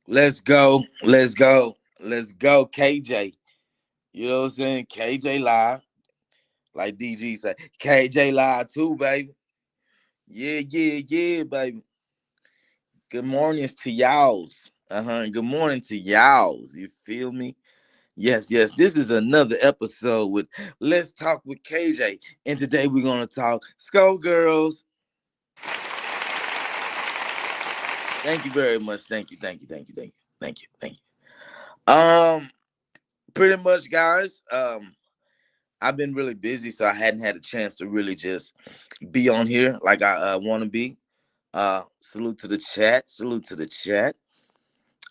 Let's go. Let's go. Let's go, KJ. You know what I'm saying? KJ live. Like DG say, KJ live too, baby. Yeah, yeah, yeah, baby. Good mornings to y'all's. Good morning to y'all's. You feel me? Yes, yes. This is another episode with Let's Talk with KJ. And today we're gonna talk Skull Girls. Thank you very much. Thank you, thank you, thank you, thank you, thank you, thank you. Pretty much, guys. I've been really busy, so I hadn't had a chance to really just be on here like I want to be. Salute to the chat. Salute to the chat.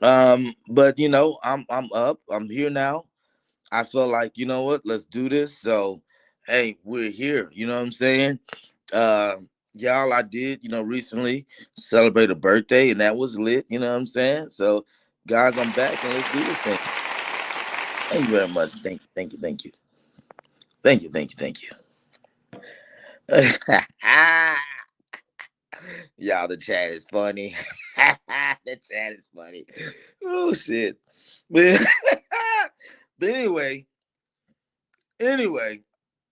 But I'm up. I'm here now. I feel like what, let's do this. So, hey, we're here. You know what I'm saying? Uh, y'all, I did recently celebrate a birthday, and that was lit. You know what I'm saying? So, guys, I'm back, and let's do this thing. Thank you very much. Thank you. Thank you. Thank you. Thank you. Thank you. Thank you. Y'all, the chat is funny. The chat is funny. Oh shit. But, but anyway,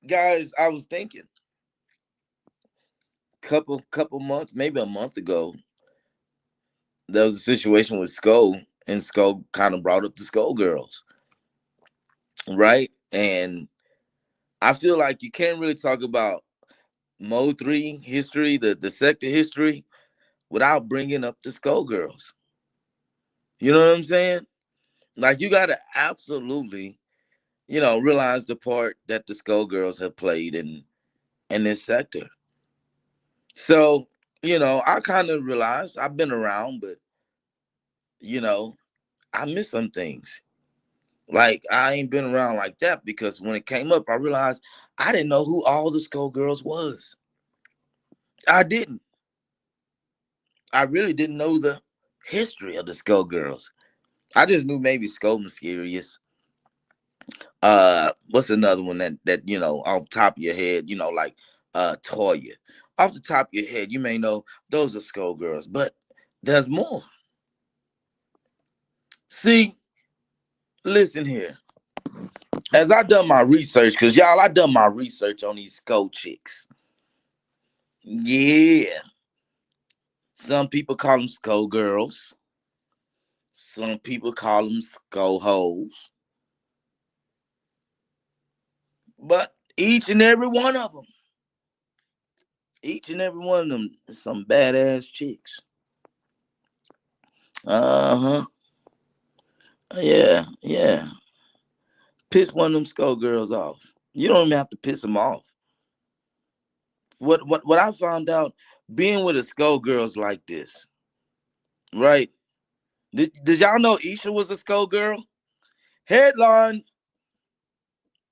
guys, I was thinking couple months, maybe a month ago, there was a situation with Skull, and Skull kind of brought up the Skull Girls, right? And I feel like you can't really talk about Mo 3 history, the sector history, without bringing up the Skull Girls. You know what I'm saying? Like, you gotta absolutely, realize the part that the Skull Girls have played in this sector. So, I kind of realized I've been around, but you know, I miss some things. Like, I ain't been around like that because when it came up, I realized I didn't know who all the Skull Girls was. I didn't. I really didn't know the history of the Skull Girls. I just knew maybe Skull Mysterious. What's another one that off the top of your head, like Toya. Off the top of your head, you may know those are Skull Girls, but there's more. See, listen here. As I done my research, cause y'all, I done my research on these Skull chicks. Yeah. Some people call them Skull Girls. Some people call them Skull Hoes. But each and every one of them is some badass chicks. Uh-huh. Yeah, yeah. Piss one of them Skull Girls off. You don't even have to piss them off. What I found out being with a Skull Girls like this, right? Did y'all know Isha was a Skull Girl? Headline.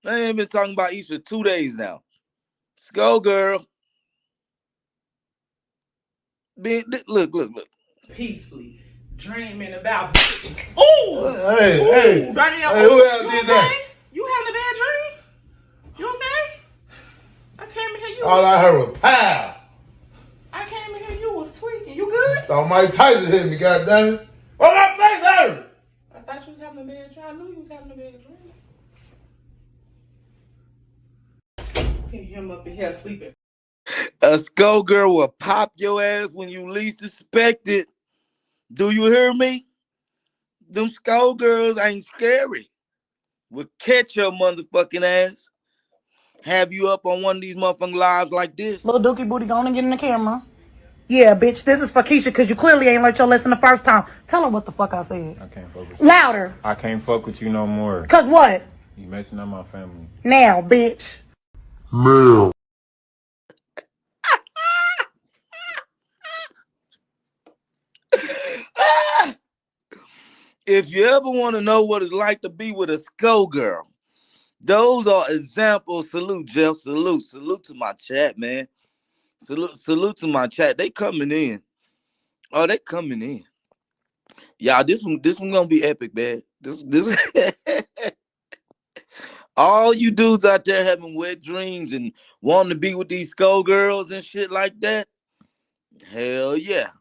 I ain't been talking about Isha 2 days now. Skull Girl. Look. Peacefully dreaming about. Ooh! Hey, Damn. hey, who else did that? You having a bad dream? You okay? I came in here. All I heard was pow. I came in here. You was tweaking. You good? Thought Mike Tyson hit me, goddammit. Oh, my face hurt. I thought you was having a bad dream. I knew you was having a bad dream. Get him up in here sleeping. A Skull Girl will pop your ass when you least expect it. Do you hear me? Them Skull Girls ain't scary. Will catch your motherfucking ass. Have you up on one of these motherfucking lives like this. Little Dookie Booty, go on and get in the camera. Yeah, bitch, this is for Keisha because you clearly ain't learned your lesson the first time. Tell her what the fuck I said. I can't fuck with you. Louder. I can't fuck with you no more. Cause what? You messing up my family. Now, bitch. Mel. If you ever want to know what it's like to be with a Skull Girl, those are examples. Salute, Jeff. Salute to my chat, man. Salute to my chat. They coming in. Oh, they coming in. Y'all, this one gonna be epic, man. This all you dudes out there having wet dreams and wanting to be with these Skull Girls and shit like that. Hell yeah.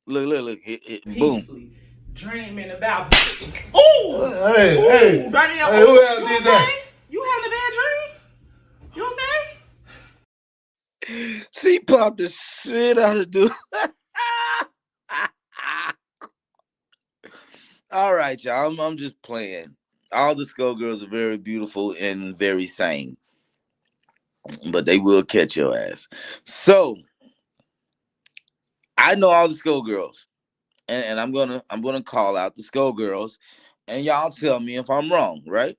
Look. Boom. Peacefully dreaming about bitches. Ooh! Hey, Ooh, hey. damn. Hey, who else You did okay? that? You having a bad dream? You okay? She popped the shit out of dude. All right, y'all. I'm just playing. All the Skullgirls are very beautiful and very sane, but they will catch your ass. So I know all the Skullgirls, and I'm gonna call out the Skullgirls, and y'all tell me if I'm wrong, right?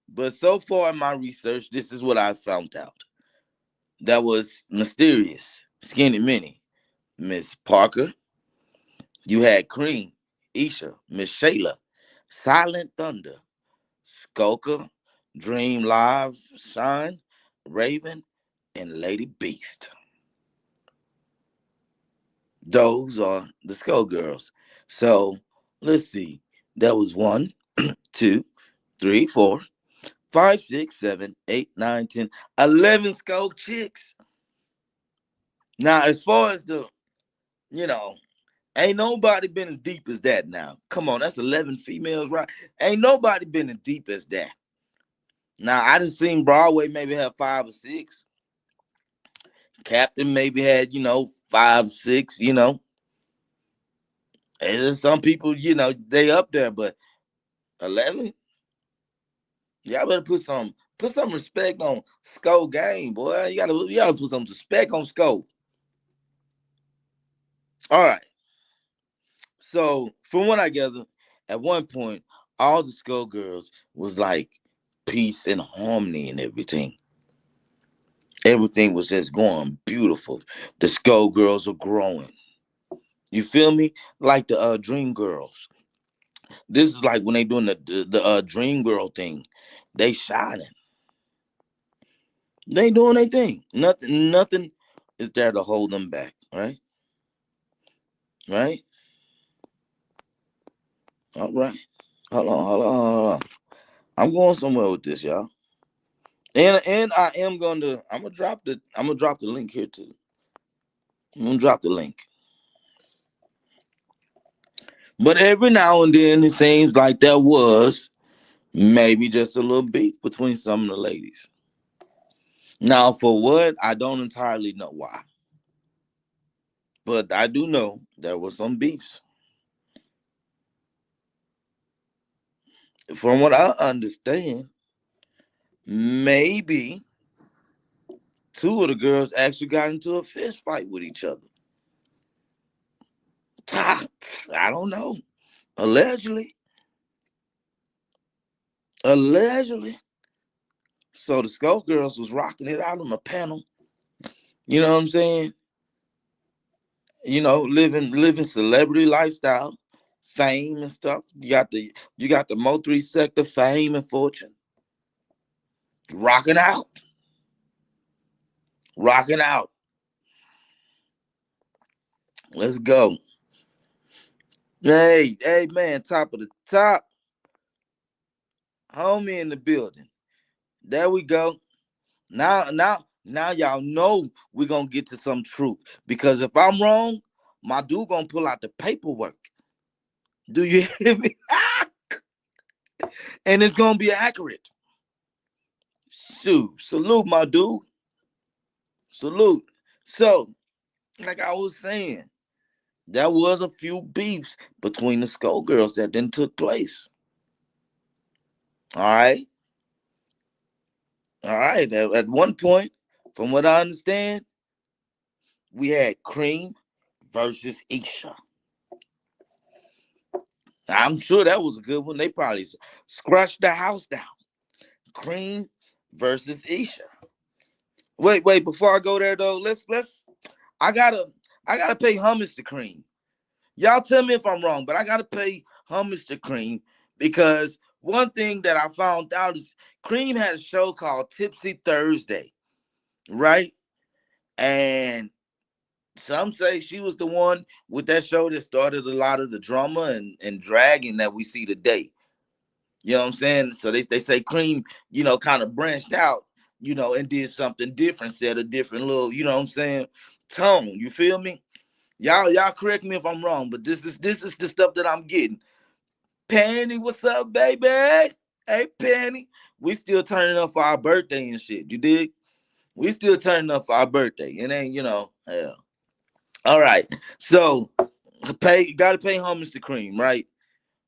But so far in my research, this is what I found out. That was Mysterious, Skinny Minnie, Miss Parker. You had Cream, Isha, Miss Shayla, Silent Thunder, Skulker, Dream Live, Shine, Raven, and Lady Beast. Those are the Skullgirls. So let's see. That was 1, 2, 3, 4, 5, 6, 7, 8, 9, 10, 11 Skull chicks. Now, as far as you know, ain't nobody been as deep as that now. Come on, that's 11 females, right? Ain't nobody been as deep as that. Now, I done seen Broadway maybe have 5 or 6. Captain maybe had, 5, 6. And there's some people, they up there, but 11? Y'all better put some respect on Skull game, boy. You gotta put some respect on Skull. All right. So from what I gather, at one point, all the Skullgirls was like peace and harmony and everything. Everything was just going beautiful. The Skullgirls are growing. You feel me? Like the Dream Girls. This is like when they doing the Dream Girl thing. They shining. They doing their thing. Nothing is there to hold them back. Right? Right? All right. Hold on. I'm going somewhere with this, y'all. And I'm gonna drop the link here too. I'm gonna drop the link. But every now and then it seems like there was maybe just a little beef between some of the ladies. Now, for what, I don't entirely know why. But I do know there was some beefs. From what I understand, maybe 2 of the girls actually got into a fist fight with each other. I don't know. Allegedly. Allegedly. So the Skullgirls was rocking it out on the panel. You know what I'm saying? Living celebrity lifestyle, fame and stuff. You got the Mo3 sector, fame and fortune. Rocking out. Rocking out. Let's go. Hey man, top of the top. Homie in the building. There we go. Now y'all know we're gonna get to some truth. Because if I'm wrong, my dude gonna pull out the paperwork. Do you hear me? And it's gonna be accurate. Shoot, salute, my dude. Salute. So, like I was saying, there was a few beefs between the Skullgirls that then took place. All right. All right. At one point, from what I understand, we had Cream versus Isha. I'm sure that was a good one. They probably scratched the house down. Cream versus Isha. Wait. Before I go there though, let's. I gotta pay homage to Cream. Y'all tell me if I'm wrong, but I gotta pay homage to Cream because one thing that I found out is Cream had a show called Tipsy Thursday, right? And some say she was the one with that show that started a lot of the drama and dragging that we see today. You know what I'm saying? So they say Cream, kind of branched out, and did something different, said a different little, you know what I'm saying, tone. You feel me? Y'all correct me if I'm wrong, but this is the stuff that I'm getting. Penny, what's up, baby? Hey, Penny. We still turning up for our birthday and shit. You dig? We still turning up for our birthday. It ain't, yeah. All right. So gotta pay homage to Cream, right?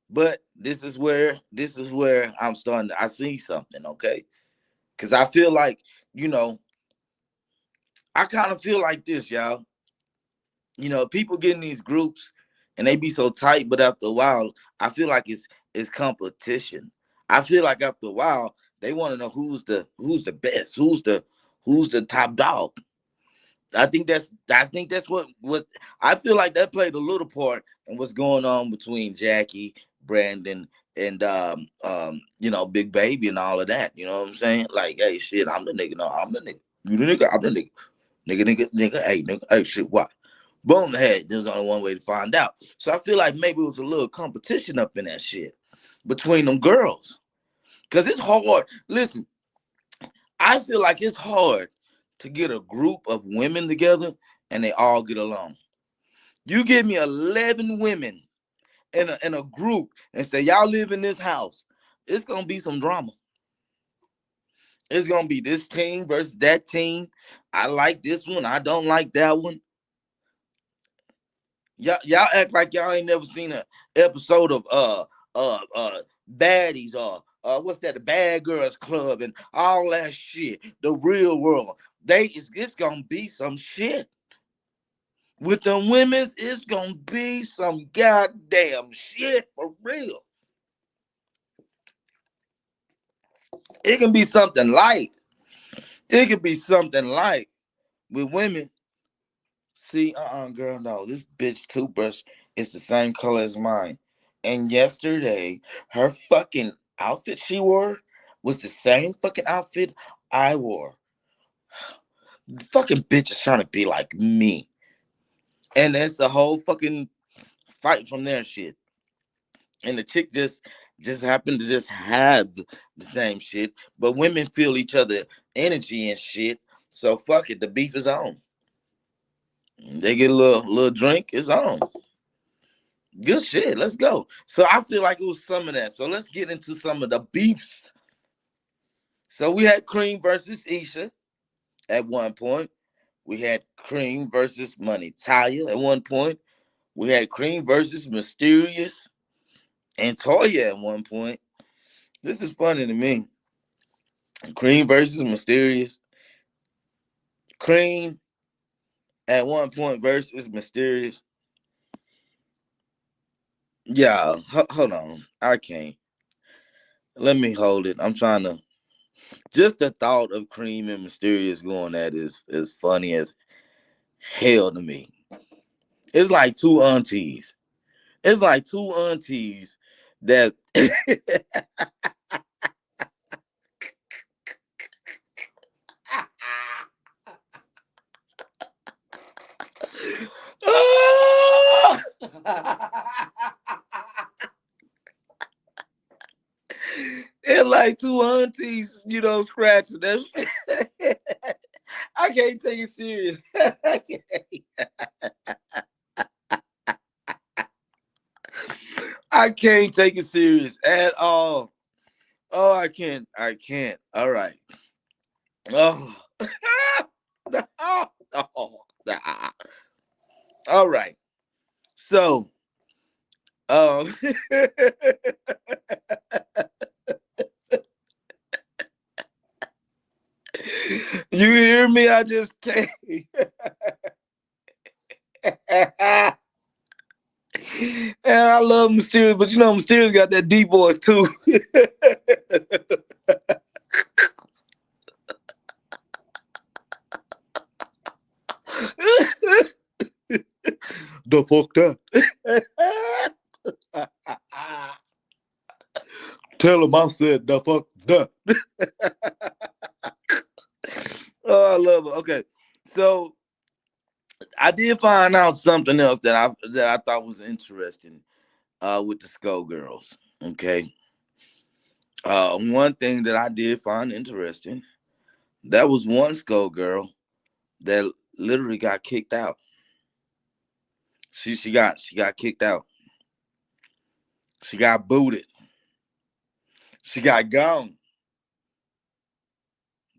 But this is where I'm starting I see something, okay? Cause I feel like, you know, I kind of feel like this, y'all. People get in these groups and they be so tight, but after a while, I feel like it's competition. I feel like after a while, they want to know who's the best, who's the top dog. I think that's what I feel like that played a little part in what's going on between Jackie, Brandon, and Big Baby and all of that. You know what I'm saying? Like, hey, shit, I'm the nigga. No, I'm the nigga. You the nigga. I'm the nigga. Nigga. Hey, shit, what? Boom, hey, there's only one way to find out. So I feel like maybe it was a little competition up in that shit between them girls. Cause it's hard. Listen, I feel like it's hard to get a group of women together and they all get along. You give me 11 women in a group and say y'all live in this house, it's gonna be some drama. It's gonna be this team versus that team. I like this one. I don't like that one. Y'all act like y'all ain't never seen an episode of Baddies or what's that, the Bad Girls Club and all that shit. The Real World. It's gonna be some shit. With them women's, it's gonna be some goddamn shit for real. It can be something light. It could be something light with women. See, girl, no, this bitch toothbrush is the same color as mine. And yesterday, her fucking outfit she wore was the same fucking outfit I wore. The fucking bitch is trying to be like me. And that's the whole fucking fight from there shit. And the chick just happened to just have the same shit. But women feel each other energy and shit. So fuck it, the beef is on. They get a little drink, it's on. Good shit. Let's go. So I feel like it was some of that. So let's get into some of the beefs. So we had Cream versus Isha at one point. We had Cream versus Money Taya at one point. We had Cream versus Mysterious and Toya at one point. This is funny to me. Cream versus Mysterious. Cream at one point versus Mysterious. Yeah, hold on. I can't. Let me hold it. I'm trying to. Just the thought of Cream and Mysterious going at is funny as hell to me. It's like two aunties. It's like two aunties that. It's like two aunties, scratching that. I can't take it serious. I can't take it serious at all. Oh, I can't. I can't. All right. Oh. All right. So, um, you hear me? I just can't. And I love Mysterious, but Mysterious got that deep voice too. The fuck that? Tell him I said the fuck that. Oh, I love it. Okay, so I did find out something else that I thought was interesting with the Skull Girls. Okay, one thing that I did find interesting, that was one Skull Girl that literally got kicked out. She got kicked out. She got booted. She got gone.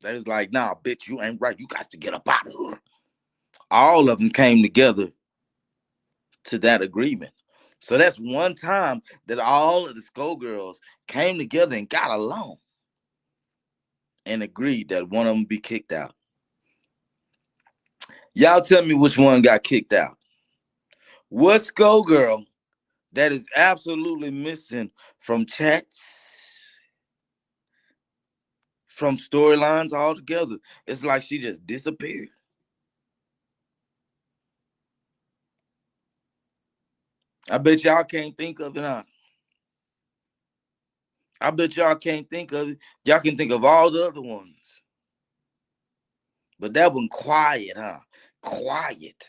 They was like, nah, bitch, you ain't right. You got to get up out of here. All of them came together to that agreement. So that's one time that all of the Skullgirls came together and got along and agreed that one of them be kicked out. Y'all tell me which one got kicked out. What Skullgirl that is absolutely missing from chats, from storylines altogether? It's like she just disappeared. I bet y'all can't think of it, huh? I bet y'all can't think of it. Y'all can think of all the other ones. But that one quiet, huh? Quiet.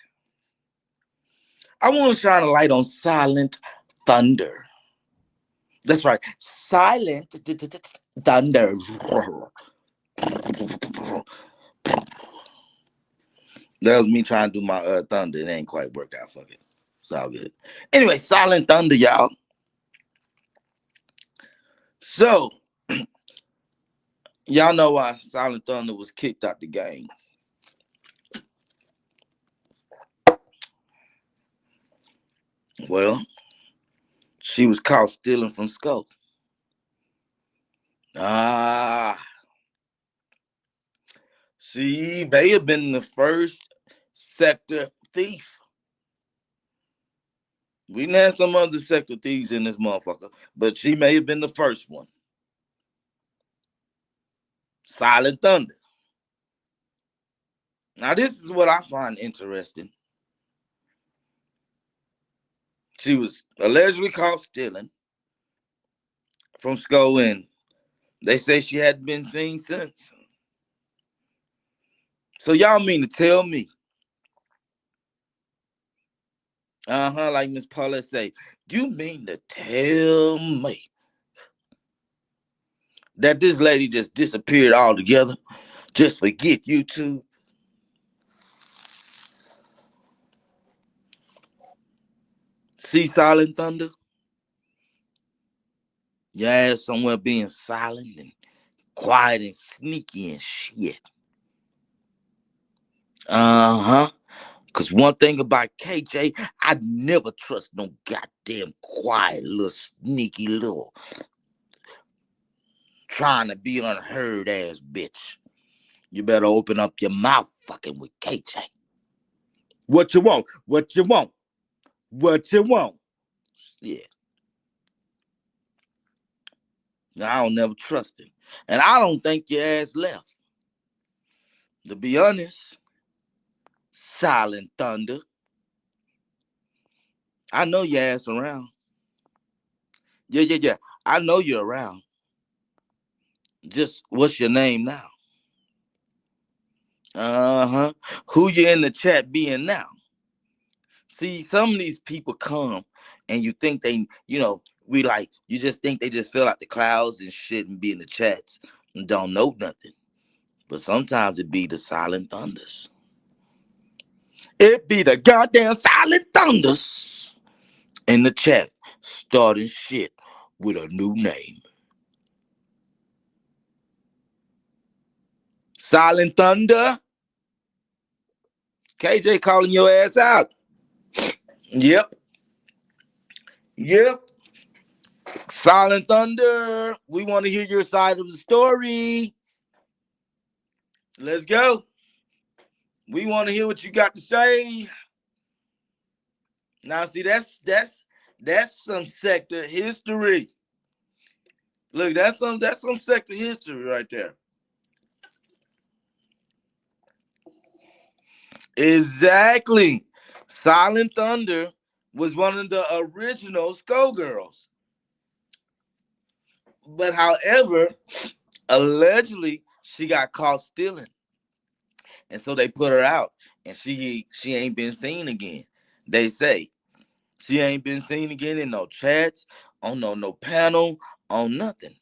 I want to shine a light on Silent Thunder. That's right. Silent Thunder. That was me trying to do my thunder. It ain't quite work out. Fuck it. It's all good. Anyway, Silent Thunder, y'all. So, y'all know why Silent Thunder was kicked out the game. Well, she was caught stealing from Skull. She may have been the first sector thief. We didn't have some other sector thieves in this motherfucker, but she may have been the first one. Silent Thunder. Now, this is what I find interesting. She was allegedly caught stealing from Skull, and they say she hadn't been seen since. So y'all mean to tell me, like Miss Paulette say, you mean to tell me that this lady just disappeared altogether? Just forget YouTube? See Silent Thunder? Your ass somewhere being silent and quiet and sneaky and shit. Because one thing about KJ, I never trust no goddamn quiet little sneaky little trying to be unheard ass bitch. You better open up your mouth fucking with KJ. What you want? What you want? What you want? Yeah. Now, I don't never trust him. And I don't think your ass left. To be honest, Silent Thunder, I know your ass around. Yeah. I know you're around. Just what's your name now? Who you in the chat being now? See, some of these people come and you think they, you just think they just fill out the clouds and shit and be in the chats and don't know nothing. But sometimes it be the Silent Thunders. It be the goddamn Silent Thunders in the chat starting shit with a new name. Silent Thunder. KJ calling your ass out. Yep. Silent Thunder. We want to hear your side of the story. Let's go. We want to hear what you got to say. Now, see, that's some sector history. Look, that's some sector history right there. Exactly. Silent Thunder was one of the original Skullgirls. But however, allegedly, she got caught stealing. And so they put her out. And she ain't been seen again. They say. She ain't been seen again in no chats, on no panel, on nothing.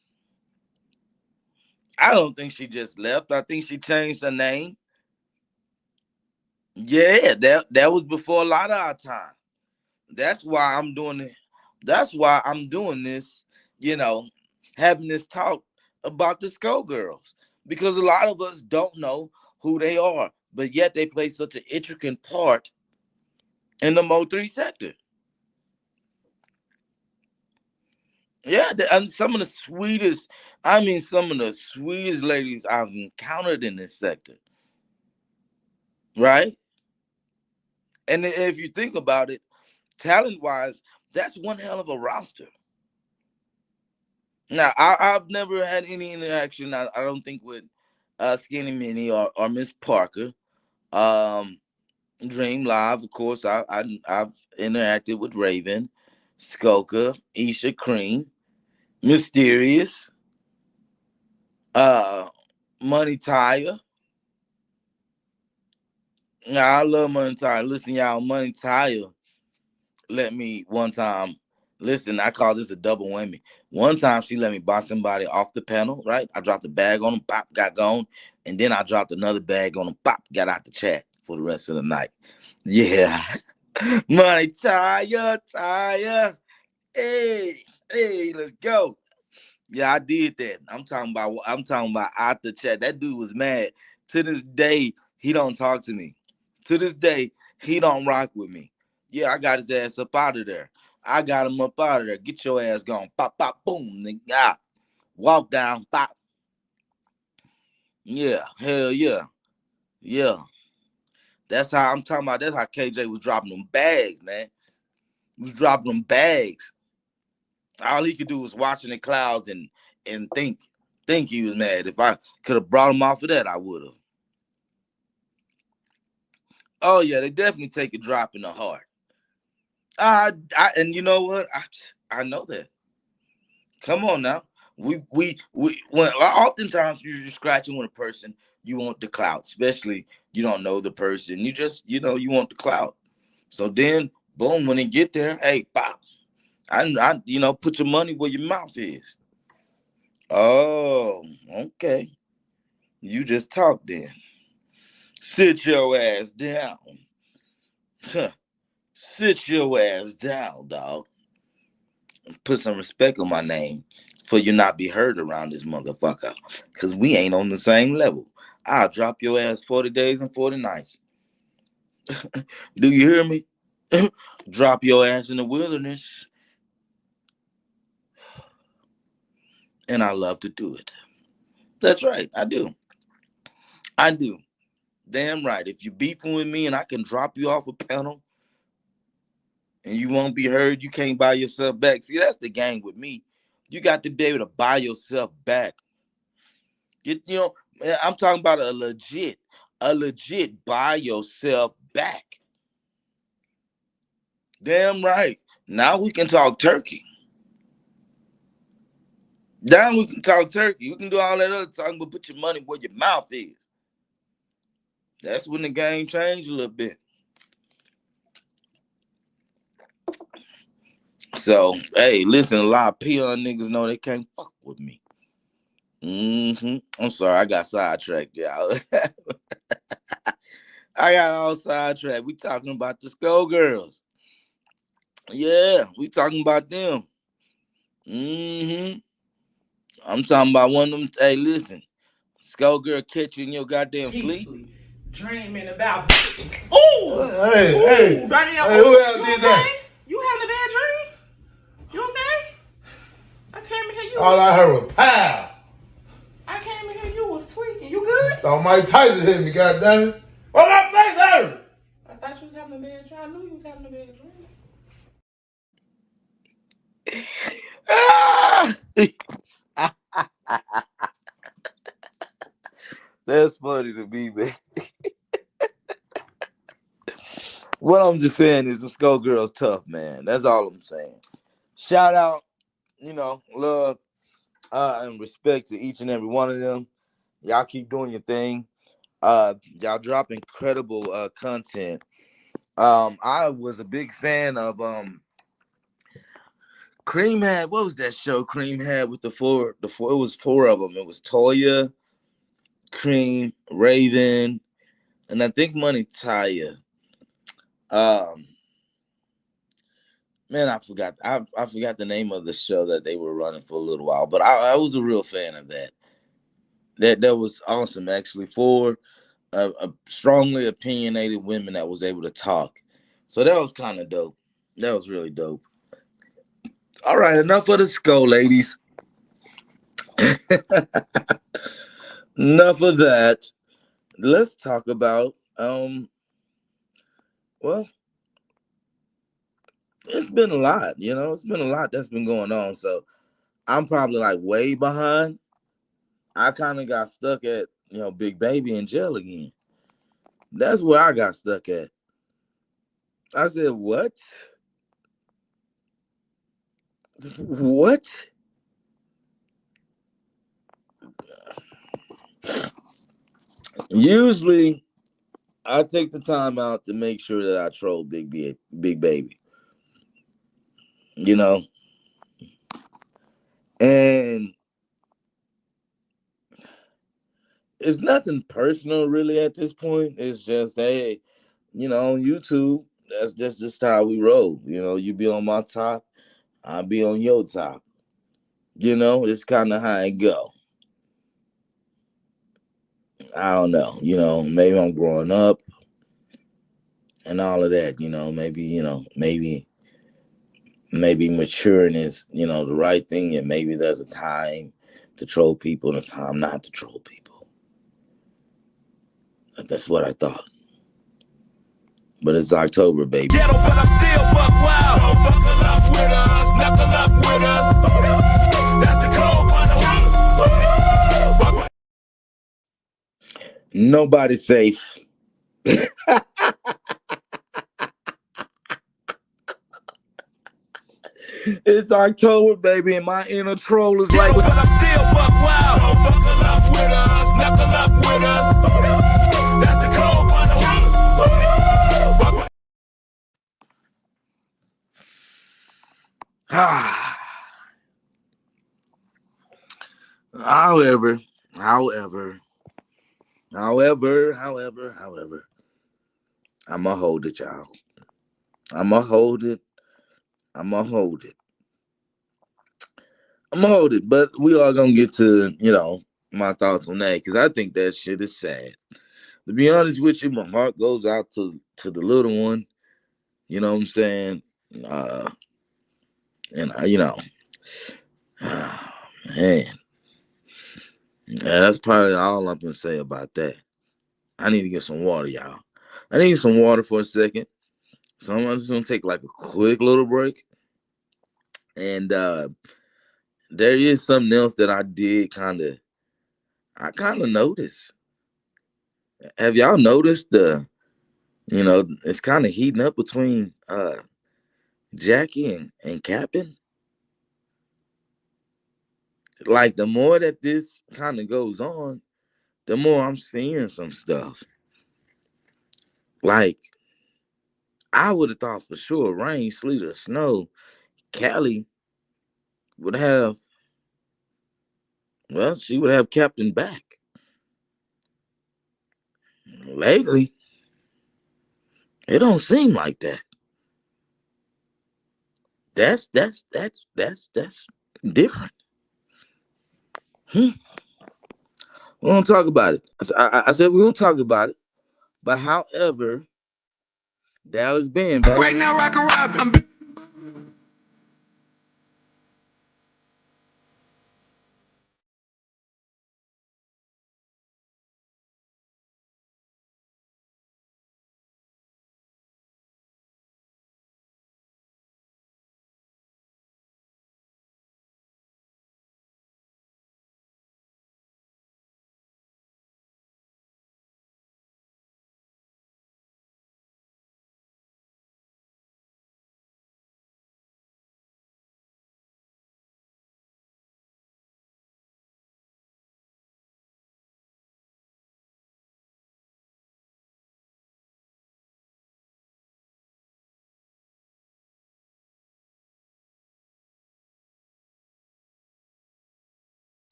I don't think she just left. I think she changed her name. Yeah, that was before a lot of our time. That's why I'm doing it. That's why I'm doing this, you know, having this talk about the Skullgirls. Because a lot of us don't know who they are, but yet they play such an intricate part in the Mo3 sector. Yeah, and some of the sweetest, I mean, some of the sweetest ladies I've encountered in this sector, right? And if you think about it, talent wise, that's one hell of a roster. Now, I've never had any interaction, I don't think, with Skinny Minnie or Miss Parker. Um, Dream Live, of course, I've interacted with Raven, Skoka, Isha Cream, Mysterious, uh, Money Tire. Yeah, I love Money Tire. Listen, y'all, Money Tire let me one time. Listen, I call this a double whammy. One time she let me buy somebody off the panel, right? I dropped a bag on them, pop, got gone, and then I dropped another bag on them, pop, got out the chat for the rest of the night. Yeah. Money tire. Hey, let's go. Yeah, I did that. I'm talking about out the chat. That dude was mad. To this day, he don't talk to me. To this day, he don't rock with me. Yeah, I got his ass up out of there. I got him up out of there. Get your ass gone. Pop, pop, boom. Nigga. Ah, walk down, pop. Yeah, hell yeah. Yeah. That's how I'm talking about. That's how KJ was dropping them bags, man. He was dropping them bags. All he could do was watching the clouds and think he was mad. If I could have brought him off of that, I would have. Oh yeah, they definitely take a drop in the heart. And you know what? I know that. Come on now. We when oftentimes you're scratching with a person, you want the clout, especially you don't know the person. You just you want the clout. So then boom, when they get there, hey, pop. I put your money where your mouth is. Oh, okay. You just talk then. Sit your ass down. Sit your ass down, dog. Put some respect on my name for you not be heard around this motherfucker. Cause we ain't on the same level. I'll drop your ass 40 days and 40 nights. Do you hear me? Drop your ass in the wilderness. And I love to do it. That's right. I do. I do. Damn right. If you beefing with me and I can drop you off a panel and you won't be heard, you can't buy yourself back. See, that's the game with me. You got to be able to buy yourself back. I'm talking about a legit buy yourself back. Damn right. Now we can talk turkey. Now we can talk turkey. We can do all that other talking, but put your money where your mouth is. That's when the game changed a little bit. So, hey, listen, a lot of peon niggas know they can't fuck with me. I'm sorry, I got sidetracked, y'all. I got all sidetracked. We talking about the Skullgirls. Yeah, we talking about them. I'm talking about one of them. Hey, listen, Skullgirl catch you in your goddamn sleep. Peacefully dreaming about. Ooh! Hey, Dirty who else you did okay? that? You having a bad dream? You okay? I came in here. All I heard was pow. I came in here. You was tweaking. You good? Thought Mike Tyson hit me, goddammit. What my face hurt? I thought you was having a bad dream. I knew you was having a bad dream. That's funny to me, man. What I'm just saying is, some Skullgirls tough, man. That's all I'm saying. Shout out, love and respect to each and every one of them. Y'all keep doing your thing. Y'all drop incredible content. I was a big fan of Cream had, what was that show Cream had with the four, it was four of them. It was Toya, Cream, Raven, and I think Money Taya. Um Man, I forgot. I forgot the name of the show that they were running for a little while, but I was a real fan of that. That was awesome, actually, for a strongly opinionated women that was able to talk. So that was kind of dope. That was really dope. All right, enough of the skull, ladies. Enough of that. Let's talk about well, it's been a lot, it's been a lot that's been going on. So I'm probably like way behind. I kind of got stuck at, Big Baby in jail again. That's where I got stuck at. I said, what? What? Usually I take the time out to make sure that I troll Big Baby. You know? And it's nothing personal really at this point. It's just, hey, on YouTube, that's just how we roll. You be on my top, I'll be on your top. It's kind of how it go. I don't know. Maybe I'm growing up and all of that. Maybe maturing is, the right thing, and maybe there's a time to troll people and a time not to troll people. That's what I thought. But it's October, baby. Ghetto, but I'm still buck wild. So buckle up with us, knuckle up with us. That's the code for the Nobody's safe. It's October, baby, and my inner troll is like, but I'm still buck wild. So buckle up with us, knuckle up with us. That's the code for the However, I'ma hold it, y'all. I'ma hold it. But we are gonna get to, my thoughts on that, because I think that shit is sad. To be honest with you, my heart goes out to the little one. You know what I'm saying? And man, yeah, that's probably all I'm gonna say about that. I need to get some water, y'all. I need some water for a second. So I'm just gonna take like a quick little break. And there is something else that I kind of noticed. Have y'all noticed it's kind of heating up between Jackie and Captain? Like, the more that this kind of goes on, the more I'm seeing some stuff. Like, I would have thought for sure rain, sleet, or snow, Callie would have, well, she would have Captain back. Lately, it don't seem like that. That's different. We're gonna talk about it. I said we're gonna talk about it. But however, Dallas Ben, baby. Right now, Rock and Rob.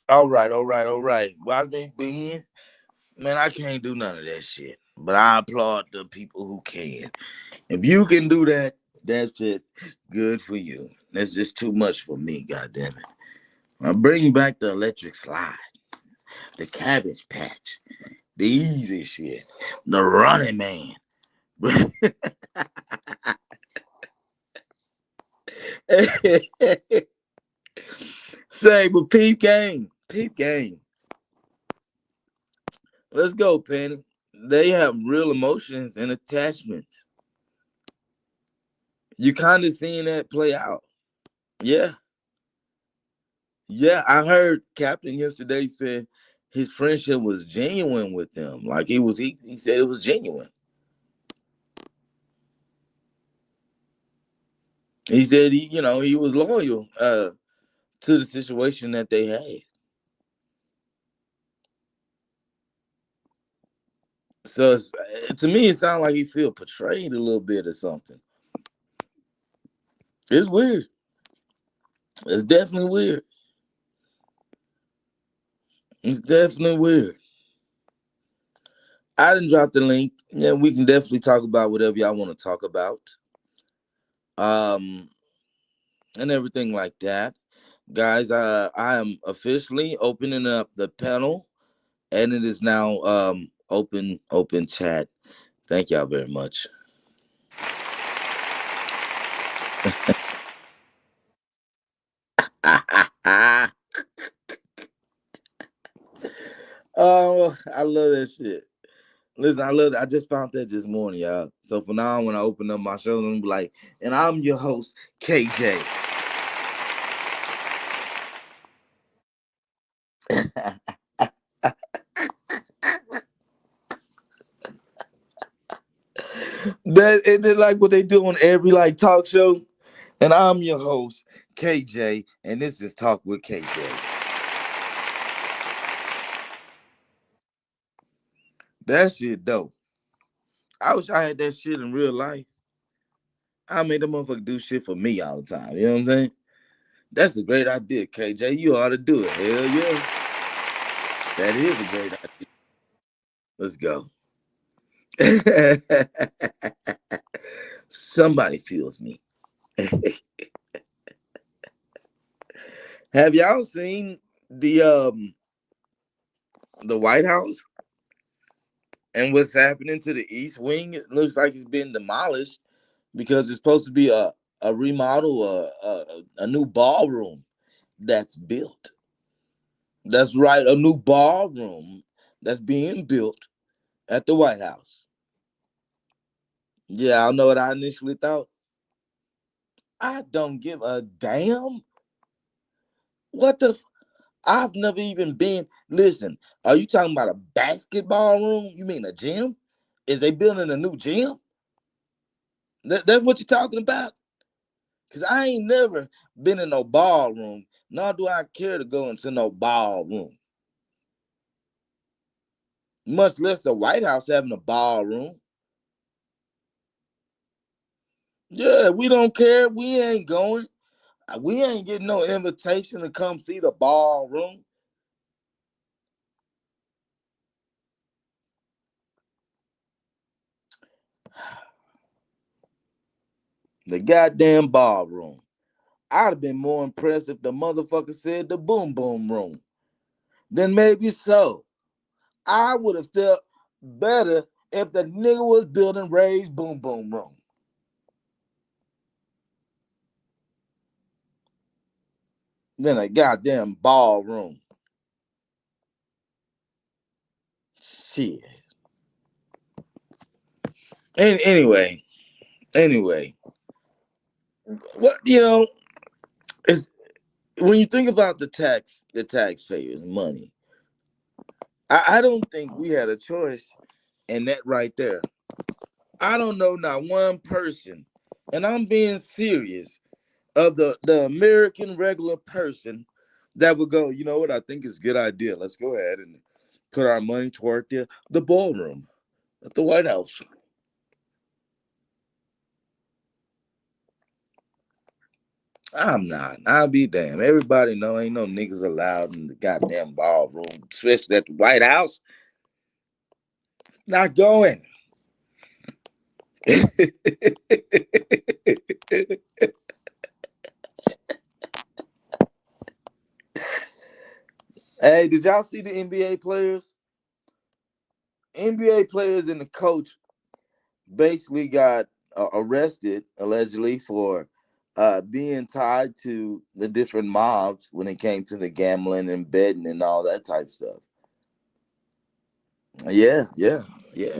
All right. Why they being? Man, I can't do none of that shit. But I applaud the people who can. If you can do that, that's just good for you. That's just too much for me, goddamn it. I bring back the electric slide, the cabbage patch, the easy shit, the running man. Say, but peep game, peep game. Let's go, Penny. They have real emotions and attachments. You kind of seeing that play out. Yeah. Yeah, I heard Captain yesterday said his friendship was genuine with them. Like he said it was genuine. He said he was loyal to the situation that they had. So to me, it sounded like he feel betrayed a little bit or something. It's weird. It's definitely weird. It's definitely weird. I didn't drop the link. Yeah, we can definitely talk about whatever y'all want to talk about. Um, and everything like that. Guys, I am officially opening up the panel, and it is now open chat. Thank y'all very much. Oh, I love that shit. Listen, I love that. I just found that this morning, y'all. So for now, when I open up my show, I'm gonna be like, and I'm your host, KJ. That and then like what they do on every like talk show. And I'm your host, KJ, and this is Talk with KJ. That shit dope. I wish I had that shit in real life. I made the motherfucker do shit for me all the time. You know what I'm saying? That's a great idea, KJ. You ought to do it. Hell yeah. That is a great idea. Let's go. Somebody feels me. Have y'all seen the White House and what's happening to the East Wing? It looks like it's been demolished because it's supposed to be a remodel, a new ballroom that's built. That's right, a new ballroom that's being built at the White House. Yeah, I know what I initially thought. I don't give a damn. What the? I've never even been. Listen, are you talking about a basketball room? You mean a gym? Is they building a new gym? That's what you're talking about? Cause I ain't never been in no ballroom, nor do I care to go into no ballroom. Much less the White House having a ballroom. Yeah, we don't care. We ain't going. We ain't getting no invitation to come see the ballroom. The goddamn ballroom. I'd have been more impressed if the motherfucker said the boom boom room. Then maybe so. I would have felt better if the nigga was building Ray's boom boom room. Than a goddamn ballroom. Shit. And anyway, what is when you think about the taxpayers' money, I don't think we had a choice in that right there. I don't know not one person, and I'm being serious, of the American regular person that would go, you know what, I think it's a good idea. Let's go ahead and put our money toward the ballroom at the White House. I'm not. I'll be damned. Everybody know ain't no niggas allowed in the goddamn ballroom, especially at the White House. Not going. Hey, did y'all see the NBA players? NBA players and the coach basically got arrested allegedly for being tied to the different mobs when it came to the gambling and betting and all that type stuff. Yeah, yeah, yeah.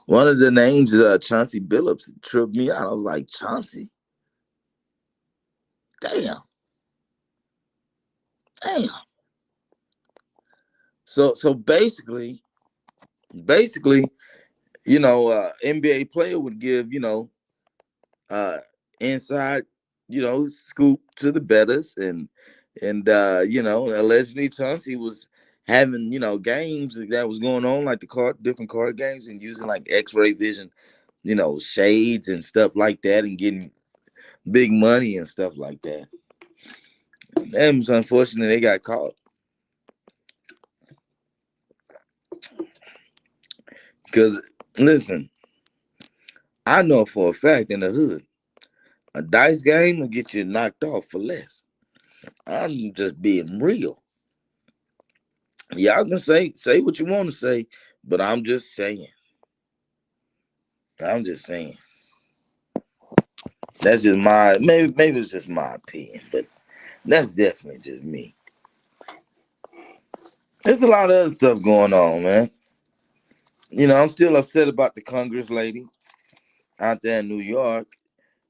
One of the names is Chauncey Billups. It tripped me out. I was like, Chauncey, damn, damn. So basically, NBA player would give uh inside scoop to the betters, and allegedly Chauncey was having games that was going on like the different card games and using like x-ray vision, shades and stuff like that, and getting big money and stuff like that. And it's unfortunate they got caught because listen, I know for a fact in the hood a dice game will get you knocked off for less. I'm just being real. Y'all can say what you want to say, but I'm just saying. I'm just saying. That's just my maybe it's just my opinion, but that's definitely just me. There's a lot of other stuff going on, man. I'm still upset about the Congress lady out there in New York.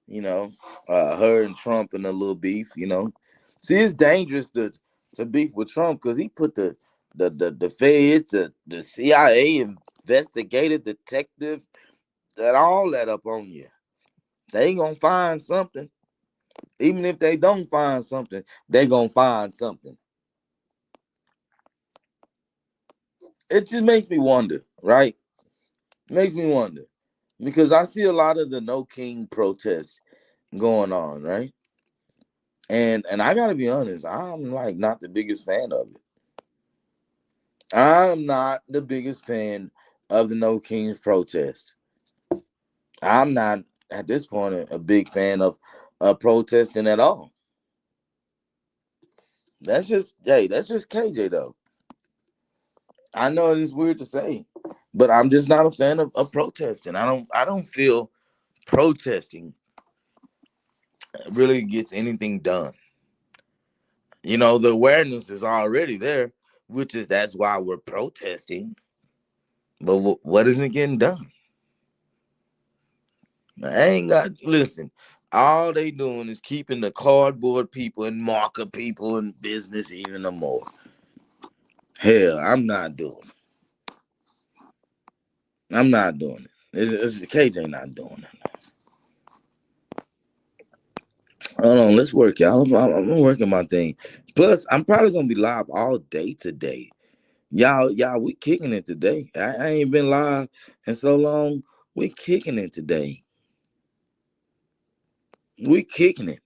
Her and Trump and a little beef. See, it's dangerous to beef with Trump because he put the feds, the CIA, investigative detective, that all that up on you. They ain't gonna find something. Even if they don't find something, they gonna find something. It just makes me wonder, right? Makes me wonder because I see a lot of the No King protests going on, right? And I gotta be honest, I'm like not the biggest fan of it. I'm not the biggest fan of the No Kings protest. I'm not at this point a big fan of protesting at all. That's just KJ though. I know it is weird to say, but I'm just not a fan of protesting. I don't feel protesting really gets anything done. The awareness is already there, which is that's why we're protesting. But what isn't getting done? I ain't got listen. All they doing is keeping the cardboard people and marker people in business even more. Hell, I'm not doing it. I'm not doing it. KJ not doing it. Hold on, let's work, y'all. I'm working my thing. Plus, I'm probably gonna be live all day today. Y'all, we kicking it today. I ain't been live in so long. We kicking it today. We kicking it.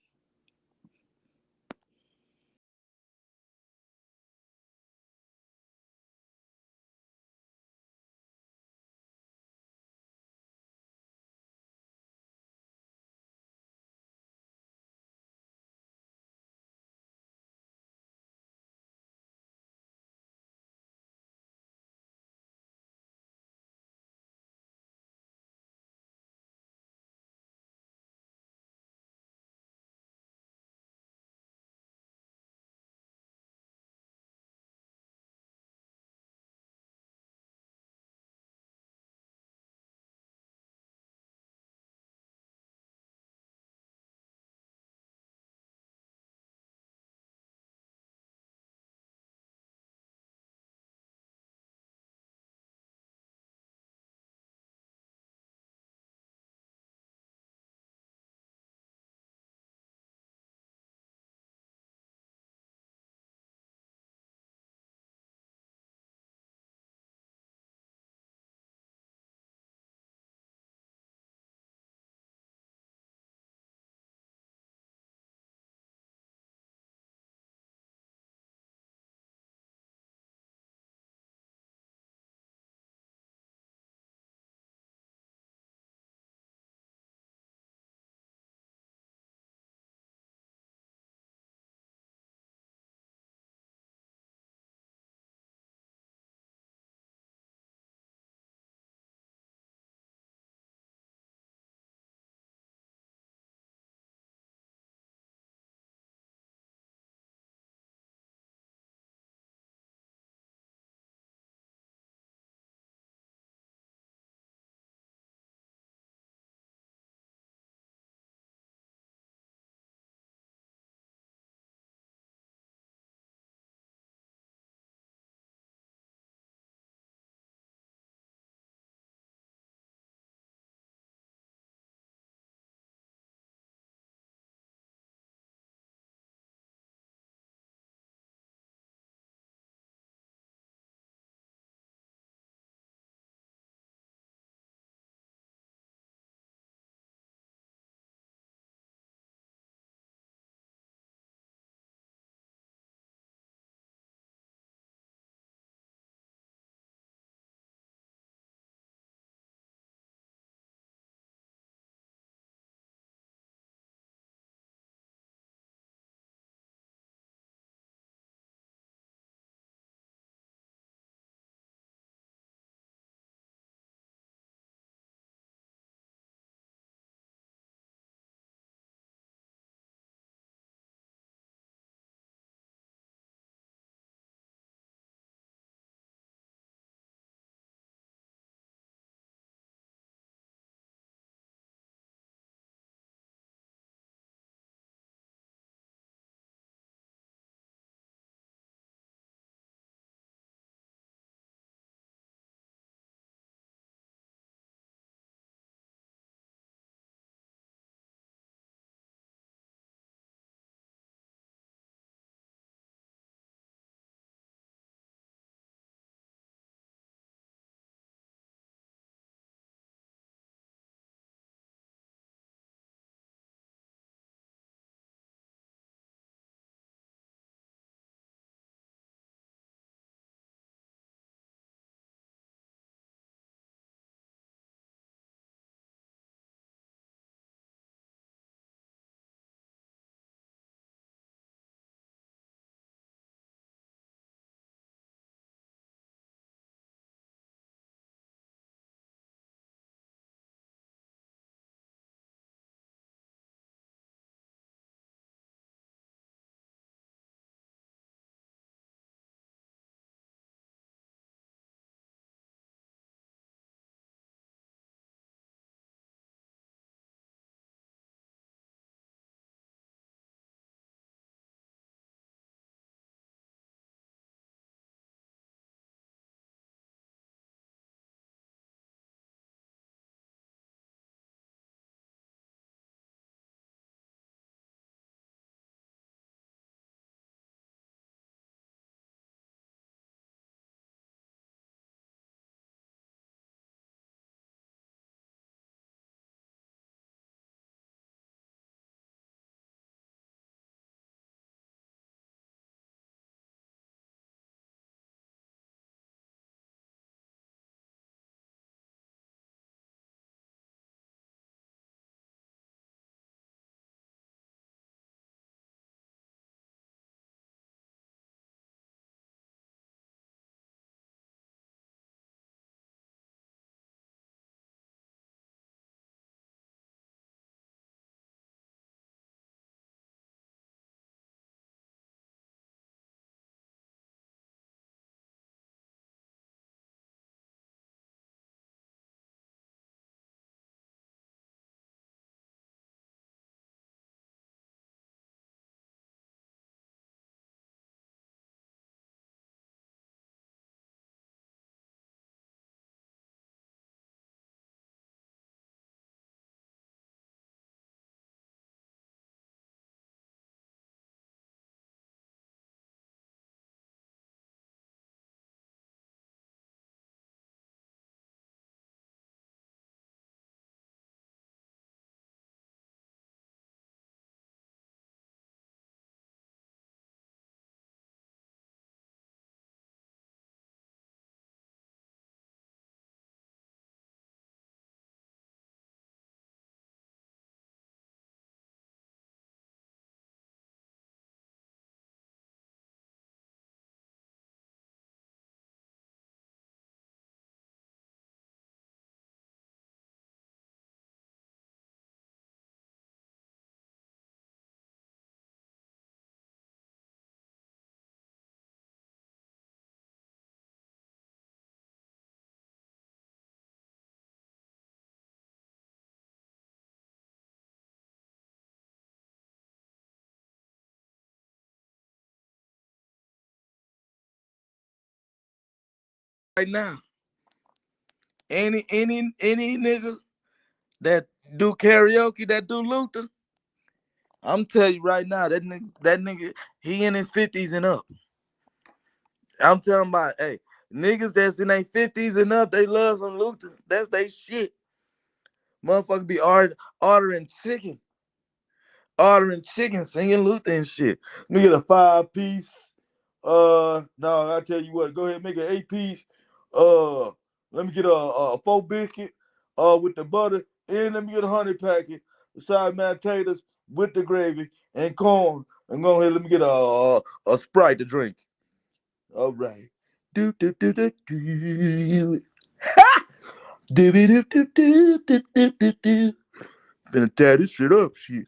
right now. Any nigga that do karaoke, that do Luther, I'm telling you right now, that nigga, he in his 50s and up. I'm telling about, hey, niggas that's in their 50s and up, they love some Luther. That's they shit. Motherfucker be ordering chicken. Ordering chicken, singing Luther and shit. Let me get a 5-piece. No, I tell you what, go ahead, make an 8-piece. Let me get a 4 biscuit, with the butter, and let me get a honey packet, side mashed potatoes with the gravy and corn. And go ahead, let me get a Sprite to drink. All right. Do do do do do. Do do do do do do do do do. Finna tear this shit up, shit.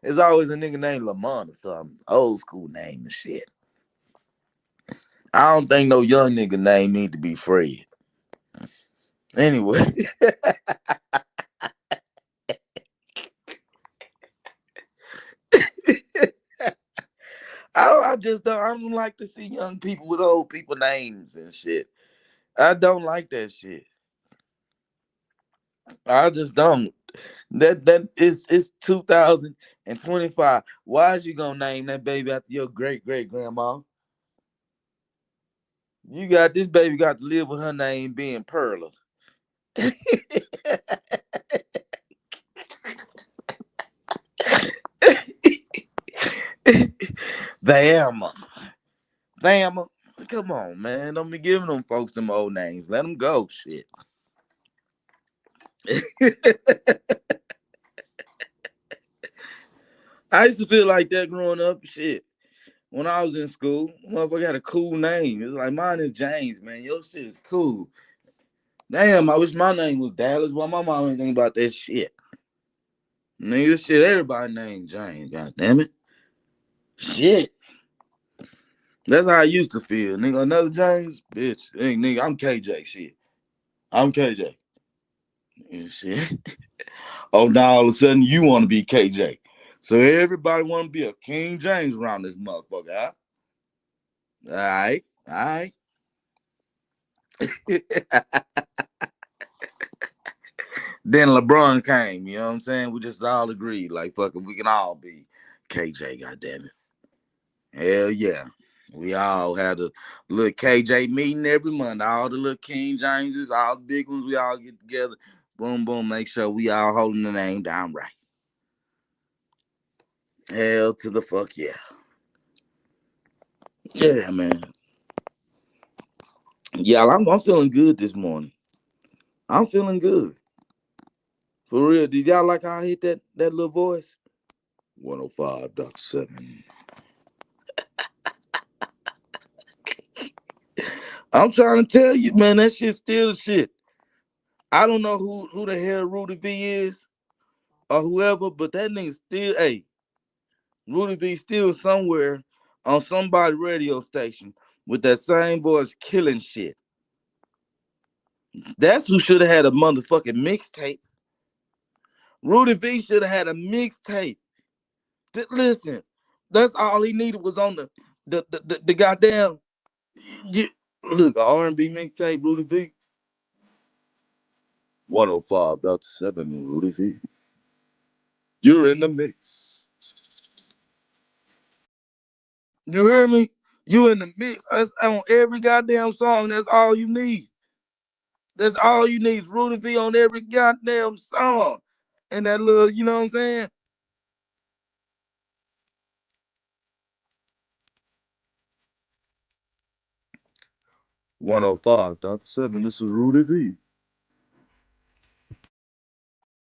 It's always a nigga named Lamont or something. Old school name and shit. I don't think no young nigga name need to be Fred. Anyway. I don't like to see young people with old people names and shit. I don't like that shit. I just don't. That it's 2025. Why is you gonna name that baby after your great grandma? You got this baby got to live with her name being Perla. Thelma. Thelma. Come on, man. Don't be giving them folks them old names. Let them go. Shit. I used to feel like that growing up. Shit. When I was in school, motherfucker had a cool name. It's like mine is James, man. Your shit is cool. Damn, I wish my name was Dallas. Why my mom ain't think about that shit? Nigga, this shit, everybody named James. God damn it. Shit. That's how I used to feel. Nigga, another James? Bitch. Hey, nigga, I'm KJ. Shit. I'm KJ. And shit. Oh, now all of a sudden you want to be KJ. So everybody want to be a King James around this motherfucker, huh? All right. All right. Then LeBron came, you know what I'm saying? We just all agreed, like, fuck it, we can all be KJ, goddammit. Hell yeah. We all had a little KJ meeting every month. All the little King Jameses, all the big ones, we all get together. Boom, boom, make sure we all holding the name down right. Hell to the fuck yeah. Yeah, man. Y'all, I'm feeling good this morning. I'm feeling good. For real. Did y'all like how I hit that little voice? 105.7. I'm trying to tell you, man, that shit's still shit. I don't know who the hell Rudy V is or whoever, but that nigga still, hey, Rudy V still somewhere on somebody's radio station with that same voice killing shit. That's who should have had a motherfucking mixtape. Rudy V should have had a mixtape. Listen, that's all he needed was on the goddamn, look, R&B mixtape, Rudy V. 105.7 Rudy V. You're in the mix. You hear me? You in the mix. That's on every goddamn song. That's all you need. That's all you need. Rudy V on every goddamn song. And that little, you know what I'm saying? "105.7, this is Rudy V."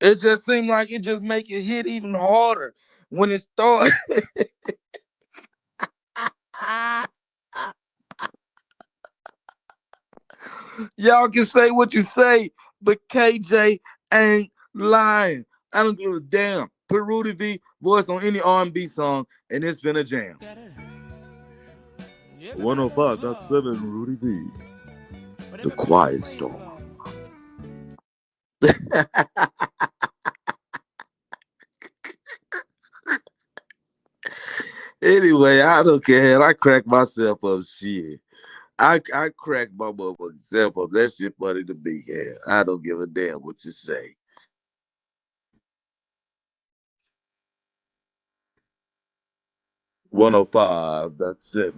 It just seemed like it just make it hit even harder when it starts. Y'all can say what you say, but KJ ain't lying. I don't give a damn. Put Rudy V voice on any R&B song, and it's been a jam. 105.7 Rudy V. The Quiet Storm. Anyway, I don't care. I crack myself up, shit. I crack my motherfucking self up. That shit funny to me. Yeah, I don't give a damn what you say. 105. That's it.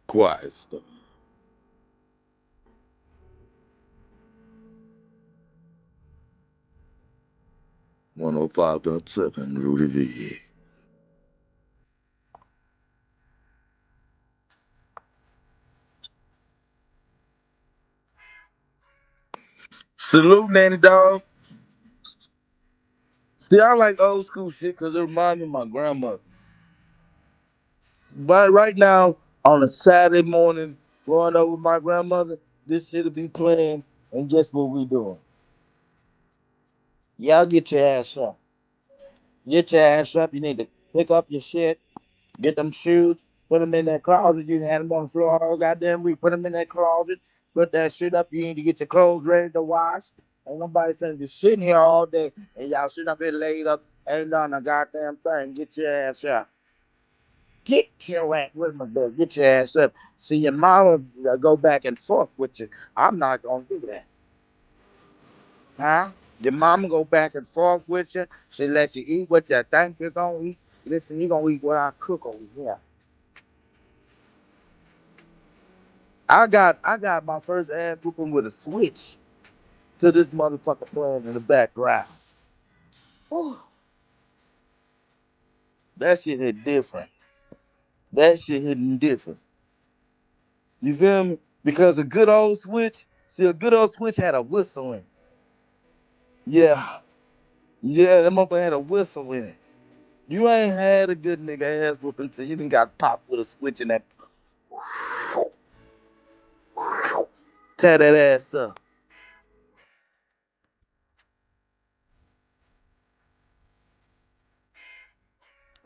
Quiet stuff. 105.7 Rudy V. Salute, Nanny Dog. See, I like old school shit because it reminds me of my grandmother. But right now, on a Saturday morning, going over with my grandmother, this shit'll be playing, and guess what we doing? Y'all get your ass up. Get your ass up. You need to pick up your shit, get them shoes, put them in that closet. You had them on the floor all goddamn week. Put them in that closet, put that shit up. You need to get your clothes ready to wash. Ain't nobody saying just sitting here all day and y'all sitting up here laid up, ain't done a goddamn thing. Get your ass up. Get your ass with my bed. Get your ass up. See your mama go back and forth with you. I'm not gonna do that. Huh? Your mama go back and forth with you. She let you eat what you think you're gonna eat. Listen, you gonna eat what I cook over here. I got my first ass whooping with a switch to this motherfucker playing in the background. Whew, that shit hit different. That shit hitting different. You feel me? Because a good old switch, see, a good old switch had a whistle in it. Yeah. Yeah, that motherfucker had a whistle in it. You ain't had a good nigga ass whooping till you done got popped with a switch in that. Tear that ass up.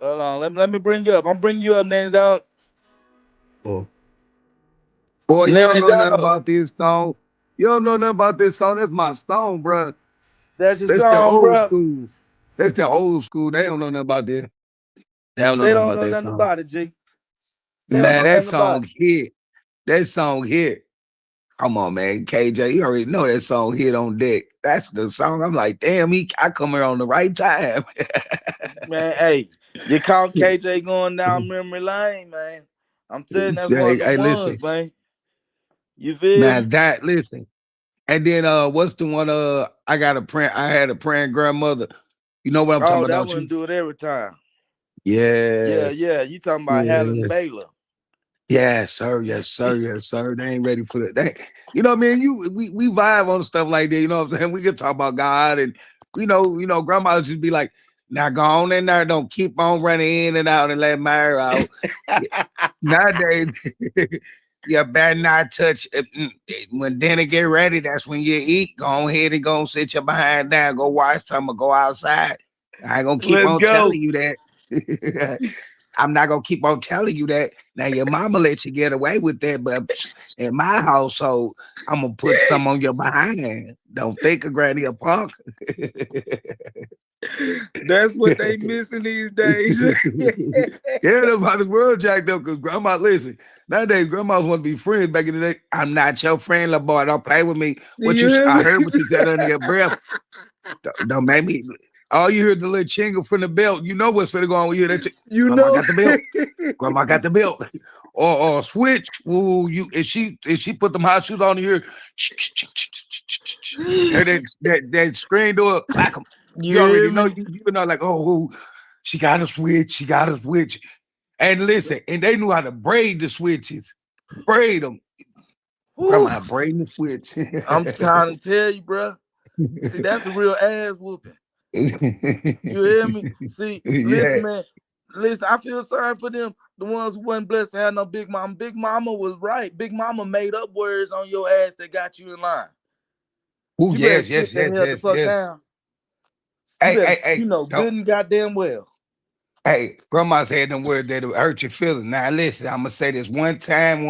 Hold on, let me bring you up. I'm bringing you up, Nanny Dog. Oh. Boy, you don't Nanny know nothing Dog. about this song. You don't know nothing about this song. That's my song, bro. That's your That's the song, old bro. school. That's the old school. They don't know nothing about this. They don't know They nothing don't about know that nothing song. about it, G. They don't Man, know that nothing about song it. hit. That song hit. Come on, man. KJ, you already know that song hit on deck. That's the song. I'm like, damn, I come here on the right time. Man, hey, you caught KJ going down memory lane, man. I'm telling you, that's one of Hey, the hey, listen. ones, man. You feel Now me? that listen. And then what's the one I had a praying grandmother. You know what I'm talking Oh, about, that don't one you? do it every time. Yeah. Yeah, yeah. You talking about Helen Yeah. Baylor. Yes, sir. Yes, sir. Yes, sir. They ain't ready for that. You know what I mean? We vibe on stuff like that. You know what I'm saying? We can talk about God and grandma just be like, now go on in there, don't keep on running in and out and let Myra out. Nowadays, you better not touch it. When dinner get ready, that's when you eat. Go ahead and go sit your behind down, go watch something, or go outside. I ain't gonna keep Let's on go. telling you that. I'm not gonna keep on telling you that. Now your mama let you get away with that, but in my household, I'm gonna put some on your behind. Don't think of granny a punk. That's what they missing these days. Yeah, that's how this world jacked up because grandma, listen, nowadays grandmas want to be friends. Back in the day, I'm not your friend, little boy. Don't play with me. Do you hear I me? heard what you said under your breath. Don't make me. All you hear the little jingle from the belt. You know what's finna go on with you. You Grandma know. got the belt. Grandma got the belt. Or switch. Ooh, if she put them hot shoes on you, hear that screen door clack 'em. You You already hear know me? you know like, oh, she got a switch. She got a switch. And listen, and they knew how to braid the switches. Braid them. Whew. Grandma braiding the switch. I'm trying to tell you, bro. See, that's a real ass whooping. You hear me? See, listen, Yeah. man. Listen, I feel sorry for them, the ones who wasn't blessed to have no big mama. Big mama was right. Big mama made up words on your ass that got you in line. Oh, You better yes, sit yes, the yes, hell the yes, fuck yes. down. You Hey, better, hey, hey. good Don't. and goddamn well. Hey, grandma said them words that'll hurt your feelings. Now listen, I'm gonna say this one time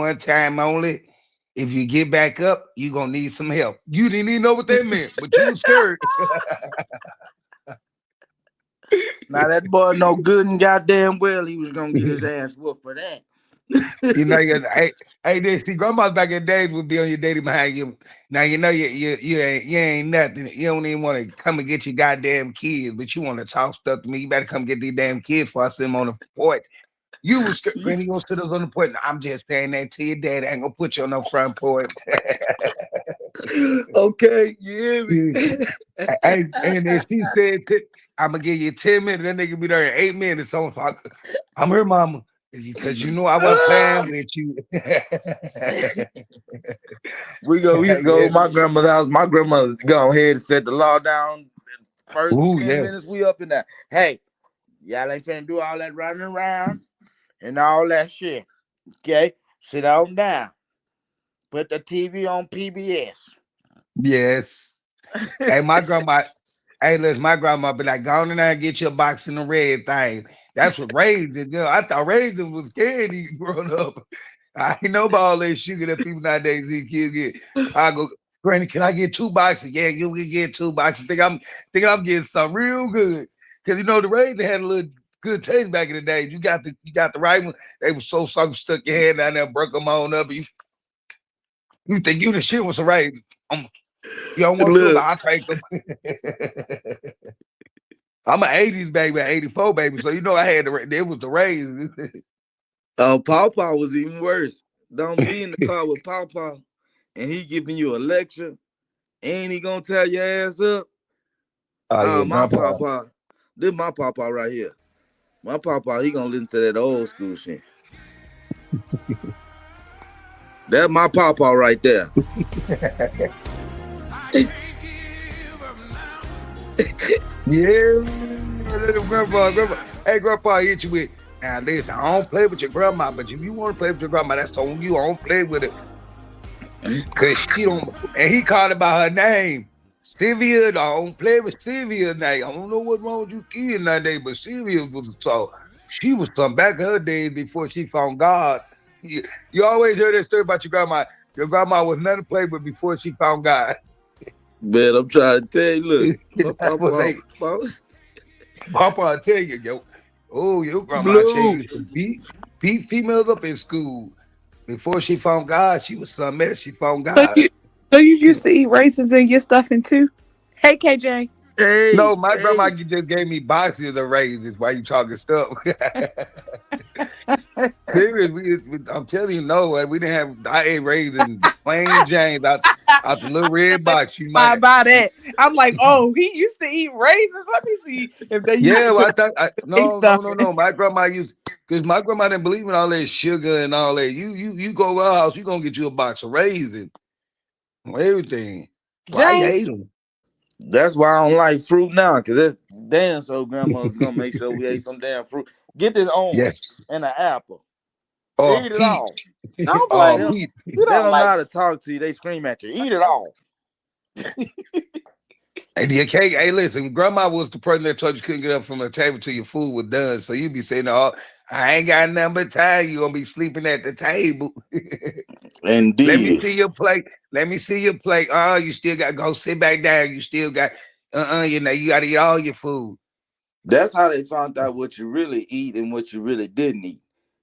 only. If you get back up, you're gonna need some help. You didn't even know what that meant, but you was scared. Now that boy know good and goddamn well he was gonna get his ass whooped for that. You know, hey, this see, grandmas back in the days would be on your daddy behind you. Now you know you ain't nothing. You don't even want to come and get your goddamn kids, but you want to talk stuff to me. You better come get these damn kids before I sit them on the porch. You was Granny gonna sit us on the porch. I'm just saying that to your dad. I ain't gonna put you on no front porch. Okay, you hear me? and then she said, I'm gonna give you 10 minutes. That nigga be there in 8 minutes. So I'm her mama. Because you know I wasn't playing with you. We used to go to my grandmother's house. My grandmother go ahead and set the law down. First 10 minutes we up in there. Hey, y'all ain't finna do all that running around and all that shit. Okay? Sit on down. Put the TV on PBS. Yes. Hey, my grandma. Hey, listen, my grandma be like, go on in there and get your box in the red thing. That's what raisins. I thought raisins was candy growing up. I ain't know about all that sugar that people nowadays these kids get. I go, Granny, can I get 2 boxes? Yeah, you can get 2 boxes. Think I'm getting something real good. Because you know the raisin had a little good taste back in the day. You got the right one. They were so soft, stuck your hand down there, broke them on up. You think you the shit was a raisin. You don't want to, I'll take them. I'm an 80s baby, 84 baby, so you know I had it was the raisins. Oh, Pawpaw was even worse. Don't be in the car with Pawpaw and he giving you a lecture and he gonna tell your ass up. Oh, yeah, my Pawpaw. This my Pawpaw right here. My Pawpaw, he gonna listen to that old school shit. That's my Pawpaw right there. Yeah, grandpa. Hey, grandpa, hit you with. Now listen, I don't play with your grandma, but if you want to play with your grandma, that's on you. I don't play with it. Cause she don't, and he called it by her name. Sylvia, I don't play with Sylvia now. I don't know what's wrong with you kids nowadays, but Sylvia was so she was some back in her days before she found God. You always heard that story about your grandma. Your grandma was nothing to play with before she found God. Man, I'm trying to tell you, look, Papa, I tell you, yo, your grandma used to beat females up in school. Before she found God, she was something else. She found God. So you used to eat raisins in your stuffing too? Hey, KJ. Hey, no, my grandma just gave me boxes of raisins while you talking stuff. Serious, I'm telling you, no, we didn't have. I ate raisins, plain James out the little red box. You might buy that. I'm like, oh, he used to eat raisins. Let me see if they. Yeah, well, I thought no. My grandma used because my grandma didn't believe in all that sugar and all that. You go to our house, you gonna get you a box of raisins, everything. Why you ate them? That's why I don't like fruit now, because that damn so grandma's gonna make sure we ate some damn fruit. Get this orange and an apple. Eat it all. Don't blame them. They don't know how to talk to you. They scream at you. Eat it all. And your cake, hey, listen, grandma was the person that told you couldn't get up from the table till your food was done. So you be saying, oh, I ain't got nothing but time. You gonna be sleeping at the table. Indeed. Let me see your plate. Oh, you still got to go sit back down. You still got, you got to eat all your food. That's how they found out what you really eat and what you really didn't eat.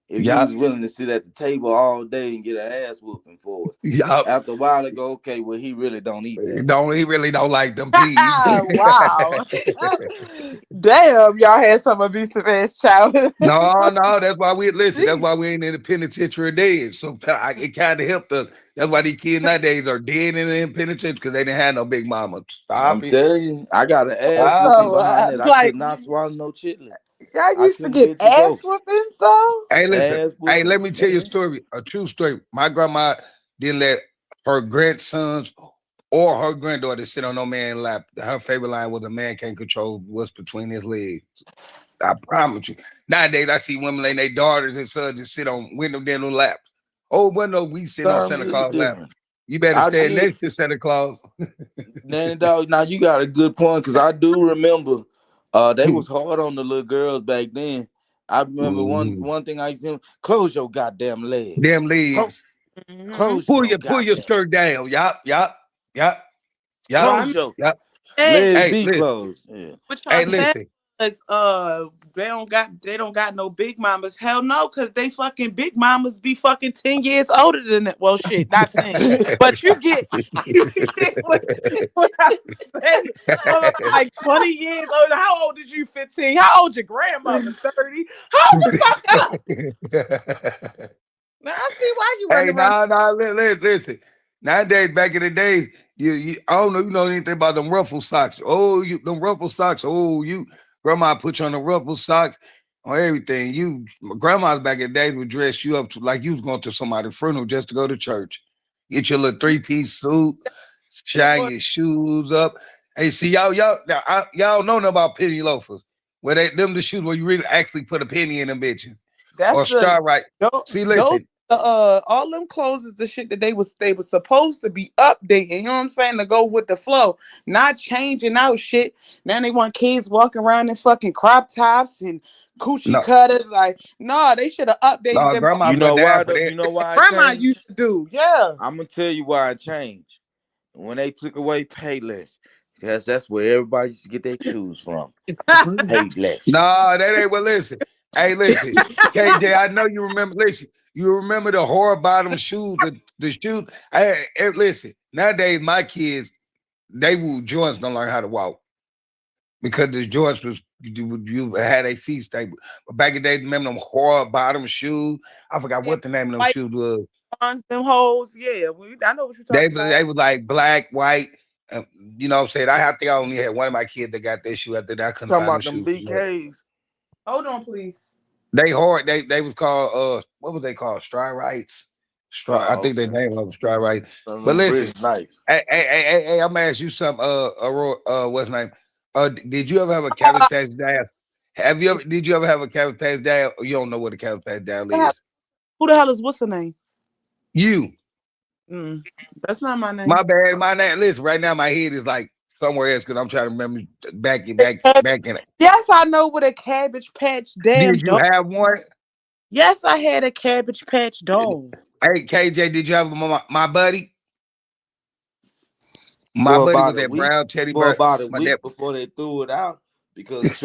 If you was willing to sit at the table all day and get an ass whooping for it. After a while, they go, okay, well, he really don't eat that. He really don't like them peas. Wow. Damn, y'all had some abusive ass child. No, that's why we listen. That's why we ain't in the penitentiary dead. So it kind of helped us. That's why these kids nowadays are dead in the penitentiary because they didn't have no big mama. I'm telling you, I got an ass whooping behind it. I could not swallow no chitlin. Y'all used to get ass whooping, so. Hey, listen. Hey, let me tell you a story, a true story. My grandma didn't let her grandsons or her granddaughter sit on no man's lap. Her favorite line was, "A man can't control what's between his legs." I promise you. Nowadays, I see women letting their daughters and sons just sit on window dental laps. Oh, window, we sit on Santa Claus lap. You better stand next to Santa Claus. Nanny dog, now you got a good point because I do remember. They was hard on the little girls back then. I remember one thing I used to do, close your goddamn legs. Damn legs. Pull your skirt down. Yup. Close your legs be closed. Yeah. Hey, listen. they don't got no big mamas. Hell no, because they fucking big mamas be fucking 10 years older than that. Well, shit, not 10. But you get what I'm saying. Like 20 years older. How old is you? 15? How old your grandmother? 30? Hold the fuck up. Now I see why you Hey, running around. listen. Nowadays, back in the days, I don't know, you know anything about them ruffle socks. Oh, them ruffle socks. Oh, grandma put you on the ruffle socks on everything. Grandmas back in the days would dress you up like you was going to somebody's funeral just to go to church. Get your little 3-piece suit, shine your shoes up. Hey, see, y'all know nothing about penny loafers. Where the shoes where you really actually put a penny in them bitches. That's Or star right. See, listen. All them clothes is the shit that they was supposed to be updating, you know what I'm saying, to go with the flow, not changing out shit. Now they want kids walking around in fucking crop tops and coochie cutters. Like, no, they should have updated them. Grandma, You know why? You know why? Grandma used to do, yeah. I'm gonna tell you why it changed. When they took away Payless, because that's where everybody used to get their shoes from. Payless. No, that ain't. Well, listen. Hey, listen, KJ. I know you remember. Listen, you remember the horror bottom shoes, the shoes. Hey, listen. Nowadays, my kids, they joints don't learn how to walk because the joints was you had a feet stable. But back in the day, remember them horror bottom shoes? I forgot what the name of them shoes was. Them hoes, yeah. I know what you're talking about. They was like black, white. You know what I'm saying? I think I only had one of my kids that got that shoe after that. I couldn't Talking find about them shoes. BKs. Hold on, please. They hard. They was called what was they called? Stride Rights. I think they name was Stride Rights. But listen, nice. Hey, I'm gonna ask you something. What's name? Did you ever have a Cabbage Patch Doll? Did you ever have a Cabbage Patch Doll? Or you don't know what a Cabbage Patch Doll is? Who the hell is what's the name? You. That's not my name. My bad. My name. Listen, right now my head is like somewhere else because I'm trying to remember back in it. Yes, I know what a Cabbage Patch damn Did you have one? Yes, I had a Cabbage Patch doll. Hey, KJ, did you have my buddy? My buddy was that brown teddy bear. For about a week before they threw it out because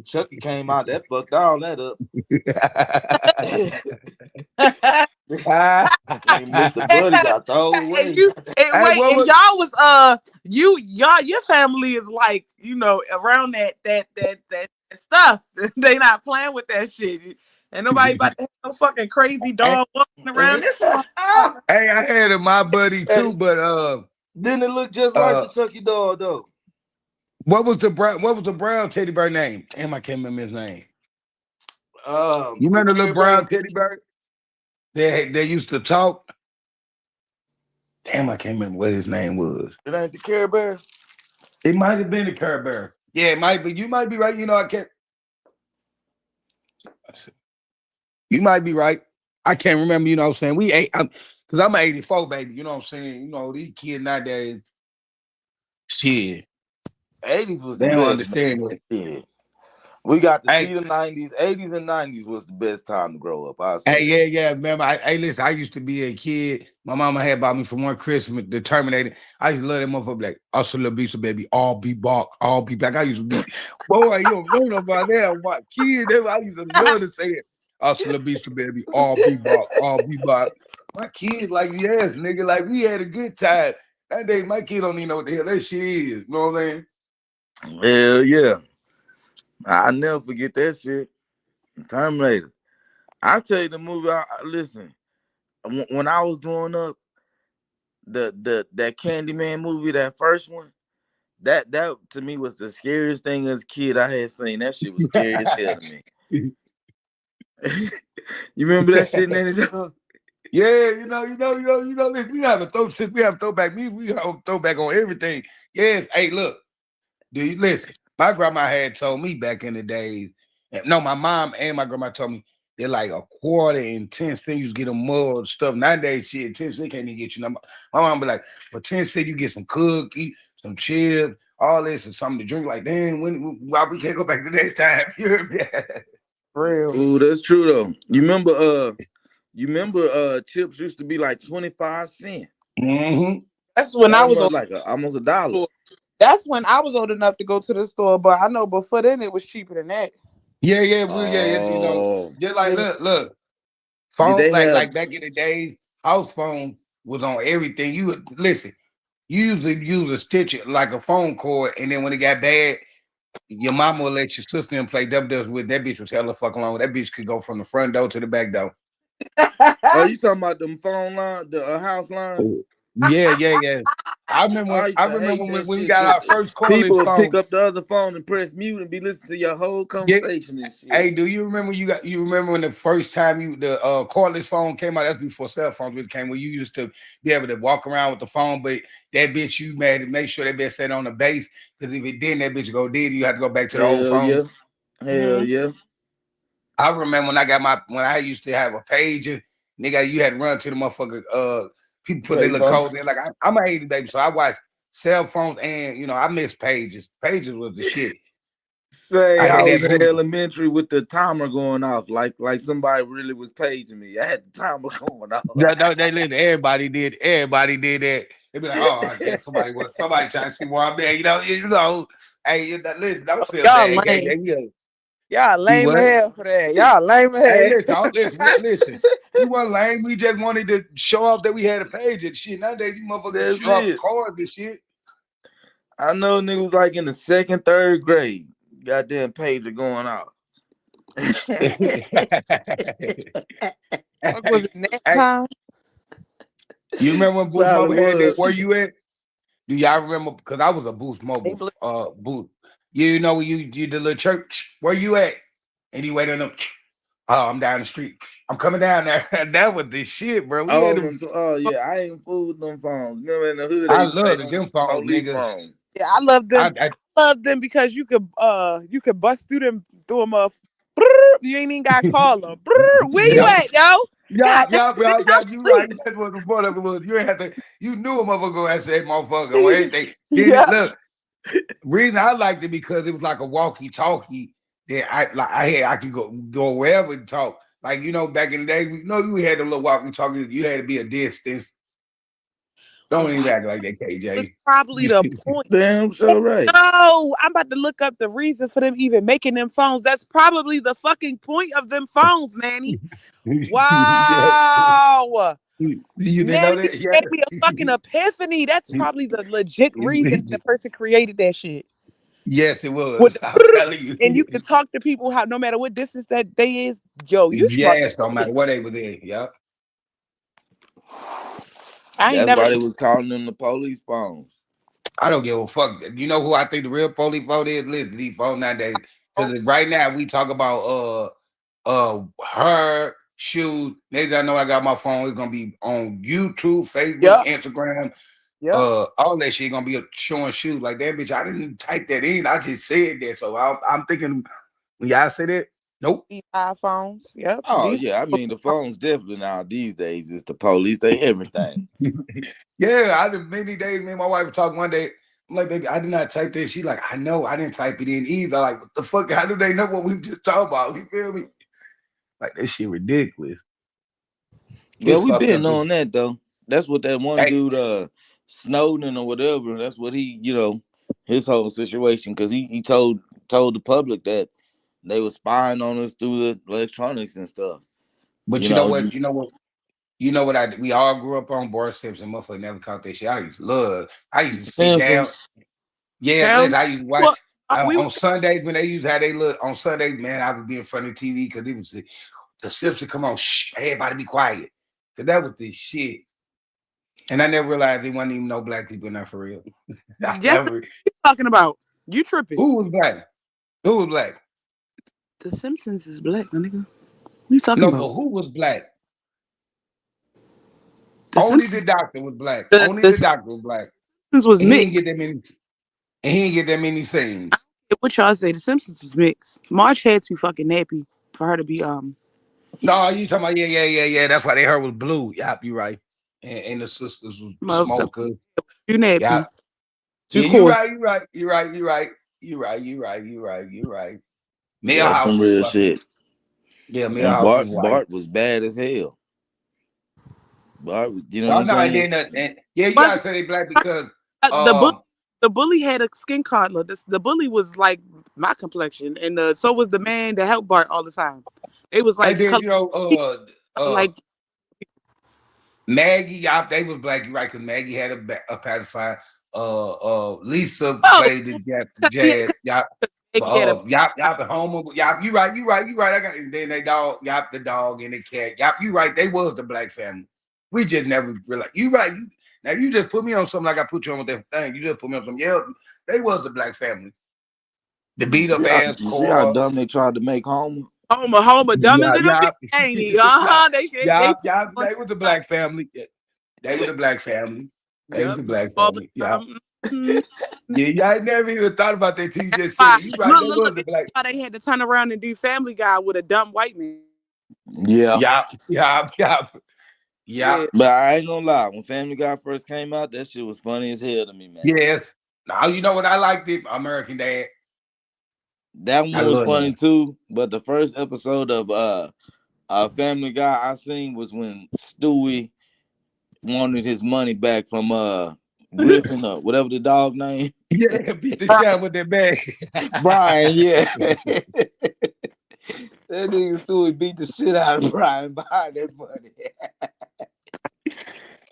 Chucky came out, that fucked all that up. Mr. Buddy got thrown away. And y'all was your family is like, you know, around that stuff. They not playing with that shit. And nobody about to have no fucking crazy dog walking around this one. Hey, I had my buddy too, but didn't it look just like the Chucky doll though? What was the brown teddy bear name? Damn, I can't remember his name. You remember the little brown teddy bear? They used to talk. Damn, I can't remember what his name was. It ain't the Care Bear. It might have been the Care Bear. Yeah, it might be. You might be right. You know, I can't. You might be right. I can't remember. You know what I'm saying? We ate because I'm an 84 baby. You know what I'm saying? You know these kids nowadays. Shit. 80s was they don't understand it. Yeah. We got to see the 90s. 80s and 90s was the best time to grow up. Hey, yeah. Remember, listen, I used to be a kid. My mama had bought me for one Christmas, the Terminator. I used to love that motherfucker like, also little piece of baby, all be back. I used to be, boy, you don't know about that. I'm my kid. I used to love to say it. Also little piece of baby, all be back. My kids like, yes, nigga, like we had a good time. That day, my kid don't even know what the hell that shit is. You know what I'm saying? Hell yeah. I'll never forget that shit. Terminator. I tell you the movie. Listen, when I was growing up, that Candyman movie, that first one, that to me was the scariest thing as a kid I had seen. That shit was scary as hell to me. You remember that shit, Nanny Dog? Yeah, you know. We have a throwback. We have a throwback on everything. Yes. Hey, look. Do you listen? My grandma had told me back in the days. No, my mom and my grandma told me they're like a quarter and 10 cents. You get them mud stuff. Nowadays, shit, 10 cents can't even get you. My mom be like, for 10 cents, you get some cookies, some chips, all this, and something to drink. Like, damn, why we can't go back to that time? You hear me? Real. Ooh, that's true though. You remember chips used to be like 25 cents. Mm-hmm. That's when I was like almost $1. That's when I was old enough to go to the store, but I know before then it was cheaper than that. Yeah, you know, Oh, just like Yeah. look, did phone they have? like back in the days, house phone was on everything. You would listen, you usually use a stitch like a phone cord, and then when it got bad, your mama would let your sister and play double with that bitch was hella fucking long. That bitch could go from the front door to the back door. Oh, you talking about them phone line, the house line? Yeah. I used I to remember hate that when we shit got our because first people cordless would pick phone. up the other phone and press mute and be listening to your whole Yeah. conversation and shit. Hey, do you remember you remember when the first time the cordless phone came out? That's before cell phones really came, where you used to be able to walk around with the phone, but that bitch you made to make sure that bitch sat on the base, because if it didn't, that bitch go dead. You had to go back to the old Hell phone. yeah, hell Mhm. yeah. I remember when I used to have a pager, nigga, you had to run to the motherfucker. People put their little Payphone. code in. Like I'm an 80 baby, so I watched cell phones and I miss pages. Pages was the shit. Say I I had was that in booty. elementary with the timer going off, like somebody really was paging me. I had the timer going off. They listen, everybody did that. They be like, oh damn, somebody trying to see where I'm at. Hey, listen, don't feel Y'all bad. lame. Yeah. Y'all You lame what? as hell for that. Y'all lame as Hey, hell. listen. We weren't lame. We just wanted to show off that we had a page and shit. Nowadays, you motherfuckers That's show off it. cards and shit. I know niggas was like in the second, third grade. Goddamn pager going off. Fuck was it that Hey, time? you remember when Boost Probably Mobile had that? was. Where you at? Do y'all remember? Because I was a Boost Mobile booth. You know when you did the little church, where you at? And you wait on them. Oh, I'm down the street. I'm coming down there. That was the shit, bro. We had Oh, them. yeah, I ain't fooled with them phones. Remember in the hood they I used to say love them them phones, police nigga. phones. Yeah, I love them. I Love them because you could bust through them you ain't even gotta call them. Where you yeah, at, yo? God damn, nigga, I'm you right. asleep. That's what the point of it was. You ain't have to. You knew a motherfucker gonna answer that motherfucker or anything. Then Yeah. look, reason I liked it because it was like a walkie-talkie that I could go wherever and talk. Like back in the day, you had a little walkie-talkie. You had to be a distance. Don't even act like that, It's KJ. probably the point. Damn sure right. No, I'm about to look up the reason for them even making them phones. That's probably the fucking point of them phones, Nanny. Yeah. Wow. You didn't know Nanny, you that? gave me a fucking ephany. That's probably the legit reason Yeah. the person created that shit. Yes, it With was. I'm the telling you. and you can talk to people how no matter what distance that they is. Yo, you smart. Yes, no matter what they was in. Yep. I ain't That's never. why they was calling them the police phones. I don't give a fuck. You know who I think the real police phone is? Listen, these phone nowadays. Because right now we talk about her shoes. Next I know I got my phone. It's gonna be on YouTube, Facebook, Yep. Instagram. Yep. All that shit gonna be showing shoes. Like that bitch. I didn't even type that in. I just said that. So I'm thinking when y'all say that, nope. These iPhones. Yep. Oh These. yeah, I mean the phones definitely now these days is the police. They everything. Yeah, I did many days. Me and my wife were talking one day. I'm like, baby, I did not type that. She like, I know, I didn't type it in either. Like, what the fuck? How do they know what we just talked about? You feel me? Like that shit ridiculous. Well, It's we fucked been up. on that though. That's what that one Hey, dude, Snowden or whatever. That's what he, his whole situation because he told the public that they were spying on us through the electronics and stuff. but You you know know, what? We all grew up on Boris Simpson. Motherfucker never caught that shit. I used to love. I used to sit down. Simpsons. Yeah, Hell listen, no. I used to Well, watch we on was Sundays when they used how they look on Sundays. Man, I would be in front of the TV because it was the Simpsons. Come on, shh, everybody be quiet. Cause that was the shit. And I never realized there wasn't even no black people in there for real. I yes. never. You talking about? You tripping? Who was black? Who was black? The Simpsons is black, my nigga. What you talking No, about? but who was black? The Only the Simpsons. doctor was black. The, Only the the doctor was black. Simpsons was And he didn't mixed. get that many. And he didn't get that many scenes. What y'all say? The Simpsons was mixed. Marge had too fucking nappy for her to be No, you talking about yeah. That's why they heard was blue. Yep, you right. And the sisters was the smokers. too nappy. Yeah. Too Yeah, you coarse. right. Yeah, that's Millhouse some was real fucking. shit. Yeah, And Millhouse was Bart white. Bart was bad as hell. Bart, you know what No, I'm no, saying? and yeah, you But gotta say they black because the book the bully had a skin color. The bully was like my complexion, and so was the man that helped Bart all the time. It was And like then like Maggie, y'all, they was black, you right? Because Maggie had a pacifier. Lisa oh, played the jazz. Maggie had a Y'all been home. Y'all, you right. I got and then they dog, y'all the dog and the cat. Y'all, you right. They was the black family. We just never realized. You right. Now you just put me on something like I put you on with that thing. You just put me on something. Yeah, they was the black family. The beat up ass You see how core. dumb they tried to make Homer? Homer dumber than a Yeah, bitch, ain't he? they was the black family. They were the black family. They was Yep. the black All the family. Yeah. time. Yeah, y'all never even thought about that till you just said it. You right, they was the Look, black. how they had to turn around and do Family Guy with a dumb white man. Yeah. Yeah. But I ain't gonna lie, when Family Guy first came out, that shit was funny as hell to me, man. Yes. Now you know what I liked it? American Dad. That I one was love funny that. too. But the first episode of Family Guy I seen was when Stewie wanted his money back from Griffin or whatever the dog name. Yeah, beat the shit with that bag. Brian, yeah. That nigga Stewie beat the shit out of Brian behind that money.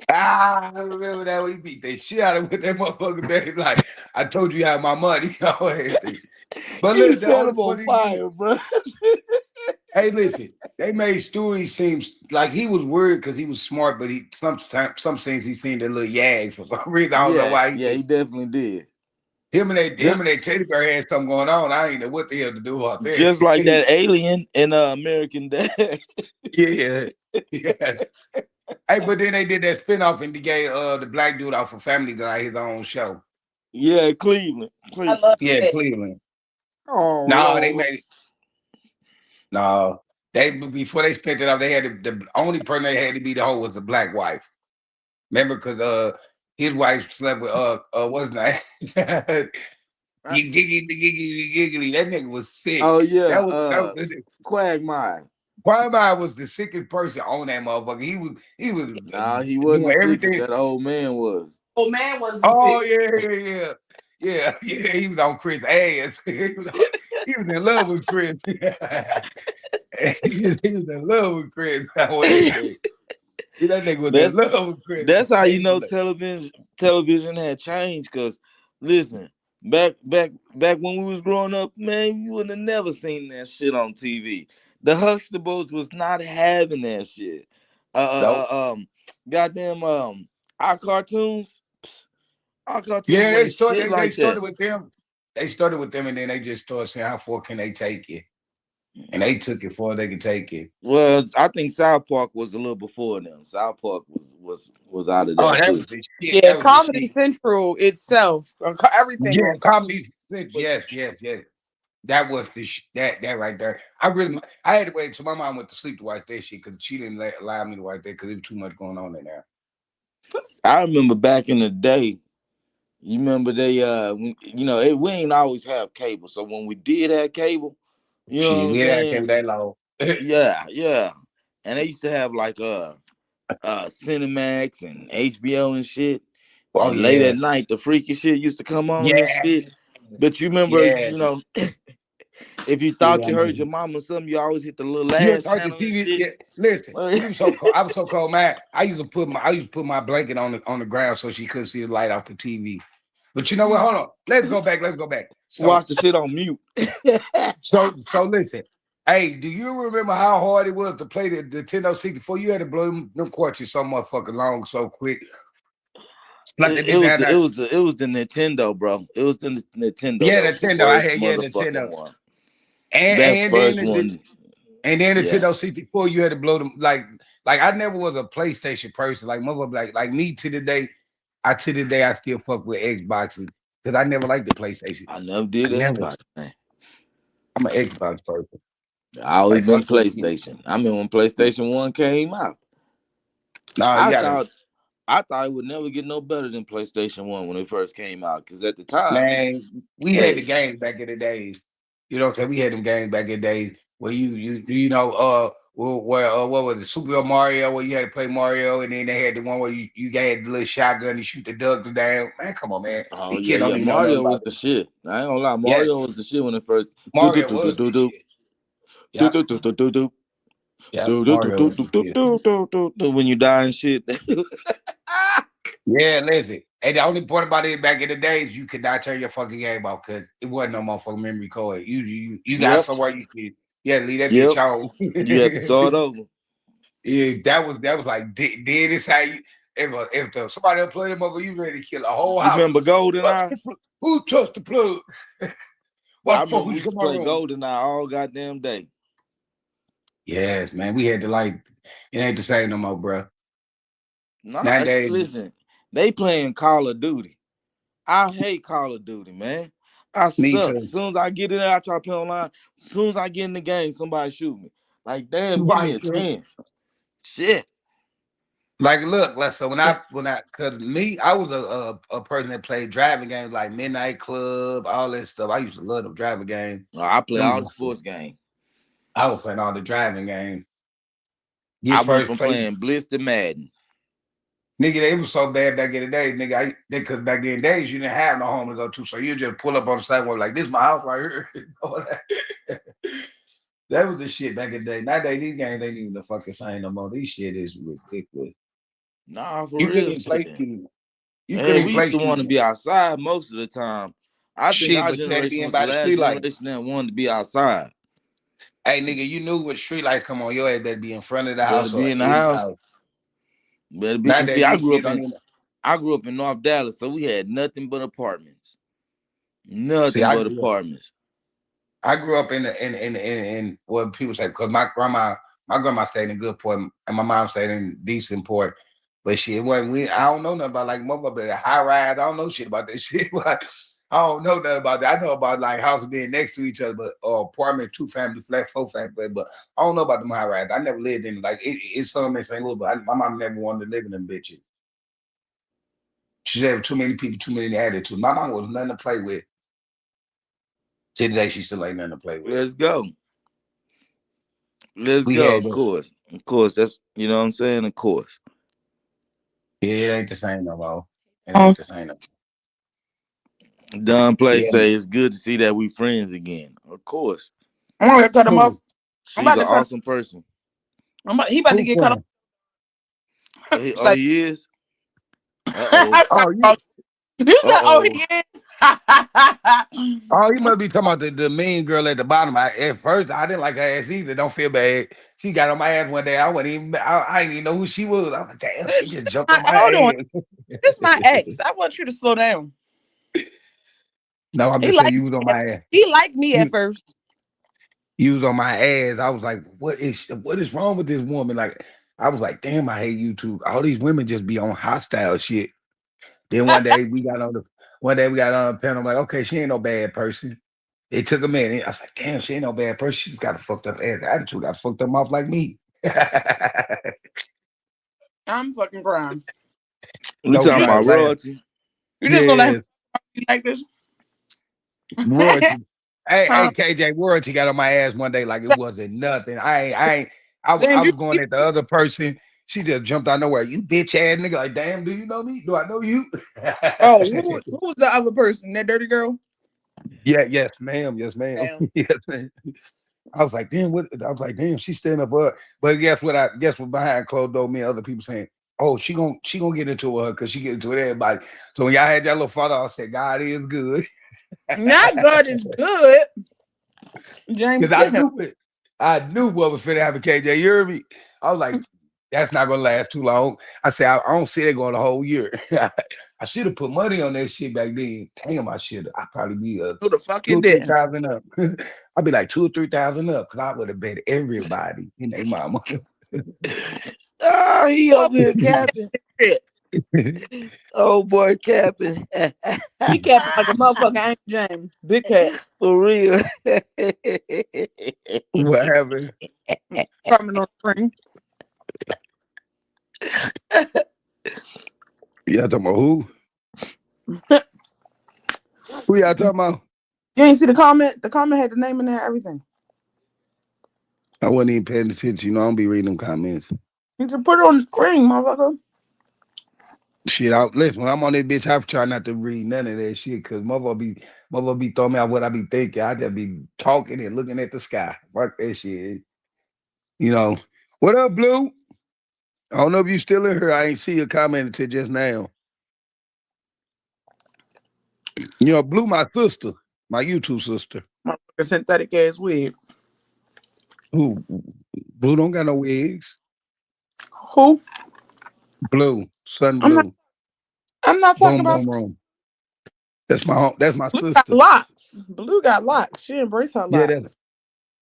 I remember that we beat the shit out of with that motherfucking bag. Like, I told you how my money. But He look, the set only him on funny fire, bro. hey, listen, they made Stewie seem like he was worried because he was smart, but he some things he seemed a little yag for some reason. I don't know why. He definitely did. Him and that teddy bear had something going on. I ain't know what the hell to do out there. Just like that alien in American Dad. Yeah. Hey, but then they did that spinoff and they gave the black dude off of Family Guy his own show. Yeah, Cleveland. I love it. Cleveland. Oh No, they Lord. made it. No, before they spent it up, they had the only person they had to be the hoe was the black wife. Remember, because his wife slept with what's his name? Giggly. That nigga was sick. Oh yeah, That was Quagmire. Quagmire was the sickest person on that motherfucker. He was Nah, he wasn't doing the everything. sickest. That old man was. Oh man was Oh yeah. He was on Chris' ass. He was in love with Chris. he was in love with Chris. That nigga was in love with Chris. That's how you know television had changed. Cause listen, back when we was growing up, man, you would have never seen that shit on TV. The Huxtables was not having that shit. Goddamn, our cartoons. Our cartoons Yeah, they like started that. with them. They started with them, and then they just started saying, "How far can they take it?" And they took it far they could take it. Well, I think South Park was a little before them. South Park was out of Oh, that that too. was the shit. Yeah, Comedy Central itself, everything. Yeah, on Comedy. Yes. That was the that right there. I had to wait until my mom went to sleep to watch that shit because she didn't allow me to watch that because there was too much going on in there. I remember back in the day. You remember they we ain't always have cable. So when we did have cable, you know what I'm saying? That long. Yeah. And they used to have like Cinemax and HBO and shit. Oh, And late yeah. at night, the freaky shit used to come on and Yeah. shit. But you remember, Yeah. if you thought you heard your mama or something, you always hit the little You last heard the channel and TV. shit. Yeah. Listen, I was so cold, man. I used to put my blanket on the ground so she couldn't see the light off the TV. But you know what? Hold on. Let's go back. So, Watch the shit on mute. so listen. Hey, do you remember how hard it was to play the Nintendo 64? You had to blow them quarters so motherfucking long, so quick. Like It was the Nintendo, bro. It was the Nintendo. Yeah, Nintendo. I had Nintendo one. And first one. And then Nintendo 64, you had to blow them like I never was a PlayStation person. Like mother, like me to the day I still fuck with Xboxes because I never liked the PlayStation. I never did Xbox, man. I'm an Xbox person. I always been PlayStation. I mean, when PlayStation 1 came out, I thought it would never get no better than PlayStation 1 when it first came out. Because at the time, man, we had the games back in the days. You know what I'm saying? We had them games back in the days. where you know what was it, Super Mario, where you had to play Mario, and then they had the one where you had the little shotgun and shoot the ducks down. Man, come on, man. Oh These yeah, kids don't yeah. even know nothing Mario was about the it. shit. I ain't gonna lie. Yeah, Mario was the shit when it first do do Mario do do was the do do shit. do Yeah, do do do do do yeah, do do do Mario do was do the do shit. do when you die and shit. Yeah, listen. And the only part about it back in the days, you could not turn your fucking game off because it wasn't no motherfucking memory card. You got Yep, somewhere you had to leave that yep. bitch on. You had to start over. Yeah, that was like dead is how you somebody else play the mother, you ready to kill a whole You house. remember GoldenEye? Who touched the plug? What I the fuck remember would we you used to come my play room? GoldenEye all goddamn day. Yes, man. We had to like it ain't the same no more, bro. Nah, Nowadays, listen, they playing Call of Duty. I hate Call of Duty, man. I me suck. too. As soon as I get in there, I try to play online. As soon as I get in the game, somebody shoot me. Like, damn, give me Right, a true. chance. Shit. Like, look, so cause me, I was a person that played driving games like Midnight Club, all that stuff. I used to love them driving games. I play Them all the was cool. sports games. I was playing all the driving games. I Get went first from place. playing Blitz to Madden. Nigga, they was so bad back in the day, nigga. Because back in the days, you didn't have no home to go to, so you just pull up on the sidewalk like, "This is my house right here." That was the shit back in the day. Nowadays, these games ain't even the fucking same no more. These shit is ridiculous. Nah, for You couldn't real even shit. play shit. You couldn't Man, even we play used to shit. want to be outside most of the time. I think Shit, our but you had to be generation in was the by the last street light. generation that wanted to be outside. Hey, nigga, you knew when street lights come on, your ass better be in front of the Better house or be in the in the house. house. Better be. And Nowadays, see, these kids don't even I grew up in North Dallas, so we had nothing but apartments. see. Nothing but apartments. I grew up in what people say because my grandma stayed in Goodport and my mom stayed in Decentport. But shit, I don't know nothing about like motherfucker high rise. I don't know shit about that shit. I don't know nothing about that. I know about like houses being next to each other, but apartment, 2-family flat, 4-family flat. But I don't know about them high rise. I never lived in like it's some in St. Louis, but my mom never wanted to live in them bitches. She said too many people, too many attitudes. My mom was nothing to play with. To today, she still ain't nothing to play with. Let's go. Let's We go. had Of course. That's you know what I'm saying. Of course. it ain't the same no more. It ain't the same. No more. Don Play Yeah, say it's good to see that we friends again. Of course. I'm gonna cut him off. who I'm She's about an to cut. awesome person. He about to who get cut off. friend? Oh, Say, he is? Uh-oh. Oh, you said, "Oh, Uh-oh. he is." you must be talking about the mean girl at the bottom. At first, I didn't like her ass either. Don't feel bad. She got on my ass one day. I didn't even know who she was. I was like, damn, she just jumped on my Hold on. ass. This my ex. I want you to slow down. No, I'm He just saying like you was on my ass. he liked me at You, first. you was on my ass. I was like, what is wrong with this woman? Like, I was like, damn, I hate YouTube. All these women just be on hostile shit. Then one day we got on the panel. I'm like, okay, she ain't no bad person. It took a minute. I was like, damn, she ain't no bad person. She's got a fucked up ass attitude, got a fucked up mouth like me. I'm fucking crying. We No talking about drugs, right? royalty. You just gonna let him Yes, be like this? royalty. Hey, Huh? KJ, royalty got on my ass one day like it wasn't nothing. I James, was going at the other person. She just jumped out of nowhere. You bitch ass nigga. Like, damn, do you know me? Do I know you? oh, who was the other person? That dirty girl? Yeah, yes, ma'am. Yes, ma'am. Damn. Yes, ma'am. I was like, damn, she's standing up for her. But guess what behind closed door, me and other people saying, oh, she gonna get into her because she get into it everybody. So when y'all had that little photo, I said, God is good. Not God is good. James, Because get him. I knew what was finna happen, KJ. You heard me? I was like, that's not gonna last too long. I said, I don't see it going the whole year. I should have put money on that shit back then. Damn, I should have. I'd probably be Who the fuck 2 you or 3 did? thousand up. I'd be like 2 or 3 thousand up because I would have bet everybody in their mama. Ah, he over here capping. Shit. Oh boy, capping. He kept like a motherfucker, ain't James? Big cat. For real. What happened? Coming on the screen. Y'all talking about who? Who y'all talking about? You ain't see the comment? The comment had the name in there, everything. I wasn't even paying attention. You know, I don't be reading them comments. You just put it on the screen, motherfucker. Shit, listen, when I'm on that bitch, I try not to read none of that shit because motherfucker be throwing me out what I be thinking. I just be talking and looking at the sky. Fuck that shit. You know. What up, Blue? I don't know if you still in here. I ain't see your comment until just now. You know, Blue, my sister, my YouTube sister. Motherfucker synthetic ass wig. Who? Blue don't got no wigs. Who? Blue, Sun I'm not, Blue, I'm not talking Boom about Boom Room. That's my Blue got sister. locks. Blue got locks. She embrace her Yeah, locks.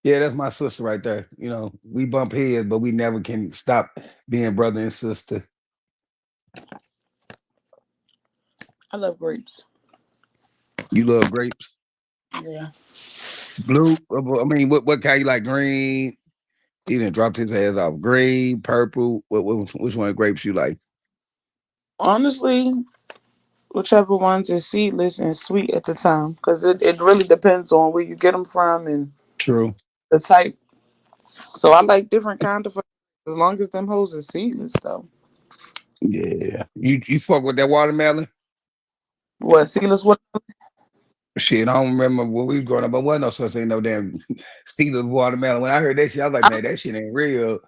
that's my sister right there. You know, we bump heads, but we never can stop being brother and sister. I love grapes. You love grapes? Yeah. Blue? I mean, what kind you like? Green? He done dropped his ass off. Green, purple. Which one of grapes you like? Honestly, whichever ones is seedless and sweet at the time, because it really depends on where you get them from and True. the type. So I like different kind of, as long as them hoes are seedless though. Yeah. You fuck with that watermelon? What seedless? What? Shit, I don't remember when we was growing up, but wasn't no such thing, no damn Steelers watermelon. When I heard that shit, I was like, man, that shit ain't real. So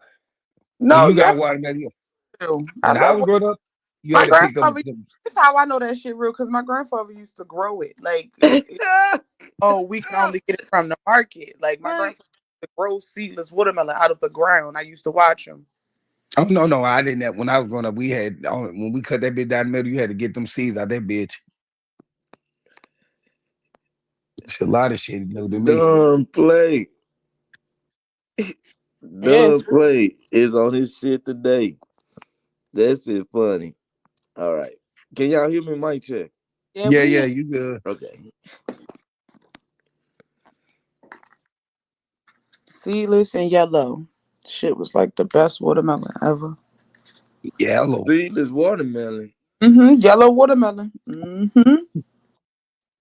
No, you yeah, got a watermelon. I When I love was growing up, you my had to pick grandfather. them. That's how I know that shit real, because my grandfather used to grow it. Like, oh, we can only get it from the market. Like my grandfather used to grow seedless watermelon out of the ground. I used to watch him. Oh no, I didn't. Have, when I was growing up, we had when we cut that bitch down the middle, you had to get them seeds out that bitch. It's a lot of shit new to me. Dumb play. Yes. Dumb play is on his shit today. That shit funny. All right. Can y'all hear me? Mic check. Yeah, Yeah, we you good. Okay. seedless and yellow. Shit was like the best watermelon ever. Yellow. Seedless watermelon. Yellow watermelon.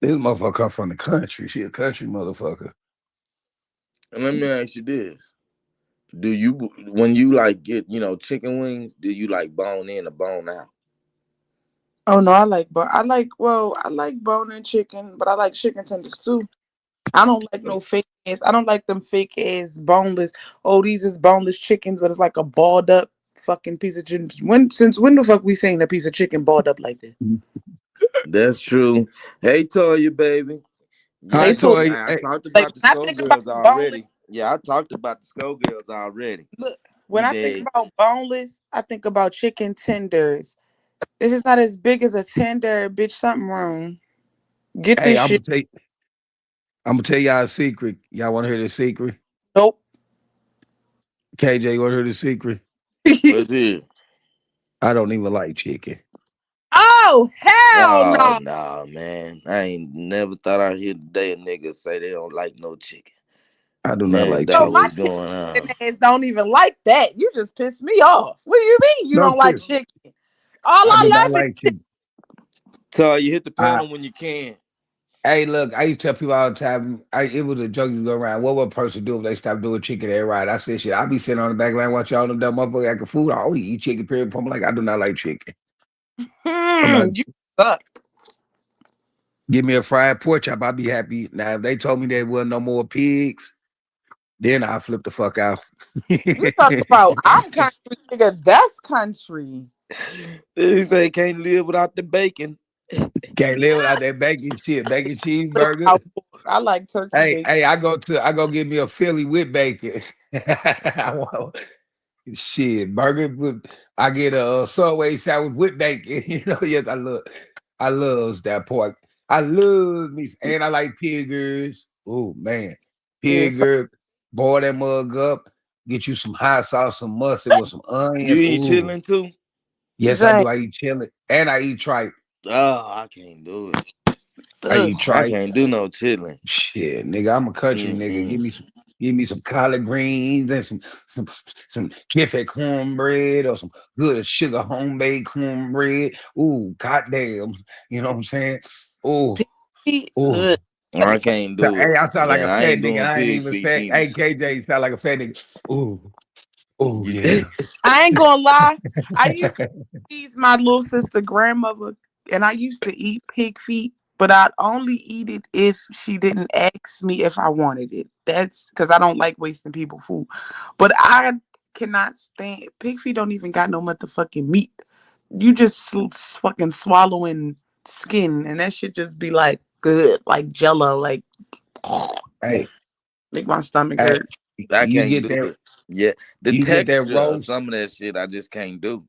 This motherfucker come from the country. She a country motherfucker. And let me ask you this. Do you, when you like get, chicken wings, do you like bone in or bone out? Oh no, I like bone and chicken, but I like chicken tenders too. I don't like no fake ass. I don't like them fake ass boneless. Oh, these is boneless chickens, but it's like a balled up fucking piece of chicken. Since when the fuck we seen a piece of chicken balled up like that? That's true. Hey, Toya, baby. Hi, Hey, Toy. Toy. I Hey, talked Like about the when I think about Skullgirls boneless, already. Yeah, I talked about the Skullgirls already. look, when You I think dig? about boneless, I think about chicken tenders. If it's not as big as a tender, bitch, something wrong. Get hey, this shit. I'm gonna tell y'all a secret. Y'all want to hear the secret? Nope. KJ, you want to hear the secret? Let's hear it. I don't even like chicken. Oh, hell Oh, no. nah, man. I ain't never thought I'd hear today a nigga say they don't like no chicken. I do not That like So that my chicken. what's going chicken on. ass don't even like that. You just pissed me off. What do you mean you No, don't like serious. chicken? All I do I not love is like chicken. Toya, you hit the I, panel when you can. hey, look, I used to tell people all the time. It was a joke to go around. What would a person do if they stopped doing chicken every ride? I said, shit, I be sitting on the back line watching all them dumb motherfuckers acting food. I only eat chicken. Period. I'm like, I do not like chicken. I'm like, you suck. give me a fried pork chop. I'll be happy. Now, if they told me there wasn't no more pigs, then I'll flip the fuck out. You talk about I'm country, nigga. That's country. He say can't live without the bacon. Can't live without that bacon shit, bacon What cheeseburger. about pork? I like turkey bacon. Hey, I go get me a Philly with bacon. Shit, burger. I get a Subway sandwich with bacon. Yes, I love that pork. I love me, and I like pigers. Oh man, Yeah, so pigger. Boil that mug up. Get you some hot sauce, some mustard with some You onions. eat Ooh, chilling too? yes, I Zane, do. I eat chili and I eat tripe. Oh, I can't do it. I ugh. eat I tripe. can't do no chilling. Shit, nigga, I'm a country nigga. Mm-mm. Give me some collard greens and some Jiffy cornbread or some good sugar home baked cornbread. Ooh, goddamn, you know what I'm saying? Ooh, Piggy, ooh, ugh. I can't do it. Hey, I sound like a And I fat ain't nigga. doing I ain't pig even feet fat. either. Hey, KJ sound like a fat nigga. Ooh, yeah. I ain't gonna lie. I used to tease my little sister grandmother, and I used to eat pig feet, but I'd only eat it if she didn't ask me if I wanted it. That's because I don't like wasting people's food. But I cannot stand pig feet. Don't even got no motherfucking meat. You just fucking swallowing skin, and that shit just be like good, like Jello, like Hey, make my stomach hey, hurt. I you can't get do that. it. Yeah, the You get that texture of roast. some of that shit I just can't do.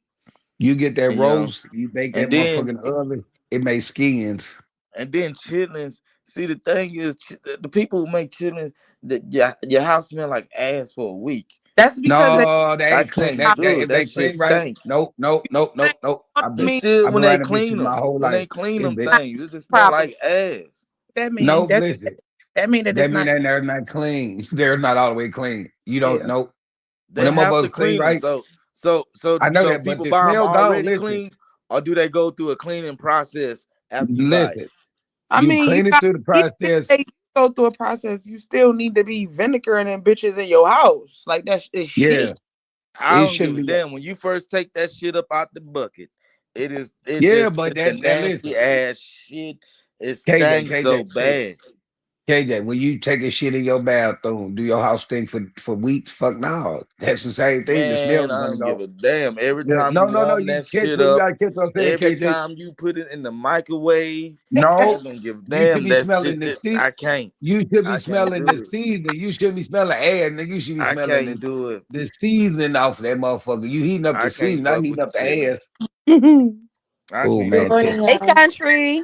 You get that You know, roast. You make that and then motherfucking oven. It makes skins. chitlins. See, the thing is, the people who make chitlins, that your house smell like ass for a week. That's because they. No, they I ain't clean. can't do That it. if they That shit clean right, stink. nope, nope, nope, nope, nope. I I've It been mean, still I've been when they riding bitches clean my them, whole life. It's been, things, it just smell problem. like ass. That mean nope, that's listen. that mean that it's That mean not. they're not clean. They're not all the way clean. You don't Yeah. know. When They them have to motherfuckers clean clean them. right, I know So that, but people the buy them smell gone. already Listen, clean, or do they go through a cleaning process after you buy it? listen. I You mean, you clean it got through the even if process. they go through a process, you still need to be vinegar and them bitches in your house. Like that is Yeah, shit. I it don't give shouldn't a be. damn. When you first take that shit up out the bucket, Yeah, but it's a that listen, nasty ass shit. It KJ, stinks so KJ, KJ. bad. KJ, when you take a shit in your bathroom, do your house stink for weeks? Fuck no. That's the same thing. The smell Man, is I gonna don't give go. a damn. Every Yeah, time no, you no, no. warm You that catch shit what you up, gotta catch what I'm saying, every KJ. time you put it in the microwave, I No, don't give a you should damn. be That's smelling it. the seed. I can't. You should be I can't smelling the do it. seasoning. You shouldn't be smelling air, nigga. You should be I smelling can't do it. the seasoning off of that motherfucker. You heating up the I can't seasoning, not fuck heating with the up the chillin'. ass. Hey, I Oh can't Good man, fuck with morning, it. y'all. country.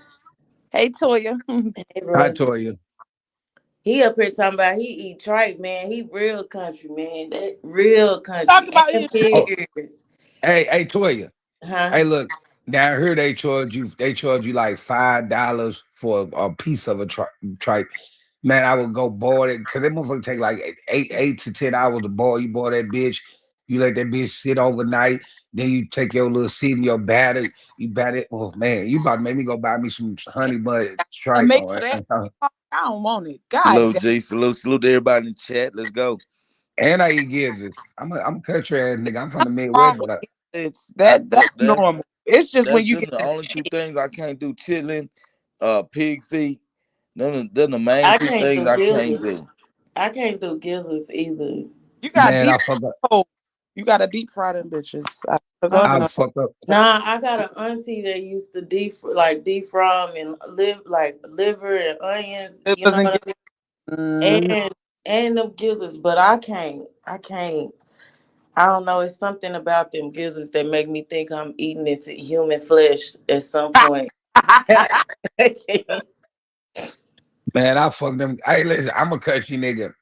Hey, Toya. Hey, I Roach. told you. He up here talking about he eat tripe, man. He real country, man. That real Talk country. about And you. Oh, pig ears. hey, Toya. Huh? Hey, look. Down here they charge you like $5 for a piece of a tripe. Man, I would go boil it because that motherfucker take like 8 to 10 hours to boil. You boil that bitch, you let that bitch sit overnight. Then you take your little seed in your batter, you batter it. Oh man, you about to make me go buy me some honey butter And tripe make on for that. it. I don't want it. God Hello, damn. G. Salute to everybody in the chat. Let's go. And I eat gizzards. I'm a country ass nigga. I'm from the Wrong Midwest, with but it. It's I that's that's normal. It's just when that's you them get the to only two things I can't do. Chilling, pig feet. Them the main I two can't things do I can't gizzards. do. I can't do gizzards either. you got man, deep I fuck up. oh, you got to deep fry them bitches. I fuck up. Nah, I got an auntie that used to deep fry 'em and liver and onions. It You know doesn't what get. I Mm, mean? And them gizzards, but I can't. I can't. I don't know. It's something about them gizzards that make me think I'm eating into human flesh at some point. Man, I fuck them. Hey, listen, I'm a country nigga.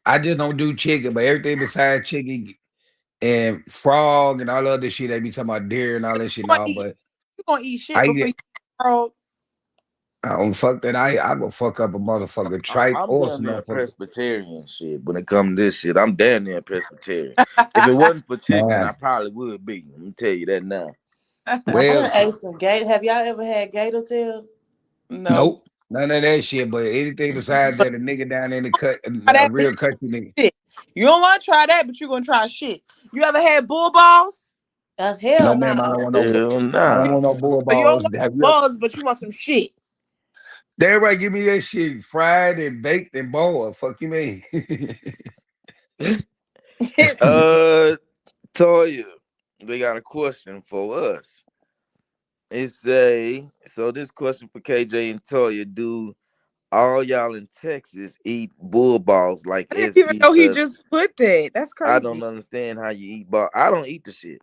I just don't do chicken, but everything besides chicken and frog and all the other shit, they be talking about deer and all that shit now. But you gonna eat shit I before get you bro. I don't fuck that. I go fuck up a motherfucker tripe I'm or damn some near motherfucker. Presbyterian shit. When it comes to this shit, I'm damn near Presbyterian. If it wasn't for chicken, I Man, probably would be. Let me tell you that now. I well, done ate some gator. Have y'all ever had gator tail? No. nope, none of that shit. But anything besides that, a nigga down in the cut, Try a that real country nigga. shit. You don't want to try that, but you're gonna try shit. You ever had bull balls? Hell No, no. ma'am, I don't want no. Hell I don't nah. want no bull So you don't balls. want Have you ever? balls, but you want some shit. Everybody give me that shit fried and baked and boiled. Fuck you mean? Toya, they got a question for us. So this question for KJ and Toya, do all y'all in Texas eat bull balls like I didn't even SB know he does? just put that. That's I don't crazy. understand how you eat ball. I don't eat the shit.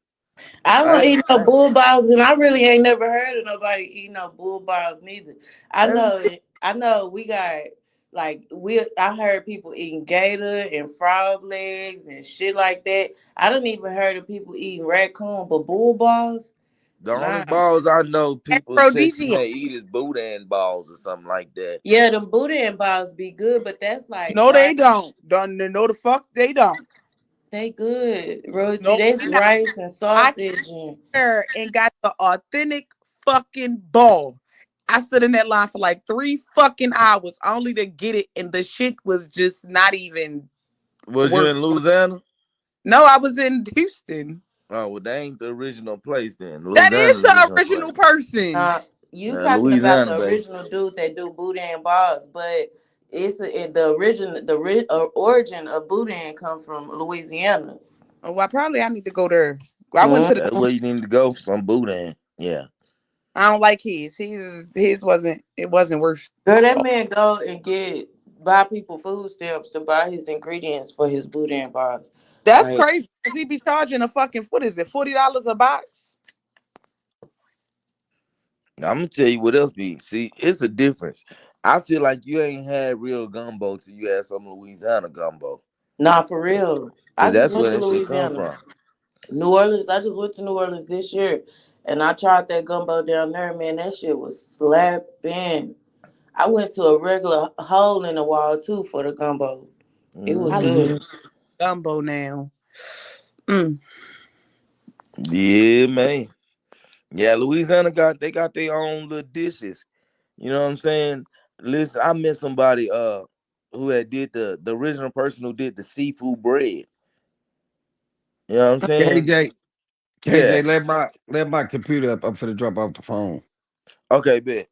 I don't I, eat no I bull balls, and I really ain't never heard of nobody eat no bull balls neither. I That's know, I know. We got I heard people eating gator and frog legs and shit like that. I don't even heard of people eating raccoon, but bull balls, the only nah. balls I know people in Texas aphrodisiac. may eat is boudin balls or something like that. Yeah, them boudin balls be good, but that's like No, rice. they don't. Don't no the fuck they don't. They good, Rosie. No, That's they not. rice and I sausage and care and got the authentic fucking ball. I stood in that line for like 3 fucking hours only to get it, and the shit was just not even Was you worth. in Louisiana? No, I was in Houston. Oh well, that ain't the original place then. That is Louisiana's the the original original place. person. You talking about Louisiana, the baby. original dude that do Boudin bars, but the origin of Boudin come from Louisiana. Oh, I need to go there. I went to the. That's where you need to go for some boudin. Yeah. I don't like his. His wasn't. It wasn't worth. Girl, that man go and buy people food stamps to buy his ingredients for his Boudin bars. That's Like, crazy. Cause he be charging a fucking, what is it, $40 a box? I'm gonna tell you what else be. See, it's a difference. I feel like you ain't had real gumbo till you had some Louisiana gumbo. nah, for real. I Cause just that's went where to that shit come Louisiana. from. New Orleans. I just went to New Orleans this year, and I tried that gumbo down there. Man, that shit was slapping. I went to a regular hole in the wall too for the gumbo. It was I good. love gumbo now. Mm. Yeah, man. Yeah, Louisiana got their own little dishes. You know what I'm saying? Listen, I met somebody who had did the original person who did the seafood bread. You know what I'm saying? KJ, Yeah. let my computer up. I'm finna drop off the phone. Okay, bet.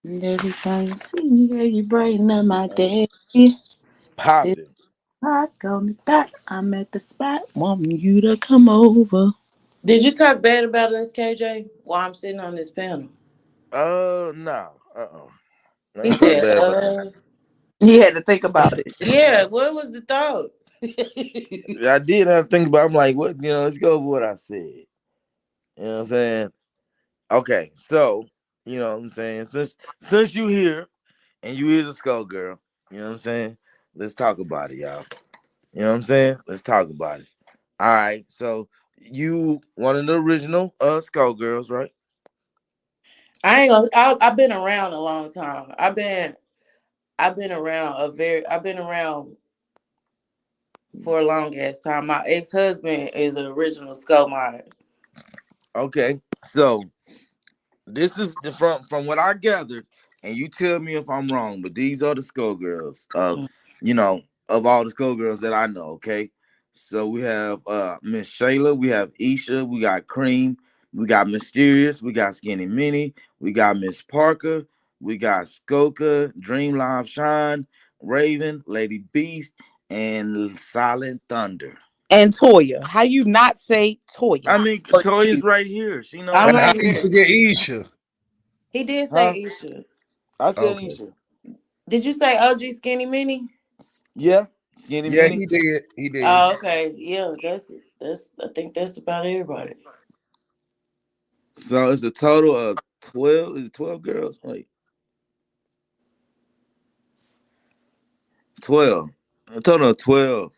Every time you see me, girl, you brighten up my day. Popping. Rock on the dot. I'm at the spot, wanting you to come over. Did you talk bad about us, KJ, while I'm sitting on this panel? No. I He ain't talk said, bad about He had to think about it. yeah, what was the thought? I did have to think about it. I'm like, what, let's go over what I said. You know what I'm saying? Okay, so, you know what I'm saying? Since you here and you is a skull girl, you know what I'm saying? Let's talk about it, y'all. You know what I'm saying? Let's talk about it. All right, so you one of the original skull girls, right? I've been around a long time. I've been around for a long ass time. My ex-husband is an original Skull Mine. Okay, so this is from what I gathered, and you tell me if I'm wrong, but these are the skull girls of all the skull girls that I know. Okay, so we have Miss Shayla, we have Isha, we got Cream, we got Mysterious, we got Skinny Minnie, we got Miss Parker, we got Skoka, Dream Live Shine, Raven, Lady Beast, and Silent Thunder. And Toya. How you not say Toya? I mean, Toya's right here. She know I'm And her how right name. you here. forget Isha? He did Huh? say Isha. I said Okay. Isha. Did you say OG Skinny Mini? Yeah, Skinny Yeah, Minnie. he did. He did. Oh, okay. Yeah, that's I think that's about everybody. So it's a total of 12. Is it 12 girls? Wait, 12. A total of 12.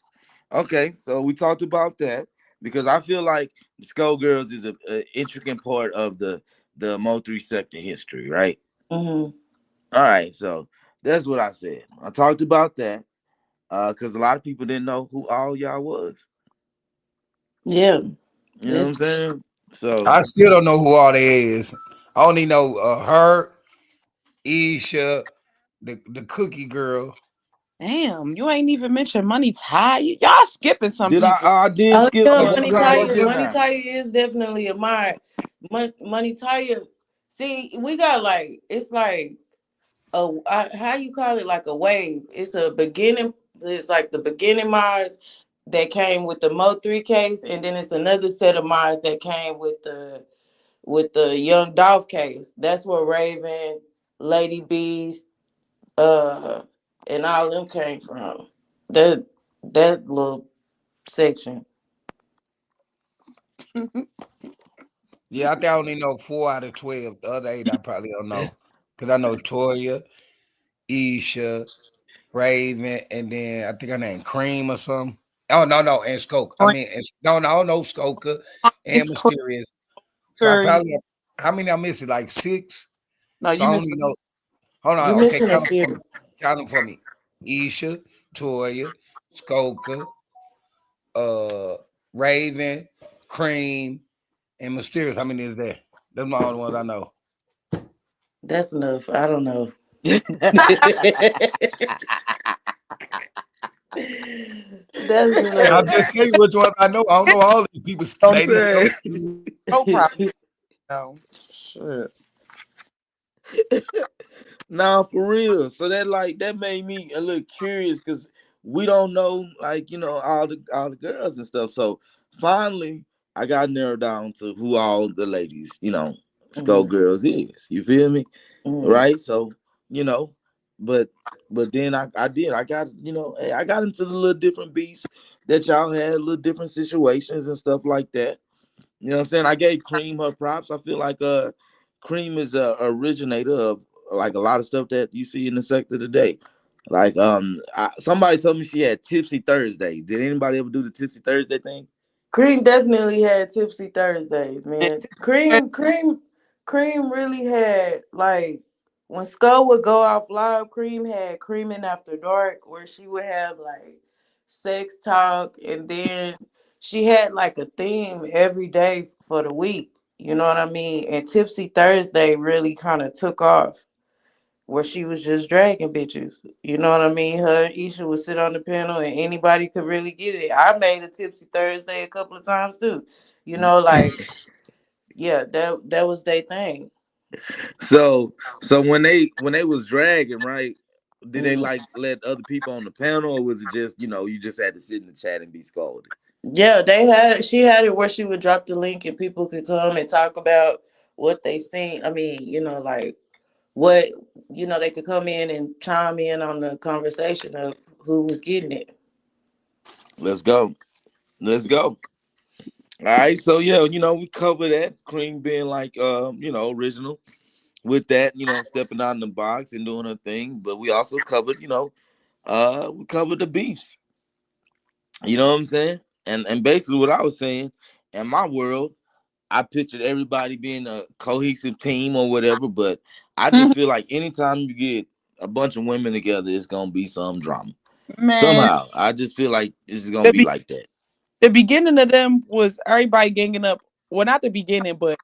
Okay, so we talked about that because I feel like the Skull Girls is a intricate part of the Mo 3 sector history, right? Mm-hmm. All right, so that's what I said. I talked about that because a lot of people didn't know who all y'all was. Yeah, You know what that's I'm saying? So I still don't know who all they is. I only know her, Isha, the cookie girl. Damn, you ain't even mentioned Money Tie. Y'all skipping some did I? people. I did oh skip yeah, Oh, Money Money okay, Tire, Taya. okay. didn't Money I? Taya is definitely a mind. Money Taya. See, we got like it's like how you call it, like a wave. It's a beginning. It's like the beginning Mars that came with the Mo 3 case, and then it's another set of Mars that came with the Young Dolph case. That's where Raven, Lady Beast, and all them came from. That little section. Yeah, I think I only know 4 out of 12. The other 8 I probably don't know. Because I know Toya, Isha, Raven, and then I think her name Cream or something. Oh, no, and Skoka. I mean, no, Skoka and It's Mysterious. So I Curry. probably, how many I missed? Like 6? No, So you I missed. only know, hold You on, okay, missing a few. count them for me. Isha, Toya, Skoka, Raven, Cream, and Mysterious. How many is there? Those are my only ones I know. That's enough. I don't know. That's I'll enough. just tell you which ones I know. I don't know all these people. I'm Ladies, saying. No problem. No. Shit. Nah, for real. So that made me a little curious because we don't know all the girls and stuff. So finally, I got narrowed down to who all the ladies Skull Mhm, Girls is. You feel me? mhm. Right? So you know, but then I got hey, I got into the little different beats that y'all had, little different situations and stuff like that. You know what I'm saying? I gave Cream her props. I feel like Cream is a originator of like a lot of stuff that you see in the sector today. Like somebody told me she had Tipsy Thursday. Did anybody ever do the Tipsy Thursday thing? Cream definitely had Tipsy Thursdays, And man. Cream really had like when Skull would go off live. Cream had Creaming After Dark, where she would have like sex talk, and then she had like a theme every day for the week. You know what I mean? And Tipsy Thursday really kind of took off, where she was just dragging bitches. You know what I mean? Her and Isha would sit on the panel and anybody could really get it. I made a Tipsy Thursday a couple of times too. You know, like, yeah, that was their thing. So when they was dragging, right? Did they Mhm. like let other people on the panel, or was it just you just had to sit in the chat and be scolded? Yeah, she had it where she would drop the link and people could come and talk about what they seen. I mean, like what they could come in and chime in on the conversation of who was getting it. Let's go. Let's go. All right. So yeah, we cover that Cream being like original with that, stepping out in the box and doing her thing. But we also covered, we covered the beefs. You know what I'm saying? And basically what I was saying, in my world, I pictured everybody being a cohesive team or whatever, but I just feel like anytime you get a bunch of women together, it's gonna be some drama. Man, Somehow. I just feel like this is gonna the be be- like that. the beginning of them was everybody ganging up. Well, not the beginning, but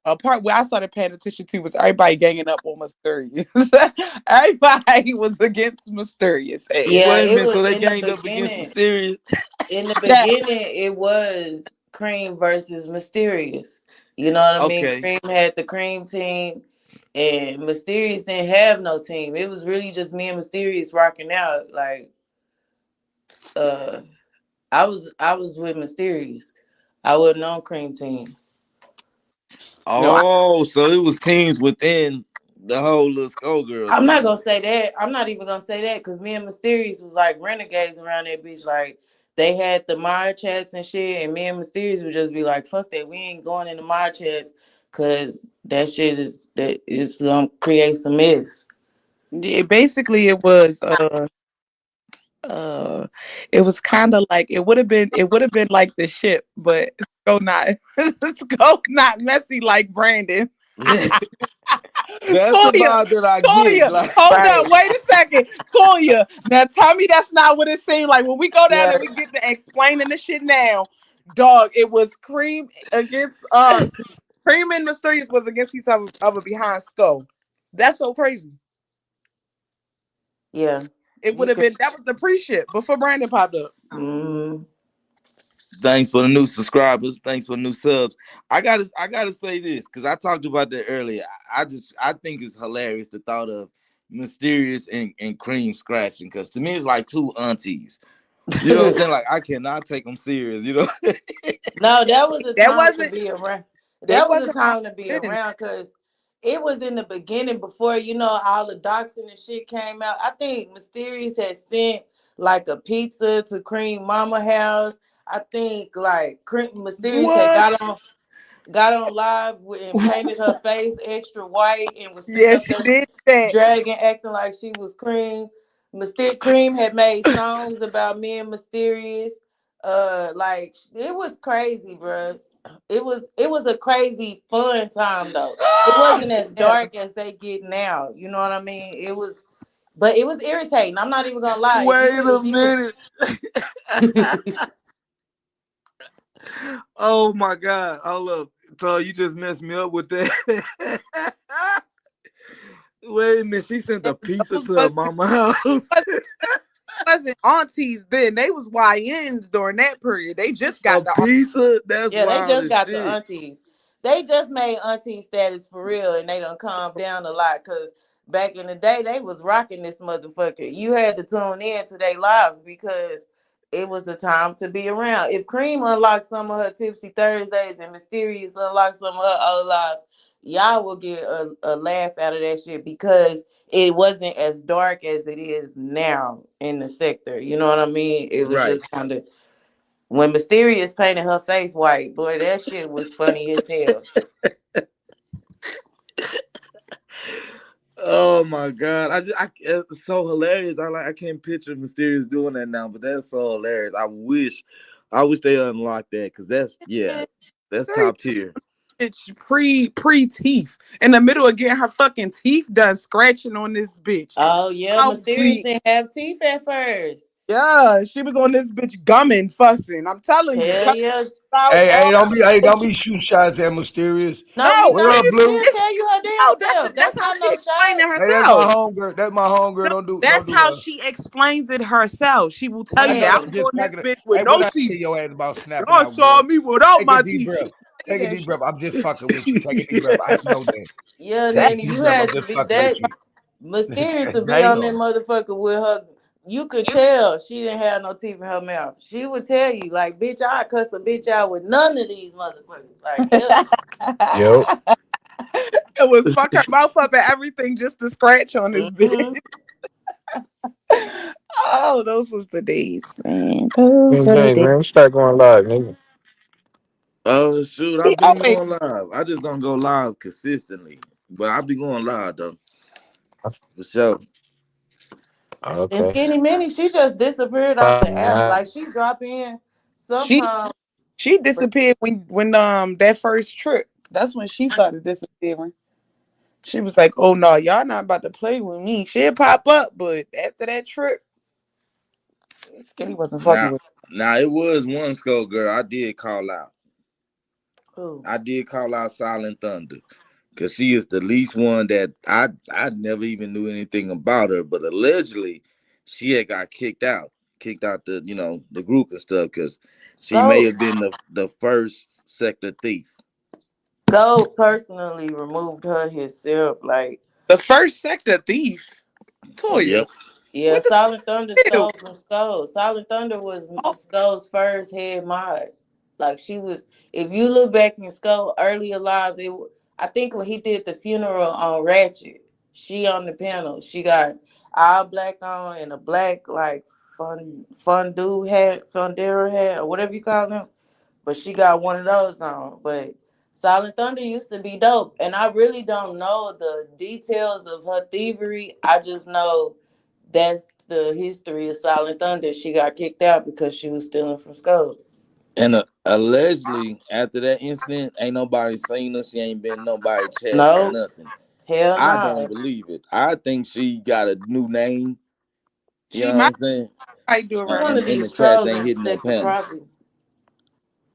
a part where I started paying attention to was everybody ganging up on Mysterious. Everybody was against Mysterious ass. Yeah, Wait a it minute, was so they in the ganged up against beginning. Mysterious? In the Yeah, beginning, it was Cream versus Mysterious. You know what I mean? Okay. Cream had the Cream team, and Mysterious didn't have no team. It was really just me and Mysterious rocking out. Like, uh, I was with Mysterious. I wasn't on Cream team. no, Oh, so it was teams within the whole little Skullgirls I'm not thing. gonna say that. I'm not even gonna say that because me and Mysterious was like renegades around that bitch. Like they had the Maya chats and shit, and me and Mysterious would just be like, "Fuck that, we ain't going into Maya chats because that is gonna create some mess." basically uh it was kind of like it would have been like the ship, but go not go not messy like Brandon. That's the Toya, vibe that I get. Toya, Like, hold Right. up, wait a second. Toya, now tell me that's not what it seemed like when we go down Yeah. and we get to explaining the shit now. Dog, it was Cream against Cream and Mysterious was against each other behind Skull. That's so crazy. Yeah. It would You have could. been that was the pre-ship before Brandon popped up. Mm, thanks for the new subscribers. Thanks for the new subs. I gotta say this because I talked about that earlier. I think it's hilarious the thought of Mysterious and Cream scratching because to me it's like two aunties. You know what I'm saying? Like I cannot take them serious. No, that was a That time to wasn't be around. they That was a wasn't time to be then. around because it was in the beginning before all the doxing and shit came out. I think Mysterious had sent like a pizza to Cream Mama house. I think like Mysterious had What? got on live and painted her face extra white and was sitting Yeah, up she there did that. dragging, acting like she was Cream. Cream had made songs about me and Mysterious. Like it was crazy, bro. It was a crazy fun time though. It wasn't as Yeah. dark as they get now. You know what I mean? But it was irritating. I'm not even gonna lie. Wait a If you was minute. Oh my God. Hold up. So you just messed me up with that. Wait a minute. She sent a pizza Those to her mama house. wasn't aunties then. They was YNs during that period. They just A got the pizza? That's Yeah, they wild just as got the shit. aunties. They just made auntie status for real, and they done calmed down a lot. Cause back in the day, they was rocking this motherfucker. You had to tune in to their lives because it was the time to be around. If Cream unlocked some of her Tipsy Thursdays and Mysterious unlocked some of her old lives, y'all will get a laugh out of that shit because it wasn't as dark as it is now in the sector. You know what I mean? It was Right. just kind of when Mysterious painted her face white, boy, that shit was funny as hell. Oh my God. It's so hilarious. I can't picture Mysterious doing that now, but that's so hilarious. I wish they unlocked that because that's very top tier. bitch pre teeth in the middle of getting her fucking teeth done scratching on this bitch. Oh yeah, Mouth Mysterious bleed. didn't have teeth at first. Yeah, she was on this bitch gumming, fussing. I'm telling you, Hell cussing yeah. out Hey, all. don't be shooting shots at Mysterious. No, No, we What not. up, Blue? She'll it's tell you her no. damn That's self. that's That's how not she no explained it shot. Hey, that's my herself. homegirl. That's my homegirl. No, Don't that's do how her. she explains it herself. She will tell I you know. that Yeah. I I'm was just on this packing it. bitch with Hey, what no I teeth. tell your ass about snapping Y'all out, saw girl? me without Take a my deep teeth. She breath. say Take a that deep shit. breath. I'm just fucking with you. Take a deep breath. I know that. Yeah, Take a Nanny, deep you breath. had I'm to just be fucking with that you. mysterious to be on that Damn. motherfucker with her. You could tell she didn't have no teeth in her mouth. She would tell you, like, bitch, I cuss a bitch out with none of these motherfuckers. Like, yeah. Yep. It would fuck her mouth up and everything just to scratch on this Mm-hmm. bitch. Oh, those was the days, man. Those King were the James, days. man, start going live, nigga. Oh shoot, He I've been always going live. I just don't go live consistently. But I be going live though. For sure. And Okay. Skinny Minnie, she just disappeared off the app. Nah. Like she drop in she sometimes, she but disappeared when that first trip. That's when she started disappearing. She was like, "Oh no, y'all not about to play with me." She'd pop up, but after that trip, Skinny wasn't fucking Now with now it was one skull girl I did call out. ooh, I did call out Silent Thunder. Cause she is the least one that I never even knew anything about her, but allegedly she had got kicked out the group and stuff, because she may Scope have been the first sector thief. Scope personally removed her himself. Like, the first sector thief. Toya, Yep. yeah, what the Silent Thunder hell? stole from Skull. Silent Thunder was Oh, Skull's first head mod. Like she was, if you look back in Skull earlier lives, I think when he did the funeral on Ratchet, she on the panel. She got all black on and a black like fondue hat, fondera hat, or whatever you call them. But she got one of those on. But Silent Thunder used to be dope, and I really don't know the details of her thievery. I just know that's the history of Silent Thunder. She got kicked out because she was stealing from Skull. And allegedly after that incident, ain't nobody seen her. She ain't been nobody chats or No, nothing. hell I no. don't believe it. I think she got a new name. You she know what might I'm saying? do it She right one now. of And the these chats trolls ain't in the hitting no sector, panels. probably.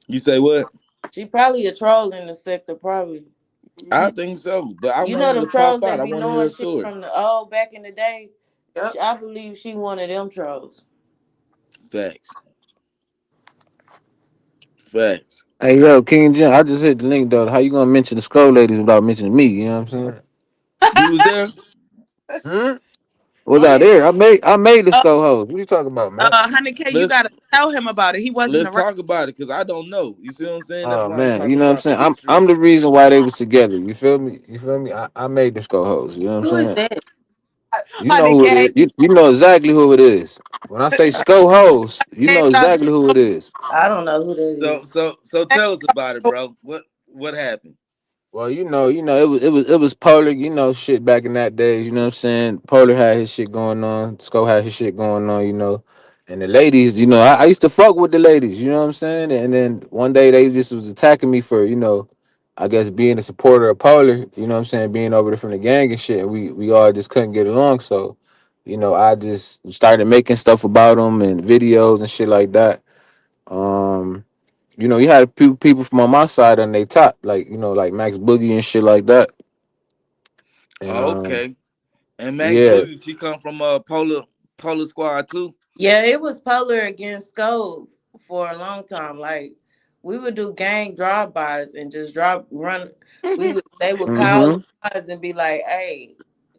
You say what? She probably a troll in the sector, probably. I Mhm. think so, but I You want know her them to pop trolls out. that I be want to hear knowing her shit story. from the old back in the day. Yep. I believe she one of them trolls. Facts. Facts. Hey, yo, King Jim, I just hit the link, though. How you gonna mention the Skull ladies without mentioning me? You know what I'm saying? You was there? Hmm? Was Go I ahead. there? I made the Uh, Skull host. What you talking about, man? 100K, you Let's gotta tell him about it. He wasn't let's around. talk about it because I don't know. You see what I'm saying? That's Oh why I'm man, you talking know what I'm about the saying? I'm history. the reason why they was together. You feel me? You feel me? I made the Skull host. You know what I'm Who is saying? that? You know who it 100K. is. You know exactly who it is. When I say Skull host, you know And exactly who it is. I don't know who that So is. so so tell us about it, bro. What happened? Well, it was Polar, shit back in that days, you know what I'm saying? Polar had his shit going on, Sko had his shit going on. And the ladies, I used to fuck with the ladies, you know what I'm saying? And then one day they just was attacking me for, I guess being a supporter of Polar, you know what I'm saying, being over there from the gang and shit. And we all just couldn't get along. So, I just started making stuff about them and videos and shit like that. Um you know, you had people from on my side on they top, like you know, like Max Boogie and shit like that. And Oh, okay. And Max yeah, Boogie, she come from Polar Squad too. Yeah, it was Polar against Scove for a long time. Like we would do gang drive-bys and just run. They would call mm-hmm, the guys and be like, "Hey,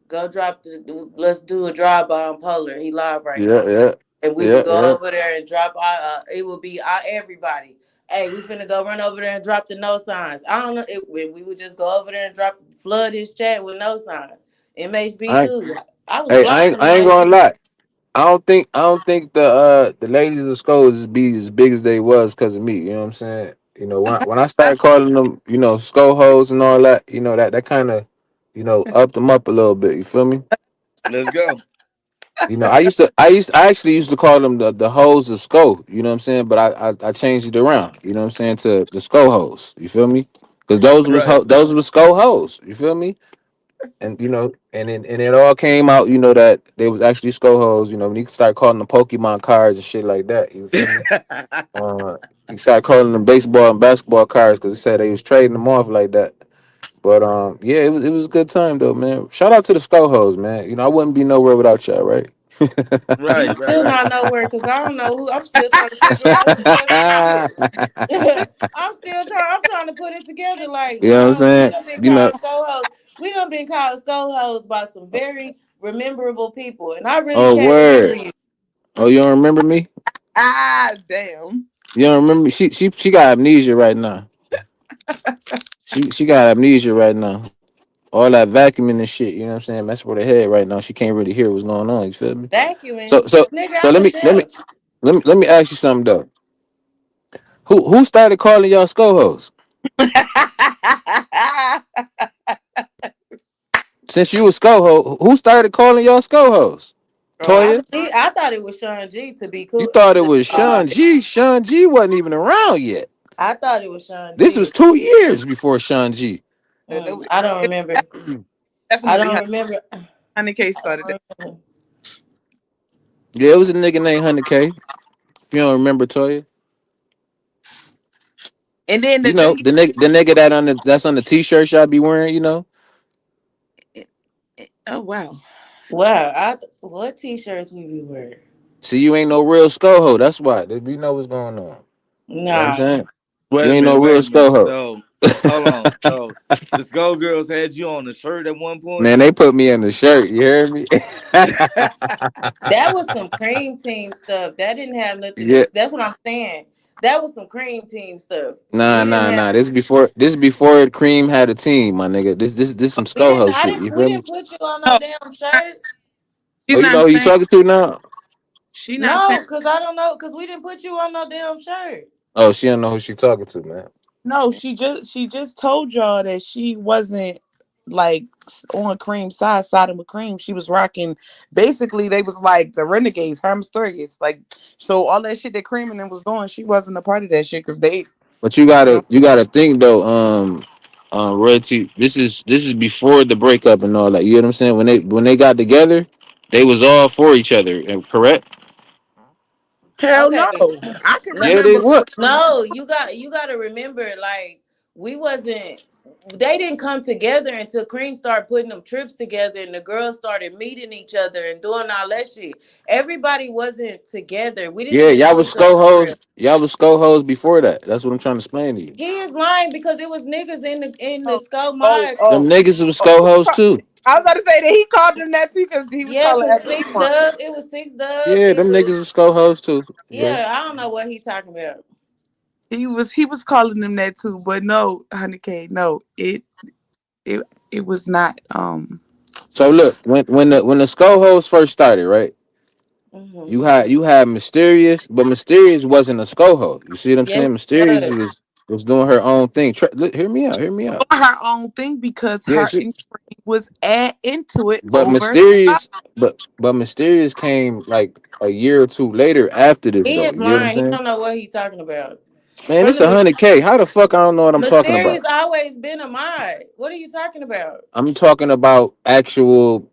go drop the. Let's do a drive-by on Polar. He live right yeah, now." yeah, And we yeah, would go yeah. over there and drop our. It would be our everybody. Hey, we finna go run over there and drop the no signs. I don't know. We would just go over there and flood his chat with no signs. MHB I, too. I was hey, blocking I them ain't niggas. gonna lie. I don't think the ladies of Skulls is be as big as they was because of me. You know what I'm saying? You know, when I started calling them, you know, skull hoes and all that, you know, that kind of, you know, upped them up a little bit. You feel me? Let's go. You know, I actually used to call them the hoes of skull. You know what I'm saying? But I changed it around. You know what I'm saying, to the skull hoes. You feel me? Because Right. those was skull hoes. You feel me? And you know, and it all came out, you know, that they was actually skull hoes. You know, when you start calling them Pokemon cards and shit like that. You feel me? Uh, you start calling them baseball and basketball cards because they said they was trading them off like that. But yeah, it was a good time though, man. Shout out to the skull hoes, man. You know, I wouldn't be nowhere without y'all, right? You Right, right, still right. not nowhere because I don't know who. I'm still trying to figure out who the fuck you is. I'm still trying. I'm trying to put it together. Like, You know what I'm we saying? done been You know, called scolos. We done been called scolos by some very rememberable people, and I really oh can't remember word. you. Oh, you don't remember me? Ah, damn. You don't remember me? She got amnesia right now. She got amnesia right now. All that vacuuming and shit, you know what I'm saying? Messing with her head right now. She can't really hear what's going on. You feel me? So Vacuuming, so nigga. so I'm let a me let me chef. let me ask you something though. Who started calling y'all skull hoes? Since you was skull ho, who started calling y'all skull hoes? Oh, I Toya? believe. I thought it was Sean G. To be You cool. thought it To was be Sean G. Sean G wasn't even around yet. I thought it was Sean This was G. 2 years before Sean G. I don't it remember. I definitely don't remember. 100K I started it. don't remember. Yeah, it was a nigga named 100K. If you don't remember Toya. And then You the know, thing the nigga that's on the t-shirt y'all be wearing, you know. is, oh wow. Wow. What t-shirts we be wearing? See, you ain't no real ScoHo. That's why. We know what's going on. You know what I'm Nah. saying? You Wait a ain't no minute, real wait a minute. ScoHo. So hold on. So the Skull Girls had you on the shirt at one point? Man, they put me in the shirt. You hear me? That was some cream team stuff. That didn't have nothing to. Yeah. That's what I'm saying. That was some cream team stuff. Nah, We didn't nah, have. nah. This before Cream had a team, my nigga. This some We didn't. ScoHo I shit. didn't. You We feel me? didn't put you on no No, damn shirt. Oh, she's you know not who you saying talking to now? she not saying No, cause I don't know. Cause we didn't put you on no damn shirt. Oh, she don't know who she talking to, man. no, she just told y'all that she wasn't like on Cream siding with Cream. She was rocking basically they was like the Renegades, Hermsturgis. Like so all that shit that Cream and them was doing, she wasn't a part of that shit because they But you you know gotta you gotta think though, Royalty. This is before the breakup and all that. You know what I'm saying? When they got together, they was all for each other. Correct? hell Okay. no. I can No, Yeah, they remember was. no. You got to remember. Like we wasn't. They didn't come together until Cream started putting them trips together, and the girls started meeting each other and doing all that shit. Everybody wasn't together. We didn't Yeah, even y'all know was each other sco for real. hoes. Y'all was sco hoes before that. That's what I'm trying to explain to you. He is lying because it was niggas in the oh Skull oh Mods. Them oh, niggas was oh. sco hoes too. I was about to say that he called them that too because he was Yeah, calling cause every Six one. Dub. It was Six Dub. Yeah, It them was niggas was sco hoes too. Yeah. yeah. I don't know what he talking about. He was calling them that too, but no, 100K, no, it it was not. So look, when the sco hoes first started, right? Hmm. You had Mysterious, but Mysterious wasn't a ScoHo. You see what I'm Yes, saying? it Mysterious was. was doing her own thing. Look, hear me out. Hear me out. Doing her own thing because Yeah, her and Cream was into it but over. Mysterious came like a year or two later after this He though. is You get what I'm lying. He saying? don't know what he talking about. Man, From it's the 100K. How the fuck I don't know what I'm talking Mysterious about? always been a mod. What are you talking about? I'm talking about actual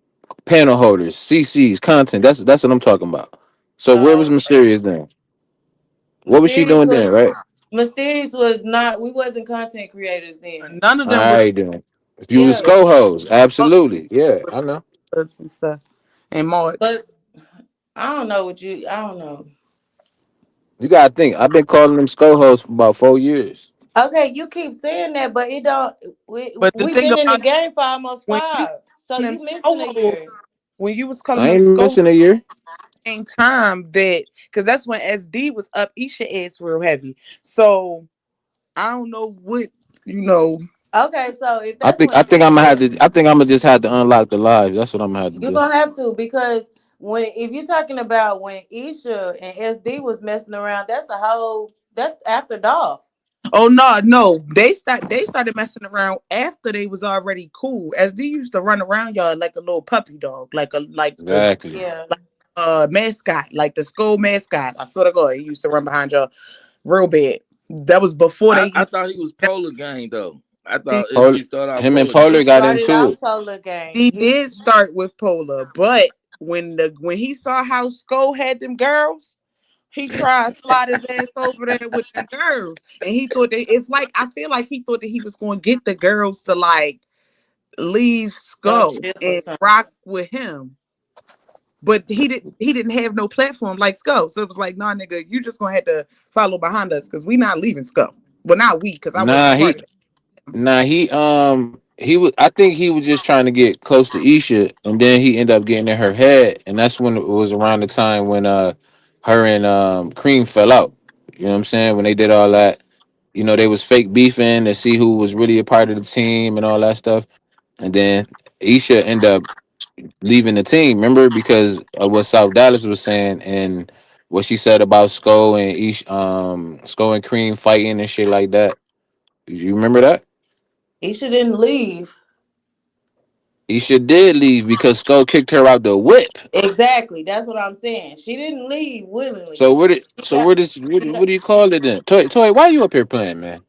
panel holders, CCs, content. That's what I'm talking about. So where was Oh, Mysterious then? What was she Mysterious doing was then, right? Mysterious was not. We wasn't content creators then. None of All them was right then. You was Yeah, Sko hoes. Absolutely. Yeah, I know. and stuff. And March. but I don't know what you. I don't know. You gotta think. I've been calling them Sko hoes for about 4 years. Okay, you keep saying that, but it don't. But the We've thing been in the about it, game for almost when you 5, so calling them you missing a Scoho, year. when you was calling I them ain't Scoho, missing a year. same time that because that's when SD was up Isha ass real heavy. So I don't know what you know. Okay, so if I that's think when I think it I'm gonna have is, to. I think I'm gonna just have to unlock the lives. That's what I'm gonna have to you're do. gonna have to because when if you're talking about when Isha and SD was messing around, that's a whole. That's after Dolph. Oh no, they started messing around after they was already cool. SD used to run around y'all like a little puppy dog, like the Exactly. Yeah. mascot, like the school mascot. I swear to God, he used to run behind y'all real bad. That was before they I even. thought he was Polar Gang though. I He, thought Pol- SD started out him and Polar Polar Gang. He got started into off it. Polar Gang. he He did start with Polar, but when he saw how Skull had them girls, he tried to slide his ass over there with them girls, and he thought that it's like I feel like he thought that he was going to get the girls to like leave jump Skull ship or and something. rock with him, but he didn't have no platform like Skull, so it was like, nah, nigga, you just gonna have to follow behind us because we not leaving Skull. Well, not we, because I wasn't Nah, a part he of that. he was. I think he was just trying to get close to Isha, and then he ended up getting in her head, and that's when it was around the time when her and Cream fell out. You know what I'm saying? When they did all that, you know, they was fake beefing to see who was really a part of the team and all that stuff, and then Isha ended up leaving the team. Remember because of what South Dallas was saying and what she said about Sko and Cream fighting and shit like that. You remember that? Isha didn't leave. Isha did leave because Skull kicked her out the whip. Exactly. That's what I'm saying. She didn't leave So willingly. what did She so got, what is she got what do you call it then? Toy, why you up here playing, man?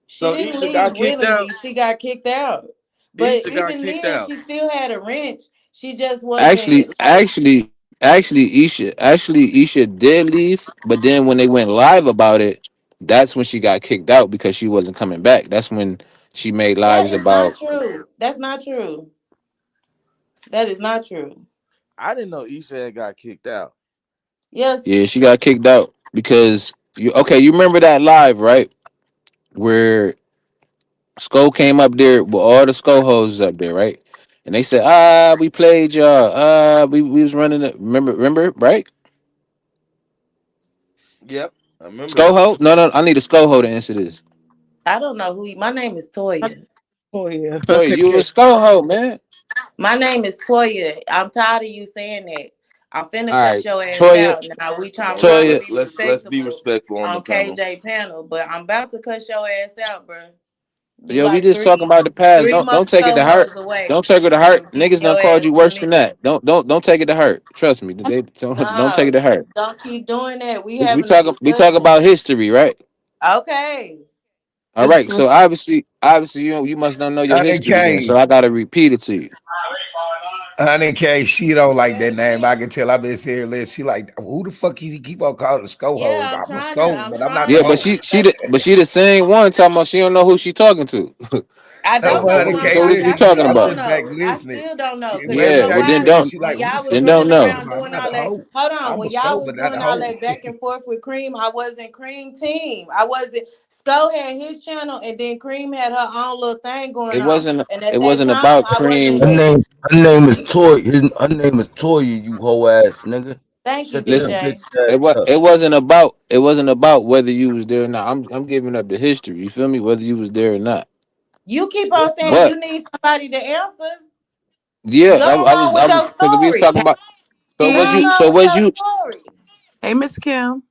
she So didn't Isha leave got kicked willingly. out. She got kicked out. But Isha got even kicked then, out. she still had a wrench. She just Actually, wasn't like actually, actually Isha did leave, but then when they went live about it, that's when she got kicked out because she wasn't coming back. That's when she made that lives is not about true. That's not true. That is not true. I didn't know Isha had got kicked out. Yes, yeah, she got kicked out because you remember that live, right? Where Skull came up there with all the Skull hoses up there, right? And they said, we played y'all. We was running it. Remember, right? Yep, I remember Skull that. ho? No, I need a Skull ho to answer this. I don't know who. My name is Toya. Oh yeah. Toy, you a Skull ho, man. My name is Toya. I'm tired of you saying that. I'm finna All cut right. your ass Toya, out. Now I'm No, trying to Toya, be let's be respectable respectful on the on panel. KJ panel, but I'm about to cut your ass out, bro. You yo, we like just talking three about the past. three Don't take it to heart. co-hosts away Don't take it to heart. from getting Niggas done your called ass you with worse than me. that. Don't take it to heart. Trust me. They don't take it No, to heart. don't keep doing that. We We having a talk discussion. about history, right? Okay. All This right. was So obviously you must don't know your Honey history then. K. So I gotta repeat it to you. Honey K, she don't like that name. I can tell. I've been seeing her. She like, who the fuck you keep on calling Sko hoes? Yeah, I'm a Sko, I'm but I'm not trying the Yeah, to but hoe. she the same one talking about she don't know who she talking to. I No, don't but know so who Honey what I'm K, so what talking. you I listen, talking still I'm don't about? just back know. I listening. still don't know. Cause But you every Yeah, know time well you then why? say it, don't she When like, who the y'all was then fuck you don't running talking know. around about? I'm doing not all the that. hoe. Hold on. I'm a When y'all Sko, was but not the doing all hoe. that back and forth with Cream, I wasn't Cream team. I wasn't. Sco had his channel, and then Cream had her own little thing going It on. wasn't And it at that wasn't time, about I wasn't Cream. with it. Her name is Toy. Her name is Toya. You hoe ass nigga. Thank you, Shut Big your Listen, J. bitch ass up. it wasn't about whether you was there or not. I'm giving up the history. You feel me? Whether you was there or not. You keep on saying But you need somebody to answer. yeah, Go on I with was your because we was story. talking about. So was Go you? Hey, on So with was your you? story. hey, Miss Kim.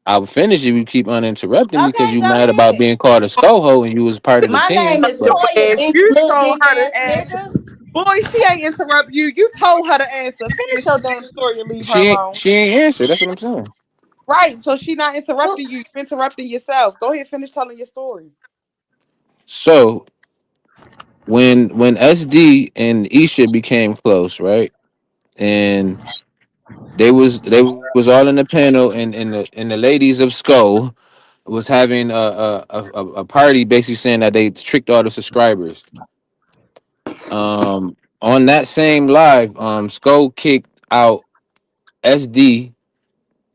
I would finish if you keep uninterrupting me because Okay, you go mad about ahead. being called a scoho and you was part of the My team. name is But Your Toya, ass, bitch, you little told dick her ass to answer. nigga. Boy, she ain't interrupt you. You told her to answer. Finish your damn story and leave her alone. she ain't answered. That's what I'm saying. Right. So she not Who- interrupting you. You interrupting yourself. Go ahead, finish telling your story. So when SD and Isha became close, right? And they was all in the panel and in the ladies of Skull was having a party, basically saying that they tricked all the subscribers. On that same live, Skull kicked out SD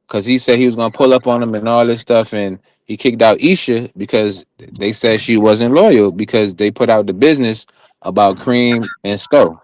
because he said he was gonna pull up on him and all this stuff, and he kicked out Isha because they said she wasn't loyal because they put out the business about Cream and Skull.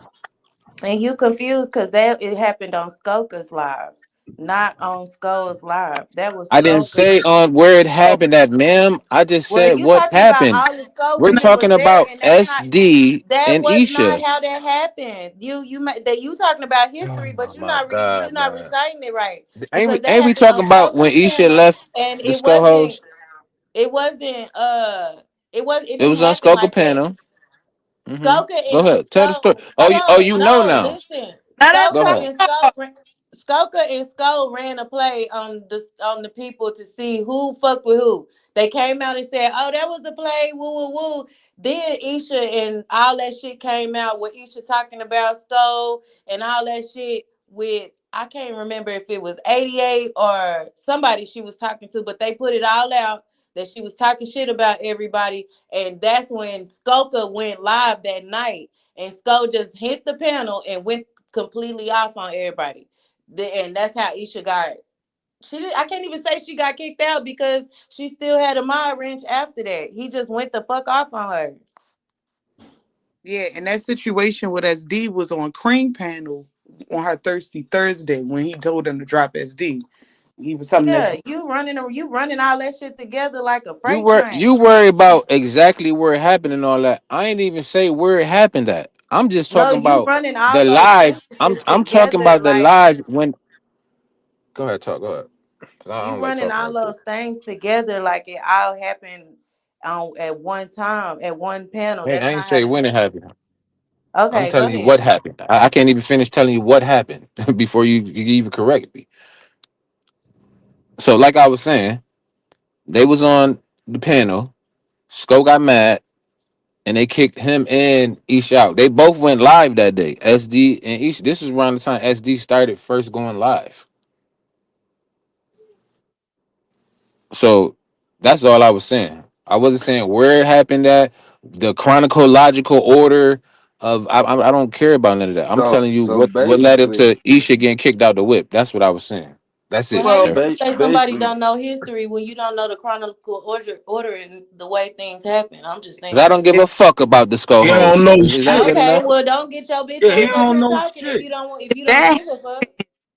And you confused because that it happened on Skoka's live, not on Skull's live. That was I didn't Skoka. say on where it happened at, ma'am. I just Well, said you what talking about happened. all the Sko We're women was talking there, about and that's not. SD That and was not Isha. how that happened. That you talking about history, but Oh my you're God, not man. reciting it right Ain't because we that ain't we happened on talking about when Skoka's Isha channel, left and the Skull host? it It didn't was on happen Skoka like that. panel. Skoka Go and ahead. Tell the story. Skull. Hold Oh, on, you know no, now. listen. Now that's Go Skoka ahead. and Skull. Skoka and Skull ran a play on the people to see who fucked with who. They came out and said, "Oh, that was a play." Woo woo woo. Then Isha and all that shit came out with Isha talking about Skull and all that shit with I can't remember if it was 88 or somebody she was talking to, but they put it all out that she was talking shit about everybody, and that's when Skoka went live that night, and Skull just hit the panel and went completely off on everybody. And that's how Isha got. I can't even say she got kicked out because she still had a mod wrench after that. He just went the fuck off on her. Yeah, and that situation with SD was on Cream panel on her Thirsty Thursday when he told them to drop SD. He was something Yeah, that you running all that shit together like a freight train. You worry about exactly where it happened and all that. I ain't even say where it happened at. I'm just No, talking you about running all the those live. sentences I'm talking together about the like live when. Go ahead, talk. Go ahead. 'Cause I you don't like running talking all like this. those things together like it all happened at one time at one panel. I That's ain't not how say the when it happened. I'm Okay, go telling you ahead. what happened. I can't even finish telling you what happened before you even correct me. So, like I was saying, they was on the panel. Sko got mad and they kicked him and Ish out. They both went live that day. SD and Ish. This is around the time SD started first going live. So that's all I was saying. I wasn't saying where it happened at, the chronological order of. I don't care about none of that. I'm So telling you so what led up basically, to Isha getting kicked out the whip. That's what I was saying. That's Well, it, how well, you sir. gonna say somebody basically, don't know history when you don't know the chronological order and the way things happen? I'm just Because I saying. don't give a fuck about the skull He don't hoes. know Is that shit. good Okay, enough? well, don't get your bitch Yeah, he ass up don't here know talking shit. if you don't that give a fuck.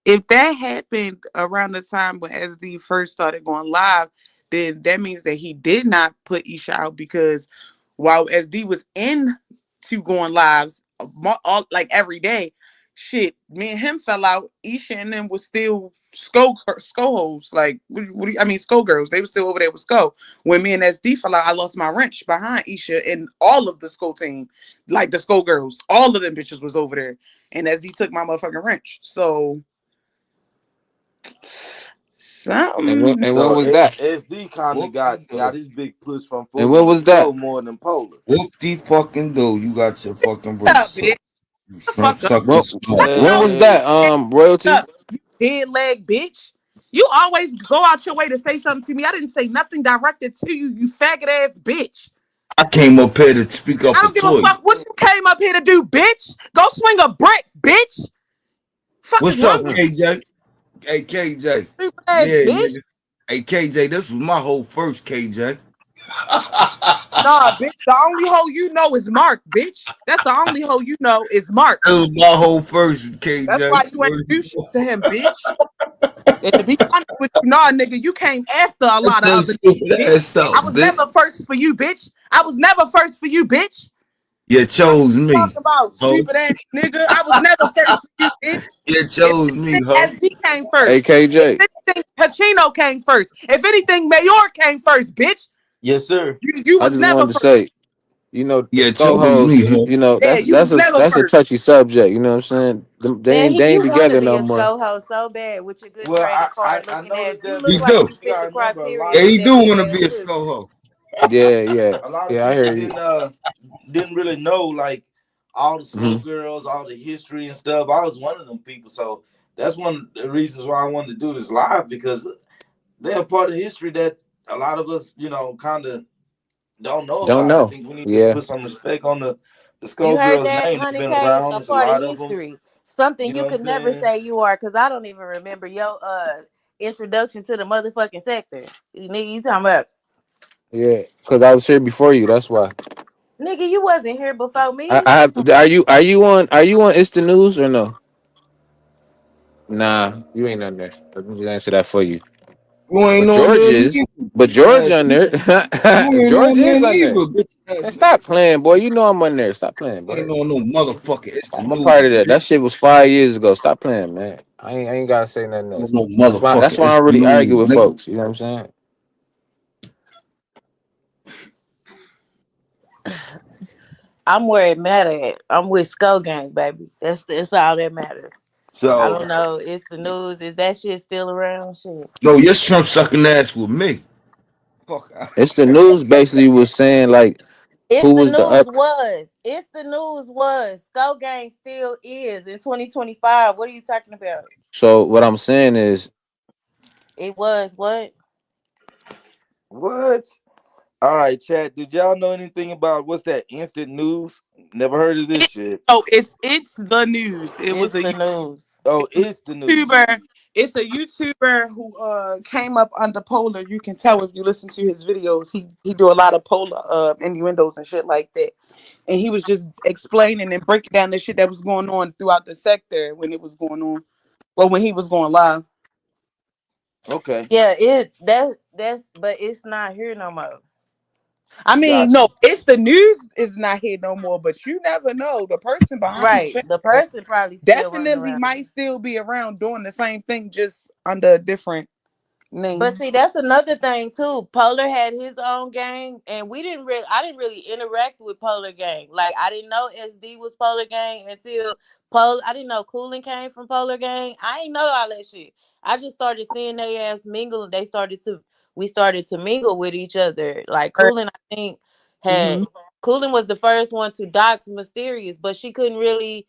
if that happened around the time when SD first started going live, then that means that he did not put Isha out because while SD was in to going lives like every day, shit, me and him fell out. Isha and them was still Sko hoes. Like, I mean, Sko girls. They were still over there with Sko. When me and SD fell out, I lost my wrench behind Isha and all of the Sko team, like the Sko girls. All of them bitches was over there, and SD took my motherfucking wrench. So something. And when so was that? SD kind of Whoop got de do. his big push from And fooling when with was that? Skull more than Polar. Whoop de fucking do. You got your fucking Up, braces bitch. up. You The shrimp fuck up. sucking When, snow. when No, was Hey, that? Royalty. up. You dead leg bitch. You always go out your way to say something to me. I didn't say nothing directed to you, you faggot ass bitch. I came up here to speak I up for don't give a Toya. fuck what you came up here to do, bitch. Go swing a brick, bitch. Fuck is What's wrong up, with KJ? Hey, KJ. you, stupid ass Yeah, bitch? nigga. Hey, KJ, this was my whole first, KJ. Nah, bitch. The only hoe you know is Mark, bitch. That's the only hoe you know is Mark. This was my whole first, That's KJ. why you ain't do shit to him, bitch. And to be honest with you, nah, nigga, you came after a lot of Your other stupid bitch. ass I out, was bitch. never first for you, bitch. I was never first for you, bitch. You chose me, Talking about ho. stupid ass nigga. I was never first for you, bitch. You If chose me, anything, ho. SD came first. If AKJ. anything, Pacino came first. If anything, Mayor came first, bitch. yes, sir. You I was just never wanted to first. say, the You skull chose hoes. me, ho. You know, Yeah, you was never that's a first. touchy subject. You know what I'm saying? Man, They you ain't want to together be no a more. SCO host so bad with your good Well, trading I card looking ass. noticed You that look He like because do. you you fit the gotta remember Yeah, criteria of he that do big want to ass be a pussy. skull Yeah. a lot of Yeah, I people hear you. didn't really know like all the Hmm. Skull girls, all the history and stuff. I was one of them people, so that's one of the reasons why I wanted to do this live because they're a part of history that a lot of us, kind of don't know Don't about. I know. think we need to Yeah. put some respect on the You heard Skullgirls that, name. They've Honey been Cake? around. A There's a part of lot of them. history. Something You you know what I'm could never saying? say you are, because I don't even remember your introduction to the motherfucking sector. Nigga, you talking about? Yeah. Because I was here before you. That's why. Nigga, you wasn't here before I, me. I have. Are you on It's the News or no? Nah, you ain't on there. Let me just answer that for you. You ain't But on George there is. neither, But bitch George ass on there. nigga. You ain't George on there is on neither, there. bitch ass Man, nigga. stop playing, boy. You know I'm on there. Stop playing, boy. Ain't on no motherfucking It's the I'm a News, part of that. bitch. That shit was 5 years ago. Stop playing, man. I ain't gotta say nothing On else. no That's why. That's motherfucking why I It's don't the really argue News, with nigga. folks. You know what I'm saying? I'm where it matter at. I'm with Skull Gang, baby. That's all that matters. I So, don't know. It's the news. Is that shit still around? Shit. No, your shrimp sucking ass with me. Fuck out. It's the news basically was saying like It's who the was the news up. was. It's the news was. Skull Gang still is in 2025. What are you talking about? So what I'm saying is It was what? what? All right, chat. Did y'all know anything about what's that instant news? Never heard of this shit. Oh, it's the news. It was It's a the news. Oh, it's the news. YouTuber. It's a YouTuber who came up under Polar. You can tell if you listen to his videos. He do a lot of Polar innuendos and shit like that. And he was just explaining and breaking down the shit that was going on throughout the sector when it was going on. Well, when he was going live. Okay, Yeah, that's but it's not here no more. I mean, got no, you. it's the news is not here no more, but you never know. The person behind the Right. The channel person probably still running definitely around. might still be around doing the same thing, just under a different But name. see, that's another thing too. Polar had his own gang, and I didn't really interact with Polar Gang. Like I didn't know SD was Polar Gang until Polar. I didn't know Cooling came from Polar Gang. I ain't know all that shit. I just started seeing they ass mingle, and we started to mingle with each other. Like Cooling, I think had Mm-hmm. Cooling was the first one to dox Mysterious, but she couldn't really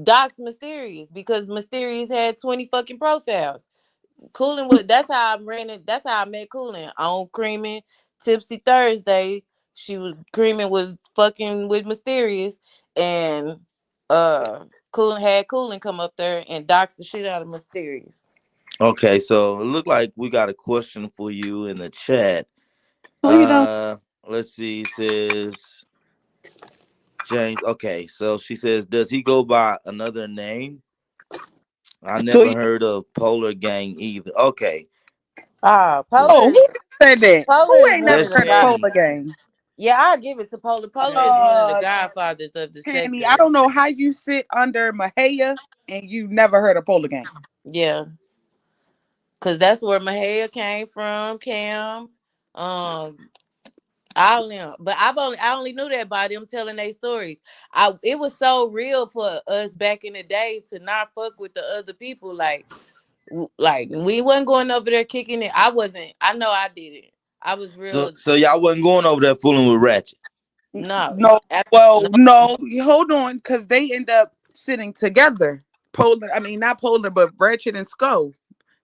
dox Mysterious because Mysterious had 20 fucking profiles. Cooling was that's how I ran it. That's how I met Cooling on Creaming Tipsy Thursday. She was Creaming was fucking with Mysterious, and Cooling come up there and dox the shit out of Mysterious. Okay, so it looked like we got a question for you in the chat. Oh, you don't. Let's see. It says James. Okay, so she says, does he go by another name? I So, never heard of Polar Gang either. Okay, Ah, oh, who said that? Polar Who is ain't one never of that's the heard of god. Polar Candy. Gang? Yeah, I'll give it to Polar. Polar is one of the Uh, godfathers of the Kenny, sector. I don't know how you sit under Mahaya and you never heard of Polar Gang. Yeah, because that's where Mahia came from. Cam, um, I don't know, but I only knew that by them telling their stories. It was so real for us back in the day to not fuck with the other people. Like we wasn't going over there kicking it. I wasn't. I know I didn't. I was So, real. so y'all wasn't going over there fooling with Ratchet. No, No, no. well, no, hold on, because they end up sitting together. Polar, I mean, not Polar, but Ratchet and Skull.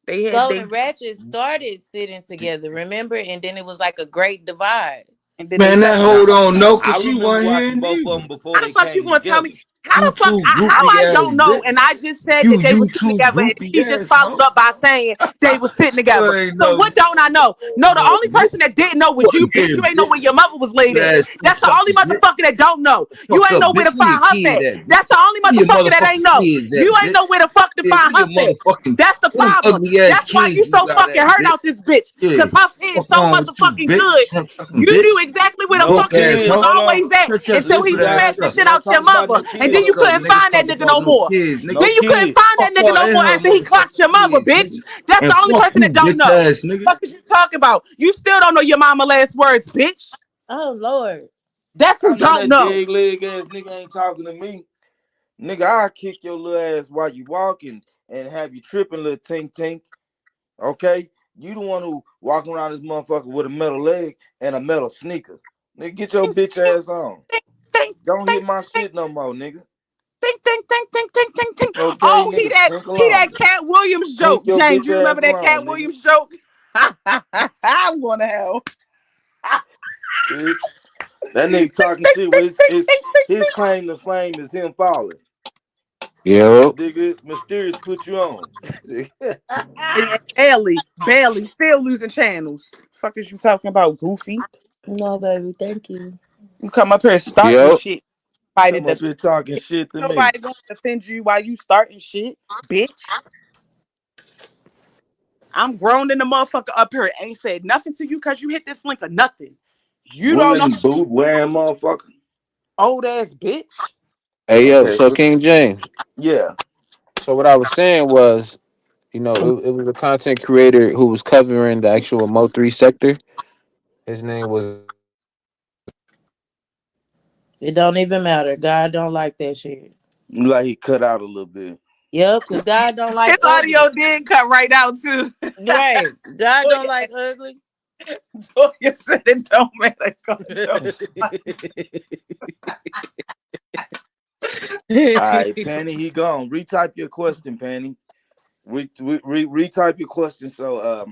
They had Skull they, and Ratchet started sitting together, remember, and then it was like a great divide. and then they Man, that separated. Now, hold on, no, I cause she remember wasn't here watching both of neither. them before How the they fuck you came gonna tell me? together. How You the fuck? two How groupie I ass don't know? bitch. And I just said that they You were sitting two together, and groupie he just ass followed hoe. up by saying they were sitting You together. ain't So no, what don't I know? No, the no only person that didn't know was you, wasn't bitch. here, You ain't know bitch. where your mother was laid at. Ass That's the only sucker, bitch. motherfucker that don't know. You Fuck ain't up, know where to bitch. Where your find her kid at. at, That's bitch? the only Where your motherfucker that ain't motherfucking know. kids at, You ain't bitch? know where the fuck to Yeah, find where your her at. motherfucking That's the them problem. ugly ass That's why you kids you so got fucking at, hurt bitch? out this bitch. Yeah. Cause her head is Fuck so wrong with you, motherfucking bitch? good. Shrimp sucking You bitch. knew exactly where the No Broke fuck this ass bitch was kids. hoe. Hold on. always at Shut your until he stupid James, ass smashed the up. shit we don't out your talk about mother. no And then kids. you Fuck up, couldn't nigga. find that Talk nigga about no no more. kids, No nigga. Then you couldn't kids. find that Fuck nigga her no and more her after he clocked your motherfucking mother, kids, bitch. nigga. That's And the only fuck person you, that don't bitch know. ass nigga. Fuck is you talking about? You still don't know your mama last words, bitch. Oh Lord. That's I who know don't that know. dead leg ass nigga ain't talking to me. Nigga, I'll kick your little ass while you walking and have you tripping, little tink tink. Okay? You the one who walking around this motherfucker with a metal leg and a metal sneaker. Nigga, get your Think, bitch think, ass on. think, Don't hit think, my think, shit no more, nigga. think. Okay, Oh, he nigga, that think he along. that Cat Williams Think joke. your James, bitch you remember ass that along, Cat nigga. Williams joke? I'm going to hell. Bitch. That nigga talking shit with his claim to fame is him falling. Yo. Nigga, Mysterious put you on. And Bailey, still losing channels. Fuck is you talking about, Goofy? No, baby, thank you. You come up here starting Yo. shit. Fight Come it. up here talking shit to me. Nobody gonna defend you while you starting shit, bitch. I'm grown in the motherfucker up here. Ain't said nothing to you because you hit this link or nothing. You don't know, Willing boot wearing motherfucker. old ass bitch. Hey yo, Okay, so King James. yeah. So what I was saying was, you know, it was a content creator who was covering the actual Mo3 sector. His name was It don't even matter. God don't like that shit. Like he cut out a little bit. Yep, because God don't like His ugly. audio did cut right out too. Right. God don't like ugly. Toya said it don't matter. God don't. All right, Penny, he gone. Retype your question, Penny. Retype your question so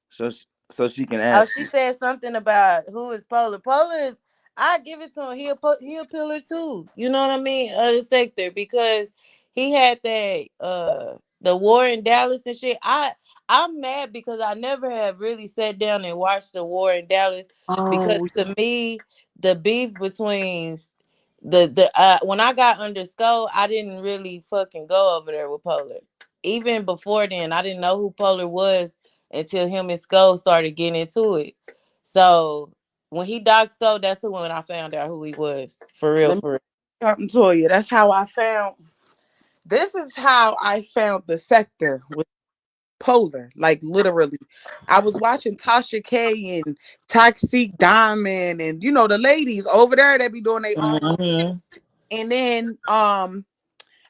so she can Oh, ask she it. said something about who is Polar. Polar is, I give it to him. He a pillar too. You know what I mean? Of the sector, because he had that the war in Dallas and shit. I'm mad because I never have really sat down and watched the war in Dallas, because Oh, to me the beef between the when I got under Skull, I didn't really fucking go over there with Polar. Even before then, I didn't know who Polar was until him and Skull started getting into it. So when he docked Skull, that's when I found out who he was. For real, let me for real. tell you something to you. That's how I found. This is how I found the sector with Polar. Like literally, I was watching Tasha K and Toxic Diamond, and you know the ladies over there that be doing their own little shit. Mm-hmm. And then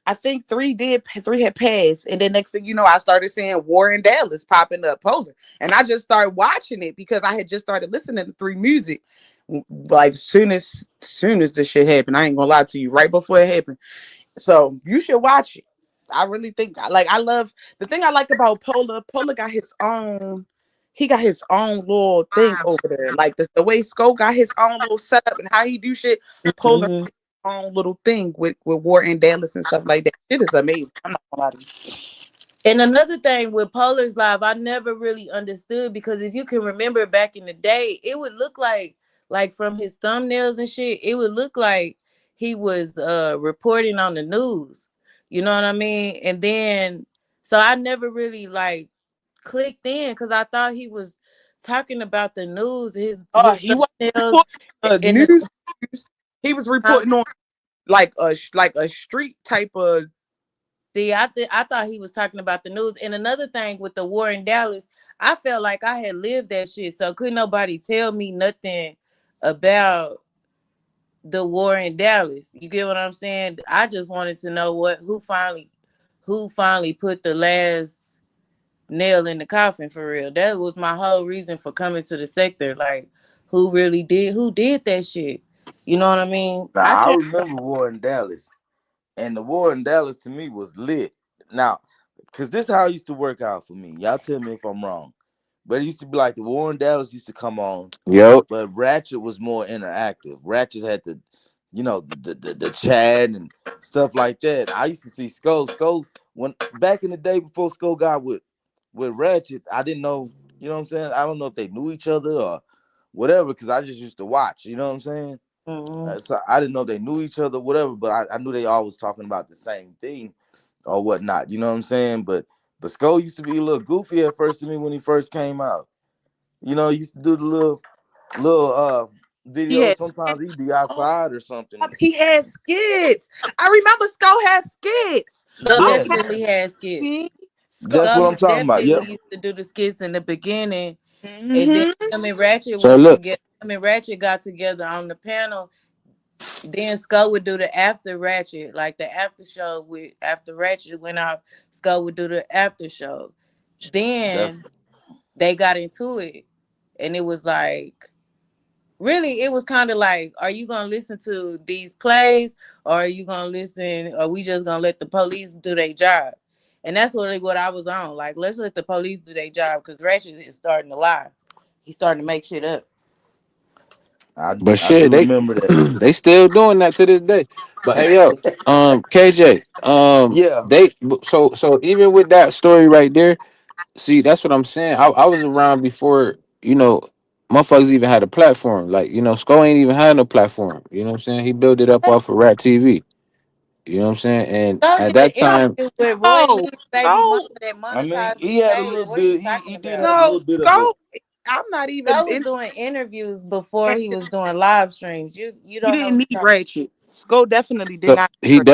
I think three had passed, and then next thing you know, I started seeing War in Dallas popping up, Polar, and I just started watching it because I had just started listening to Three Music. Like soon as this shit happened, I ain't gonna lie to you, right before it happened. So you should watch it. I really think I love the thing I like about Polar. Polar got his own. He got his own little thing over there. Like the way Sko got his own little setup and how he do shit. Polar Mm-hmm. own little thing with War in Dallas and stuff like that. It is amazing. I'm not gonna lie to you. And another thing with Polar's Live, I never really understood, because if you can remember back in the day, it would look like from his thumbnails and shit, it would look like he was reporting on the news. You know what I mean? And then so I never really like clicked in, because I thought he was talking about the news, his He was thumbnails reporting the and the news. He was huh? reporting on like a street type of. See, I thought he was talking about the news. And another thing with the war in Dallas, I felt like I had lived that shit. So couldn't nobody tell me nothing about the war in Dallas. You get what I'm saying? I just wanted to know who finally put the last nail in the coffin for real. That was my whole reason for coming to the sector. Like, who did that shit? You know what I mean? Now I I can't. remember War in Dallas, and the War in Dallas to me was lit. Now, cause this how it used to work out for me. Y'all tell me if I'm wrong, but it used to be like the War in Dallas used to come on, yo. but Ratchet was more interactive. Ratchet had the, the chat and stuff like that. I used to see Skull when back in the day before Skull got with Ratchet. I didn't know, you know what I'm saying. I don't know if they knew each other or whatever, because I just used to watch. You know what I'm saying. Mhm. So I didn't know if they knew each other, whatever. But I knew they all was talking about the same thing or whatnot. You know what I'm saying. But Skull used to be a little goofy at first to me when he first came out. You know, he used to do the little He videos. had Sometimes skits. he'd be Oh, outside or something. he had skits. I remember Sko had skits. Skull Oh Yes, definitely had skits. yeah. Sko. that's what Skull I'm talking about. Yep. definitely used to do the skits in the beginning, and then Mm-hmm. him and Ratchet So was look, together. Him and Ratchet got together on the panel. Then Skull would do the after Ratchet, like the after show. With after Ratchet went out, Skull would do the after show. That's Then they got into it, and it was like, really, it was kind of like, are you gonna listen to these plays, or are you gonna listen, or we just gonna let the police do their job? And that's what I was on. Like, let's let the police do their job because Ratchet is starting to lie. He's starting to make shit up. But I do shit, they remember that. they still doing that to this day. But hey yo, KJ, Yeah. so even with that story right there, see that's what I'm saying. I was around before, motherfuckers even had a platform. Like, Skull ain't even had no platform. You know what I'm saying? He built it up off of Rat TV. You know what I'm saying? And Go at did an that time, interview with Roy No, Lee's baby mama Sko, that I mean, monetized his he had a page. little What are you bit. talking He did about? have a no, little bit of a. Sko. I'm not even Go was into doing interviews before he was doing live streams. You He don't know didn't what need you're talking Ratchet. Sko definitely did so not need he Ratchet.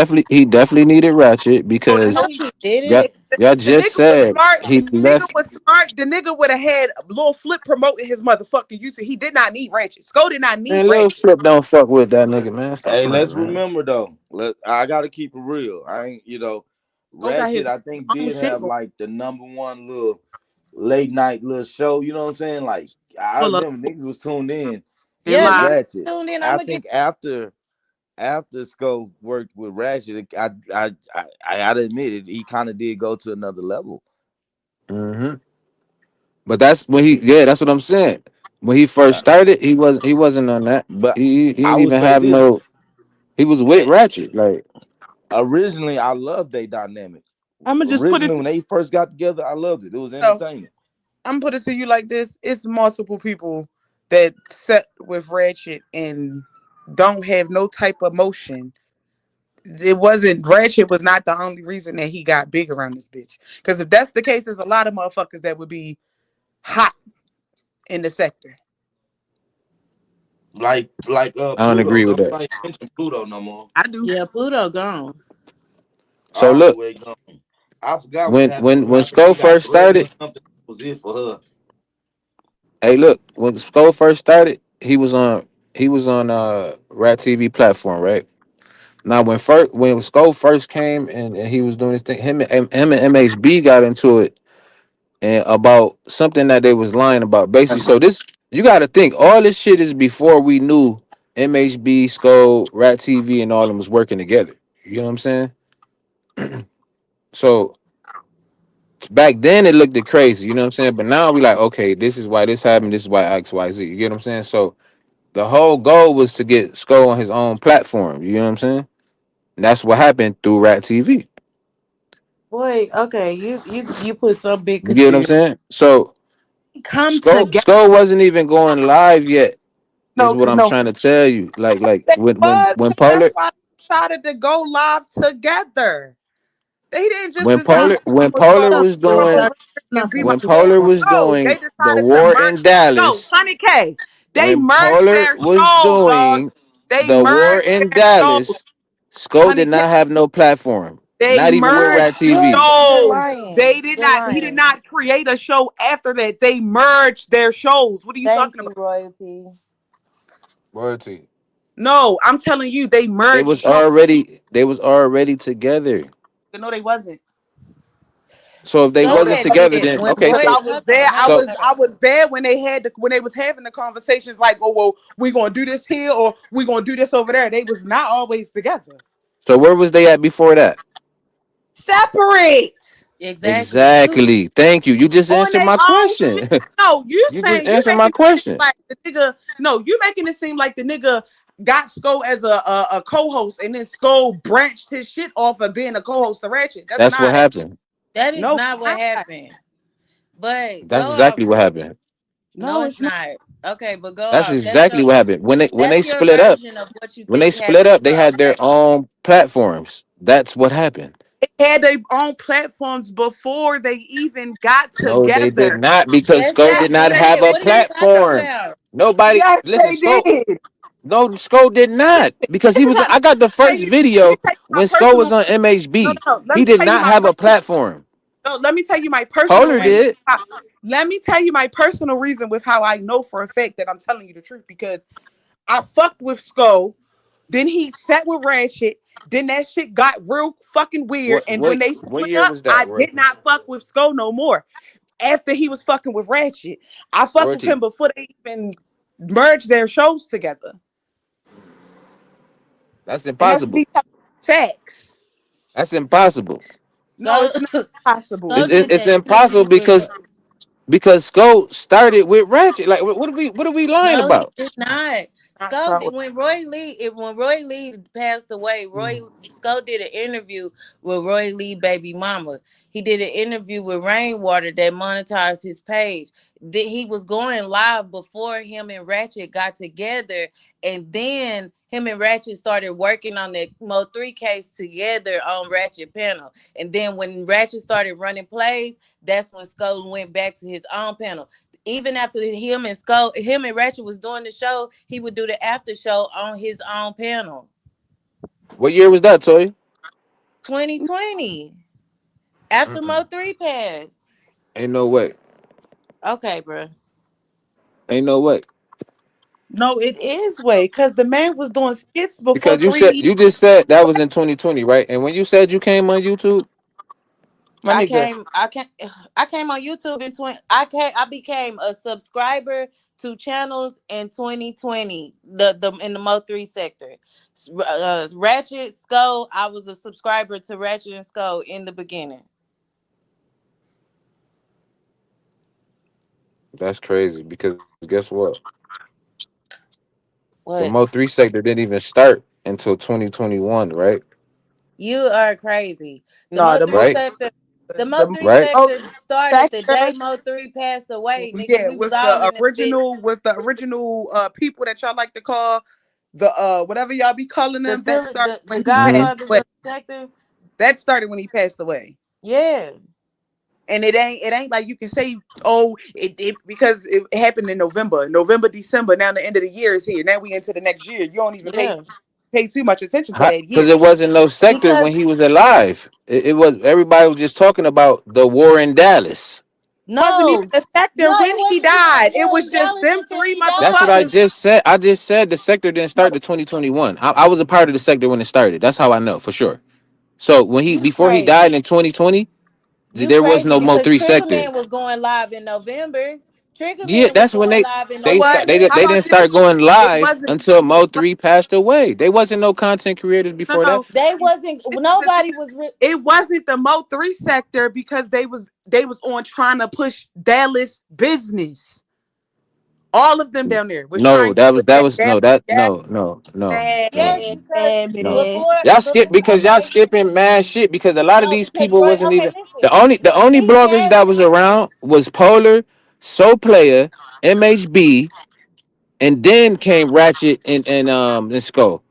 definitely needed Ratchet about. No, No, because he y'all, didn't. y'all the just nigga was said smart. he The nigga left. was smart. The nigga would have had Lil Flip promoting his motherfucking YouTube. He did not need Ratchet. Sko did not need Man, Lil Ratchet. Flip don't fuck with that nigga, man. Stop Hey, playing, let's man. remember though. I gotta keep it real. I ain't, Sko got Ratchet. his I think own did shit have going like the number one little late night little show. You know what I'm saying? Like I full of remember niggas was tuned in and Yeah, to niggas lie. Ratchet. tuned in. I'm I gonna get think after Scope worked with Ratchet, I gotta admit it. He kind of did go to another level. Hmm. But that's when that's what I'm saying. When he first Uh, started, he wasn't on that. But He I didn't would even say have this. no. He was with Ratchet, like. Originally, I loved their dynamic. I'm gonna just put it Originally, to when they first got together, I loved it. It was you. entertaining. I'm gonna put it to you like this: it's multiple people that set with Ratchet and don't have no type of motion. It wasn't Ratchet was not the only reason that he got big around this bitch. Because if that's the case, there's a lot of motherfuckers that would be hot in the sector. Like I don't Pluto. agree with Don't that. nobody mention Pluto no more. I do. yeah, Pluto gone. So All the look, way gone. I forgot what when happened when with her. when I think Skull she got first pregnant started, or something. That was it for her. hey, look, when Skull first started, he was on Rat TV platform, right? Now when Skull first came and he was doing his thing, him and MHB got into it and about something that they was lying about. Basically, so this you got to think all this shit is before we knew MHB, Skull, Rat TV, and all of them was working together. You know what I'm saying? So back then it looked crazy, you know what I'm saying? But now we like, okay, this is why this happened, this is why XYZ. You get what I'm saying? So the whole goal was to get Skull on his own platform. You know what I'm saying? And that's what happened through Rat TV. Boy, okay, you put some big You get what I'm conspiracy. saying? So Come Skull together. Skull wasn't even going live yet. Is No, what I'm no, trying to tell you. Like they when when was when because that's Polar why they decided to go live together. They didn't just when decide Polar to when Polar So was really doing talking promote and be nothing my when to Polar one. was no. They doing the decided to war in merge. No, Dallas, Honey K. They when merged Polar their was shows, dog. doing They the war merged in their shows. Dallas, Skull Honey did K. not have no platform, They not even with merged Rat TV. You're shows. lying. They did You're not. He did lying. not create a show after that. They merged their shows. What are you Thank talking you, about? royalty. Royalty. No, I'm telling you, they They merged was shows. already together. No, they wasn't. So if they No, Go they wasn't had together, did then when okay. because wait, So I was hold there. on, hold on, hold I on. was there when they had when they was having the conversations like, oh well, we gonna do this here or we gonna do this over there. They was not always together. so where was they at before that? Separate Exactly. You Exactly. Thank you. You just on answered their my own shit. question. No, you You just saying you answered my making it seem question. like the nigga. No, you making it seem like the nigga got Sko as a co-host and then Sko branched his shit off of being a co-host to Ratchet. That's That's what not. happened. that is No, not it's what not. happened. But go That's off. exactly what happened. No, No, it's it's not. not. Okay, but go That's off. That's exactly your what happened. When that's they your split up, version of what you when they think split happened. up, they But had their okay. own platforms. That's what happened. They had their own platforms before they even got No, they did together. not because Yes, Sko they Yes, did not have did. a What are you talking platform. about? Nobody yes, listen, they Sko. did. No, Sko did not because he This is was. how. I got the Tell first you. Let me video tell you my when Sko was personal. on No, MHB. no, no. Let He me did tell you not my have a personal. platform. No, let me tell you my personal Polar Okay. reason. did. Let me tell you my personal reason with how I know for a fact that I'm telling you the truth because I fucked with Sko. Then he sat with Ratchet. Then that shit got real fucking weird. What And what when they what split year up, was that, I did Royalty? not fuck with Sko no more. After he was fucking with Ratchet, I fucked with him Royalty. before they even merged their shows together. That's And that's impossible. me telling you facts. That's impossible. No, Skull it's not possible. Skull It's did it's that impossible interview with because Scope started with Ratchet. Like, what are we lying No, he about? did not. Not Skull so. did when Roy Lee passed away, Roy Skull did an interview with Roy Lee baby mama. He did an interview with Rainwater that monetized his page. He was going live before him and Ratchet got together, and then him and Ratchet started working on the Mo 3 case together on Ratchet panel. And then when Ratchet started running plays, that's when Skull went back to his own panel. Even after him and Ratchet was doing the show, he would do the after show on his own panel. What year was that, Toy? 2020. After Mm-mm. Mo 3 passed. Ain't no way. Okay, bro. Ain't no way. No, it is way because the man was doing skits before Because 3D. you just said that was in 2020, right? And when you said you came on YouTube, My nigga. I came on YouTube in 20. I became a subscriber to channels in 2020. The in the Mo 3 sector. Ratchet Skull, I was a subscriber to Ratchet and Skull in the beginning. that's crazy. Because guess what? The What? Mo 3 sector didn't even start until 2021, right? You are crazy. The No, Mo the 3 most Right? sector, the Mo the 3 Right? most sector started the day sector, Mo 3 passed away, nigga. yeah, We was all in this bitch. with the original people that y'all like to call the whatever y'all be calling them. That started The when he Mm-hmm. passed godfathers away. of the sector. That started when he passed away. Yeah. And it ain't like you can say, oh, it because it happened in November, December. Now the end of the year is here. Now we into the next year. You don't even pay Yeah. pay too much attention to that Because year. it wasn't no sector Because when he was alive. It was everybody was just talking about the war in Dallas. Wasn't even no, a sector no, when it he wasn't even a died. It war was in just Dallas them until three he That's what I died. motherfuckers. just said. I just said the sector didn't start to 2021. I was a part of the sector when it started. That's how I know for sure. So when he You before he died crazy. in 2020, You there was crazy no Mo because 3 Trigger sector. Man was going live in November. Trigger Yeah, Man was that's when going live in Know what? November. How they about didn't this? start going It live wasn't. until It Mo was 3 passed away. They wasn't no content creators no, before that. no. They wasn't This is the thing. nobody was It wasn't the Mo 3 sector because they was on trying to push Dallas business. All of them down there was No, trying to push that that was Dallas. no that That no yes, no because no. man. Y'all skip before because y'all Roy skipping mad shit because a lot of no, these because people Roy wasn't okay, even listen. the Roy only Lee bloggers passed. that was around was Polar, Soul Player, MHB, and then came Ratchet and Skull.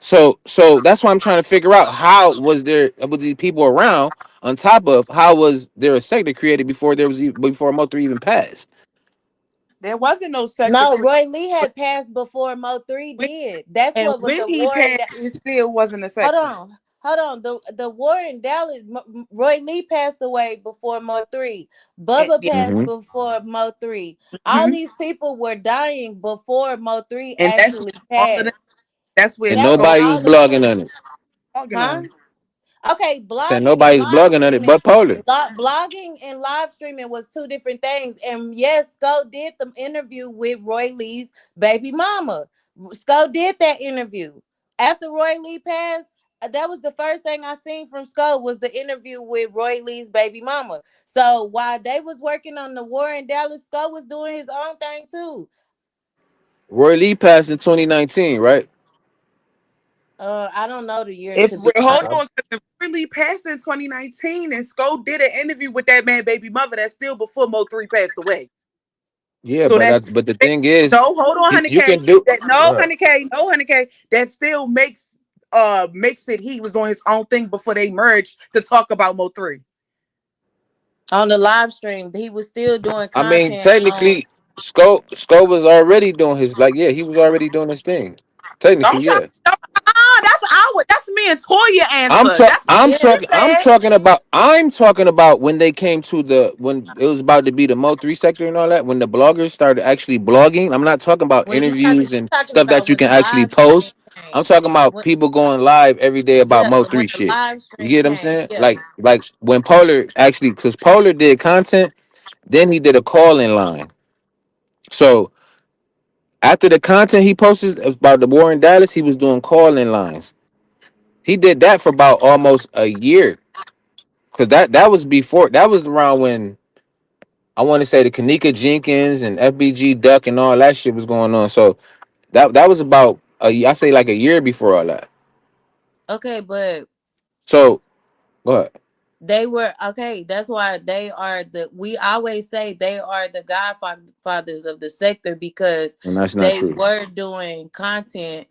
So that's why I'm trying to figure out how was these people around on top of how was there a sector created before before Mo 3 even passed. There wasn't no sector No, created. Roy Lee had passed before Mo 3 When, did. That's and what was when the he war in passed, it still wasn't a hold sector. on. Hold on. The war in Dallas, Roy Lee passed away before Mo 3. And, Bubba yeah, passed Hmm. before Mo 3. All mhm. these people were dying before Mo 3 And that's where actually all of them. passed. That's where And That's Scope when nobody was all of blogging them, on it. talking huh? on. Okay, I said blogging and nobody's live blogging on it streaming, but Polar. blogging and live streaming was two different things. And yes, Sco did the interview with Roy Lee's baby mama. Sco did that interview after Roy Lee passed. That was the first thing I seen from Sco was the interview with Roy Lee's baby mama. So while they was working on the war in Dallas, Sco was doing his own thing too. Roy Lee passed in 2019, right? I don't know the year If to be hold honest. on, because if really passed in 2019, and Scope did an interview with that man, baby mother, that's still before Mo 3 passed away. Yeah, So that's but the thing is, no, hold on, honey you K. can do. That no, Right. honey K, no, honey K. That still makes it he was doing his own thing before they merged to talk about Mo 3. On the live stream, he was still doing I mean, content on. technically, Scope was already doing his yeah, he was already doing his thing. Technically, Don't try. yeah. That's me and Toya answer. That's what Yeah, you said. I'm talking about when they came to when it was about to be the Mo 3 sector and all that, when the bloggers started actually blogging. I'm not talking about when you interviews and talking stuff that about you when can the actually live stream post. I'm came. talking about When people going live every day about yeah, Mo when 3 the shit. live You stream get what I'm came, saying? yeah. Like when Polar actually, because Polar did content, then he did a call in line. So after the content he posted about the war in Dallas, he was doing call in lines. He did that for about almost a year. Cause that was before, that was around when I want to say the Kanika Jenkins and FBG Duck and all that shit was going on. So that was about I say like a year before all that. Okay, but So go ahead. they were okay. That's why they are the. We always say they are the godfathers of the sector because And that's not they true. were doing content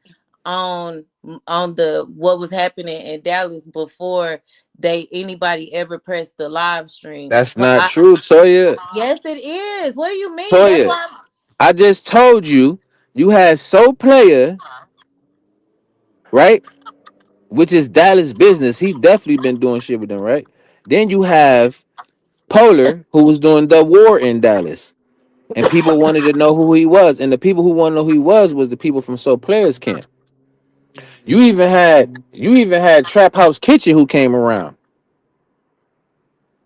on the what was happening in Dallas before they anybody ever pressed the live stream. That's So not true, Toya. yes, it is. What do you mean? That's Toya, why. I just told you you had Soul Player, right? Which is Dallas business. He definitely been doing shit with them, right? Then you have Polar, who was doing the war in Dallas. And people wanted to know who he was. And the people who wanted to know who he was the people from Soul Players Camp. You even had Trap House Kitchen who came around.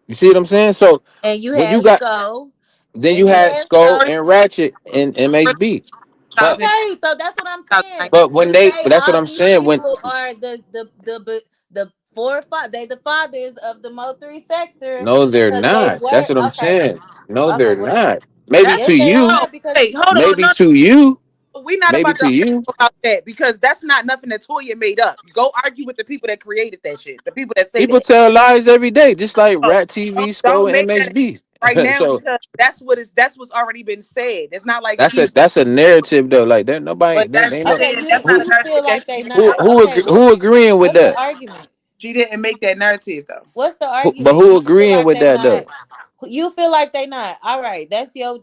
You see what I'm saying? So And you when you had got Skull, then and you you had had Skull Skull. and Ratchet and MHB. But Okay, so that's what I'm saying. but when You they say but that's what all I'm these saying. When people are the they the fathers of the Mo three sector no, they're because they not. were That's what I'm okay. saying. No, Okay, they're whatever. not. Maybe That's to Yes, they you, are no. because Wait, hold on. maybe No, to you, we're not maybe about to to argue you. about that because that's not nothing that Toya made up. Go argue with the people that created that shit. The people that say People that. tell lies every day, just like Oh, Rat TV, Skull, don't and make that MHB. right now So because that's what's already been said. It's not like that's a she's, that's a narrative though. Like that, nobody but that that's ain't no okay. saying You that's not who a you feel narrative that like they she made not up. okay. who agreeing with What's the that? argument? She didn't make that narrative though. What's the But argument? who You feel agreeing like with they that though? not. You feel like they not. All right, that's your.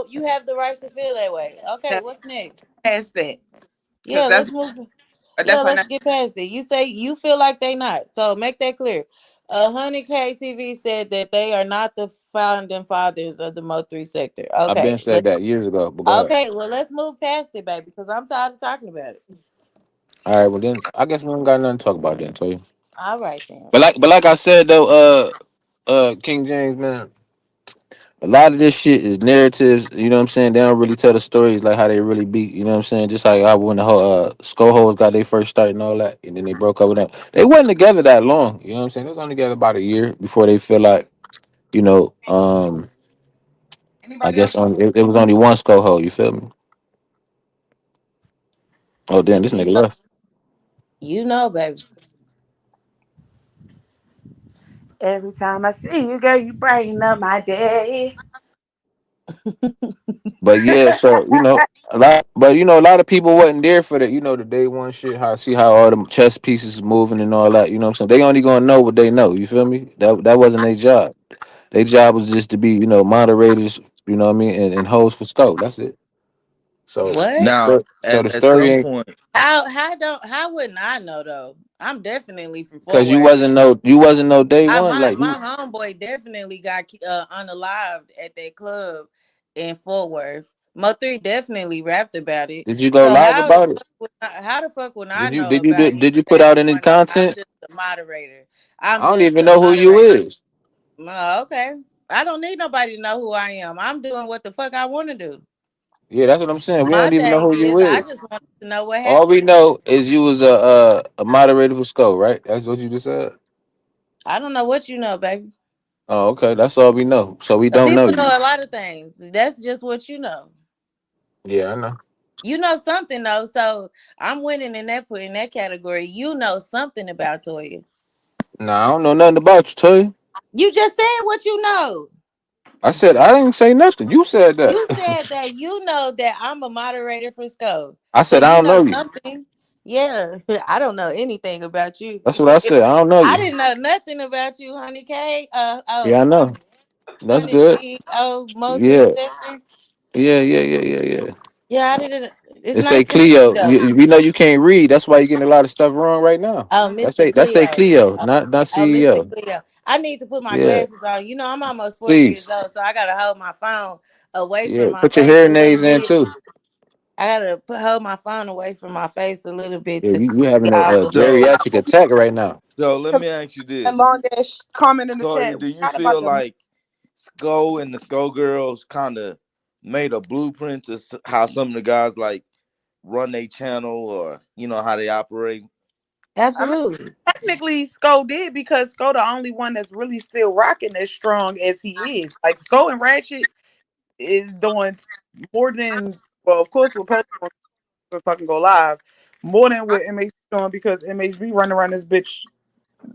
You have the right to feel that way. Okay, Now, what's next? past that because Yeah, let's move. Yeah, that's why. let's get past it. You say you feel like they not. So make that clear. 100K TV said that they are not the founding fathers of the Mo three sector. I've been Okay, said let's. that years ago. But go ahead. Okay, well let's move past it, baby, because I'm tired of talking about it. All right. Well then, I guess we don't got nothing to talk about then, tell you. All right then. But like I said though, King James man, a lot of this shit is narratives. You know what I'm saying? They don't really tell the stories like how they really be. You know what I'm saying? Just like how when the whole Skull Hoes got their first start and all that, and then they broke up with that. They wasn't together that long. You know what I'm saying? They was only together about a year before they feel like, you know, I Anybody else? guess it was only one Skull Hoe. You feel me? Oh damn, this You nigga know, left. baby. Every time I see you, girl, you brighten up my day. But yeah, so a lot of people wasn't there for the the day one shit. How see how all the chess pieces is moving and all that. You know what I'm saying? They only gonna know what they know. You feel me? That wasn't their job. Their job was just to be moderators. You know what I mean? And hosts for scope. That's it. So What? Now, the at story some ain't point, How wouldn't I know though? I'm definitely from Fort because you Worth. wasn't no day one My like my you. homeboy definitely got unalived at that club in Fort Worth. Mo3 definitely rapped about it. Did you go So live about it? how the fuck would I Did you know did you about did you put anything out any going on? I'm content? just a moderator. I I'm don't just even a know who you moderator. is. Okay. I don't need nobody to know who I am. I'm doing what the fuck I want to do. Yeah, that's what I'm saying. We My don't even know thing who is, you I is. just wanted to know what All we happened. know is you was a moderator for Skull, right? That's what you just said. I don't know what you know, baby. Oh, okay. That's all we know. So we don't know People you. know a lot of things. That's just what you know. Yeah, I know. You know something though, so I'm winning in that category. You know something about Toya. Nah, I don't know nothing about you, Toy. You just said what you know. I said I didn't say nothing. You said that. You said that you know that I'm a moderator for Scope. I So said I you don't know know you. something. Yeah, I don't know anything about you. That's what I said. I don't know I you. didn't know nothing about you, honey K. Yeah, I know. That's Honey good. CEO Mo three Yeah. sector. Yeah. Yeah, I didn't. It's It say nice to meet you Cleo. though. We know you can't read. That's why you're getting a lot of stuff wrong right now. Oh, Mr. That say Cleo. Cleo, Oh, not Mr. CEO. Cleo. I need to put my Yeah. glasses on. You know, I'm almost 40 years Please. old, so I gotta hold my phone away Yeah. from my Put your face a hearing little aids in bit. too. I gotta hold my phone away from my face a little bit Yeah, to you see having all a of my. so geriatric attack right now. let me ask you That this: long ass comment in the Toya, chat. do We you not about feel to. like Skull and the Skull Girls kind of made a blueprint to how some of the guys like run their channel or how they operate? Absolutely. Technically, Sko did because Sko the only one that's really still rocking as strong as he is. Like Sko and Ratchet is doing more than well, of course, we're supposed to fucking go live more than what MHB doing because MHB running around this bitch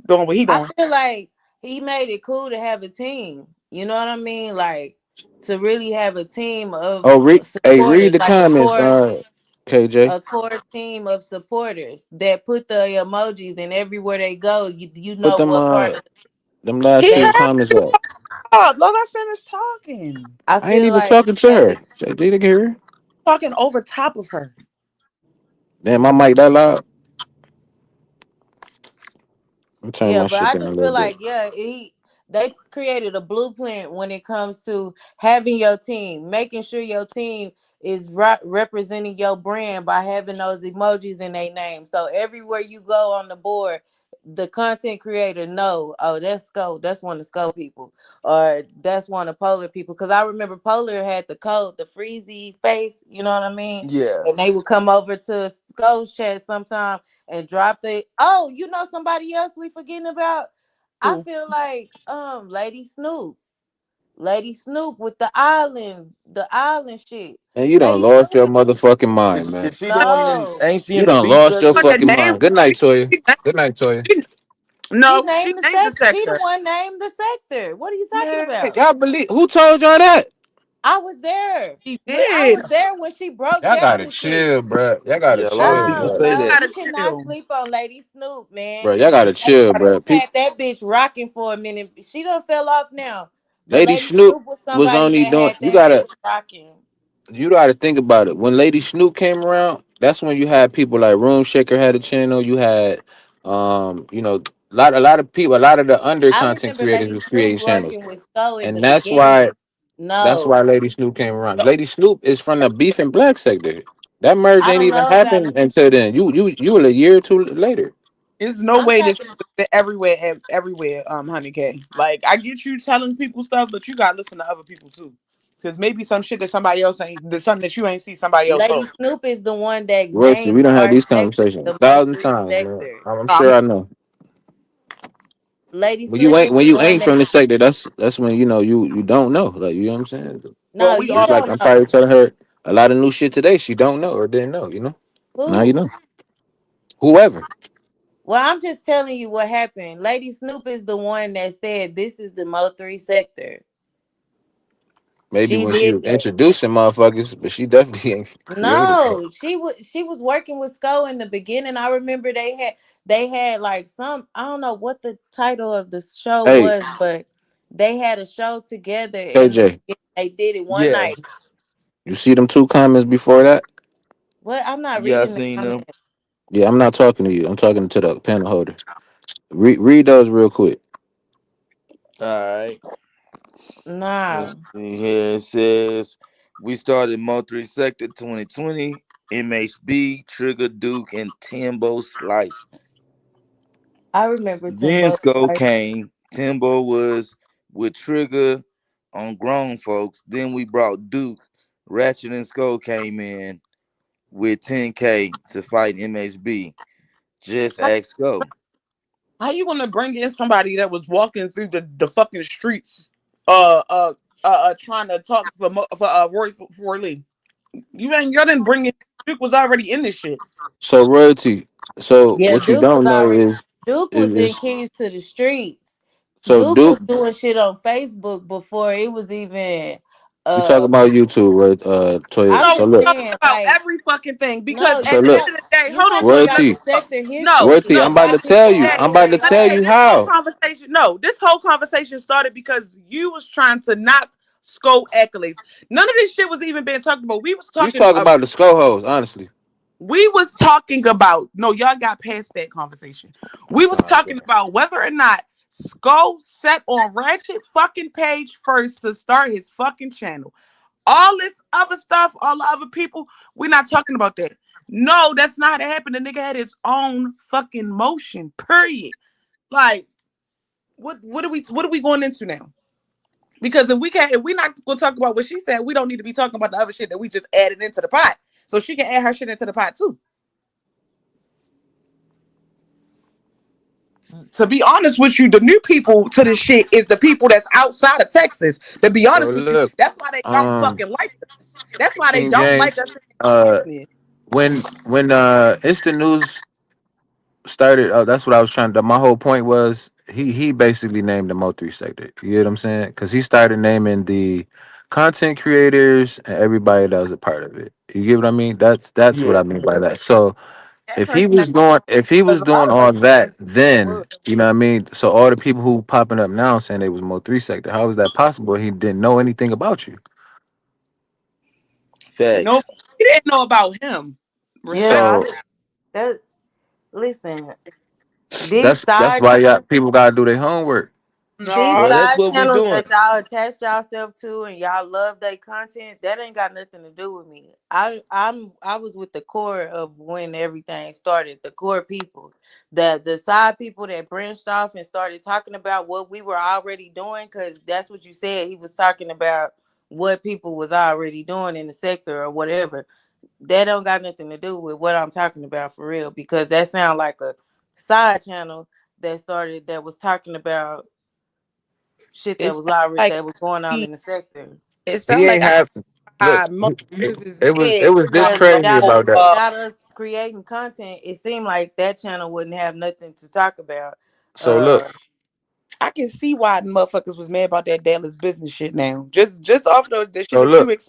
doing what he I doing. feel like he made it cool to have a team. You know what I mean? Like to really have a team of Oh, read supporters, the like comments, KJ. a core team of supporters that put the emojis and everywhere they go, you Put know them what part of them last He few they. had comments up. up. Let us finish talking. I I ain't feel even like talking to yeah, her. JD didn't hear her. Talking over top of her. Damn, my mic that loud. I'm turning yeah, my but shit I down a just little feel bit. like they created a blueprint when it comes to having your team, making sure your team is representing your brand by having those emojis in their name. So everywhere you go on the board, the content creator know, oh, that's Sko, that's one of Sko people, or that's one of Polar people. Because I remember Polar had the code, the freezy face, you know what I mean? Yeah. And they would come over to Sko's chat sometime and drop the you know somebody else we forgetting about. I Who? feel like Lady Snoop with the island shit. And you done Lady lost Snoop your motherfucking mind, man. Is she the one in? no, Ain't she You in the done beef lost your sector? Fucking fucking name. mind. Good night, Toya. Good night, Toya. she No, she named the named the sector. She the sector. one named the sector. What are you talking Man, about? y'all believe who told y'all that? I was there. She I did. was there when she broke Y'all down gotta the shit. chill, bro. Y'all gotta Yeah, a lot of chill, people Oh bro. say no, that. Gotta you cannot chill. sleep on Lady Snoop, man. Bro, y'all gotta Lady chill, bro. Snoop had that bitch rocking for a minute. She done fell off now. But Lady Lady Snoop Snoop was was somebody only that doing. had that bitch rocking. You gotta think about it. When Lady Snoop came around, that's when you had people like Room Shaker had a channel. You had, a lot of people, a lot of the under I content remember creators Lady was Snoop creating channels, working with Sko in and the beginning. that's No, why Lady Snoop came around. Lady Snoop is from the beef and black sector. That merge I ain't don't even know about. happened until then. You were a year or two later. There's no I'm way that talking. you listen everywhere, everywhere, honey K. Like I get you telling people stuff, but you gotta listen to other people too. Cause maybe some shit that somebody else ain't, there's something that you ain't see somebody else Lady on. Snoop is the one that Royalty, named we don't have our these sector conversations a the Mo thousand Three times, man. sector. I'm I'm sure I know. Lady When you Snoop ain't is when the you one ain't that. from the sector, that's when you don't know. Like you know what I'm saying? well, No, we you all Just like don't I'm know. probably telling her a lot of new shit today she don't know or didn't know, Now you Who? know. Whoever. Well, I'm just telling you what happened. Lady Snoop is the one that said this is the Mo Three sector. Maybe She when she did was that. introducing motherfuckers, but she definitely ain't created that. No, she was working with Sko in the beginning. I remember they had like some, I don't know what the title of the show Hey, was, but they had a show together in the KJ, beginning. They did it one Yeah, night. you see them two comments before that? What? I'm not yeah, I reading the seen them. comments. Yeah, I'm not talking to you. I'm talking to the panel holder. Read those real quick. All right. Nah. Let's see here. It says we started Mo 3 Sector 2020. MHB, Trigger Duke, and Timbo Slice. I remember Then Timbo. Skull came. Timbo was with Trigger on Grown Folks. Then we brought Duke. Ratchet and Skull came in with 10K to fight MHB. Just how, ask Skull. how you gonna bring in somebody that was walking through the fucking streets, trying to talk for Roy Lee? You didn't bring in. Duke was already in this shit. So royalty. So Yeah, what you Duke was don't know already. is Duke is, was in is Keys to the Streets. so Duke was Duke. doing shit on Facebook before it was even. We talk Uh, about YouTube, right? Toya. I'm No, So we just look. talking saying, about like, every fucking thing because no, So at you the look. end of the day, you hold on, talking Toya. about Let the me Royalty. talk. sector No, history, Royalty. and no. I'm you about to got tell people you. all Day, I'm the about way to tell Honey, you back. this whole how. conversation, no, this whole conversation started because you was trying to knock Sko accolades. None of this shit was even being talked about. We talk about the Scohos, honestly. We was talking about no, y'all got past that conversation. We was All right, talking good. about whether or not Sko set on Ratchet fucking page first to start his fucking channel. All this other stuff, all the other people, we're not talking about that. No, that's not happening. The nigga had his own fucking motion. Period. Like, what are we going into now? Because if we not gonna talk about what she said, we don't need to be talking about the other shit that we just added into the pot. So she can add her shit into the pot too. To be honest with you, the new people to this shit is the people that's outside of Texas. To be So honest with you, look, that's why they don't fucking like us. That's why they King don't like James, us in uh, business. when Instant News started, that's what I was trying to. My whole point was he basically named the Mo3 sector. You get what I'm saying? Because he started naming the content creators and everybody that was a part of it. You get what I mean? That's what Yeah. I mean by that. So That person that if he was because a lot doing of us all that, that then was. you know what I mean. So all the people who popping up now saying they was Mo3 sector, how is that possible? He didn't know anything about you. No, Facts. he didn't know about him. Yeah, Respect. I So did. That listen, that's why y'all people gotta do their homework. these No, Well, that's side what we channels doing. that y'all attach yourself to and y'all love their content, that ain't got nothing to do with me. I was with the core of when everything started, the core people. The side people that branched off and started talking about what we were already doing, because that's what you said. He was talking about what people was already doing in the sector or whatever. That don't got nothing to do with what I'm talking about for real, because that sound like a side channel that was talking about shit that it was sounds already like that was going on he, in the sector. it He sounds like ain't I have look. motherfuckers is It mad was this Because about the crazy whole about that. without us creating content, it seemed like that channel wouldn't have nothing to talk about. So look, Uh, I can see why the motherfuckers was mad about that Dallas business shit now. Just off the shit so that look.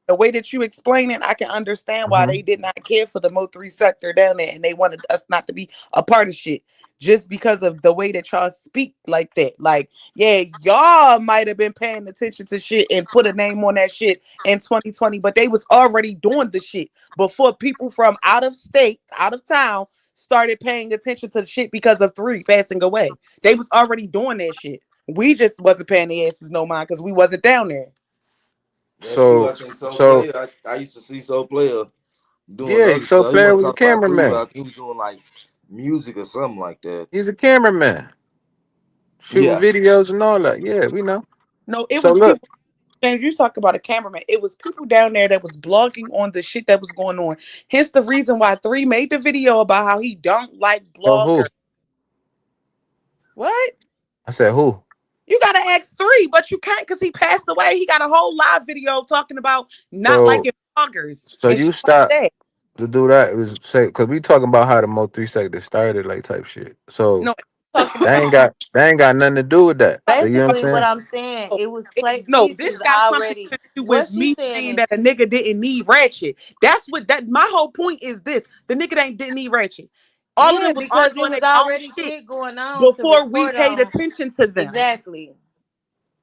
the way that you explain it, I can understand why they Mhm. did not care for the Mo3 sector down there and they wanted us not to be a part of shit. Just because of the way that y'all speak like that. Like, yeah, y'all might have been paying attention to shit and put a name on that shit in 2020, but they was already doing the shit before people from out of state, out of town, started paying attention to shit because of three passing away. They was already doing that shit. We just wasn't paying the asses no mind because we wasn't down there. That too. So I think Soul so Player. I used to see Soul Player doing yeah. other So stuff. He player wasn't was a talking about three, but cameraman. I think he was doing like music or something like that. He's a cameraman, shooting Yeah. videos and all that. Yeah, we know. No, it So was look. people. James, you talk about a cameraman. It was people down there that was blogging on the shit that was going on. Hence the reason why Three made the video about how he don't like So who? bloggers. What? I said who? You gotta ask Three, but you can't because he passed away. He got a whole live video talking about not So liking bloggers so and you shit like stop that. to do that. It was say because we talking about how the Mo3 sector started, like type shit. So No, talking about that ain't got nothing to do with that. You know what I'm basically, what saying? I'm saying, it was no, this pieces got something already. to do What with she's me saying saying is, that a nigga didn't need ratchet. That's what that my whole point is this. The nigga didn't need ratchet. All of yeah, them was because it arguing was their own already shit shit going on to before we report paid on. attention to them. Exactly.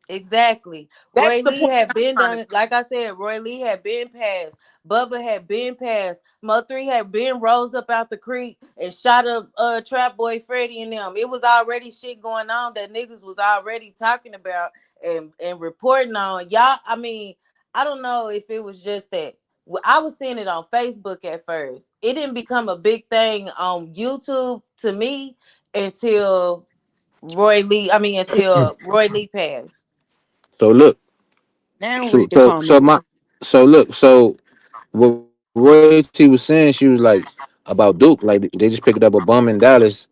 Exactly. That's Roy the Lee point had that I'm been trying to done. Like I said, Roy Lee had been passed. Bubba had been passed. Mo3 had been rose up out the creek and shot up Trap Boy Freddy and them. It was already shit going on that niggas was already talking about and reporting on. Y'all, I mean, I don't know if it was just that. I was seeing it on Facebook at first. It didn't become a big thing on YouTube to me until until Roy Lee passed. So look. now So read the so so comment. my so look. So what Royalty was saying, she was like about Duke, like they just picked up a bum in Dallas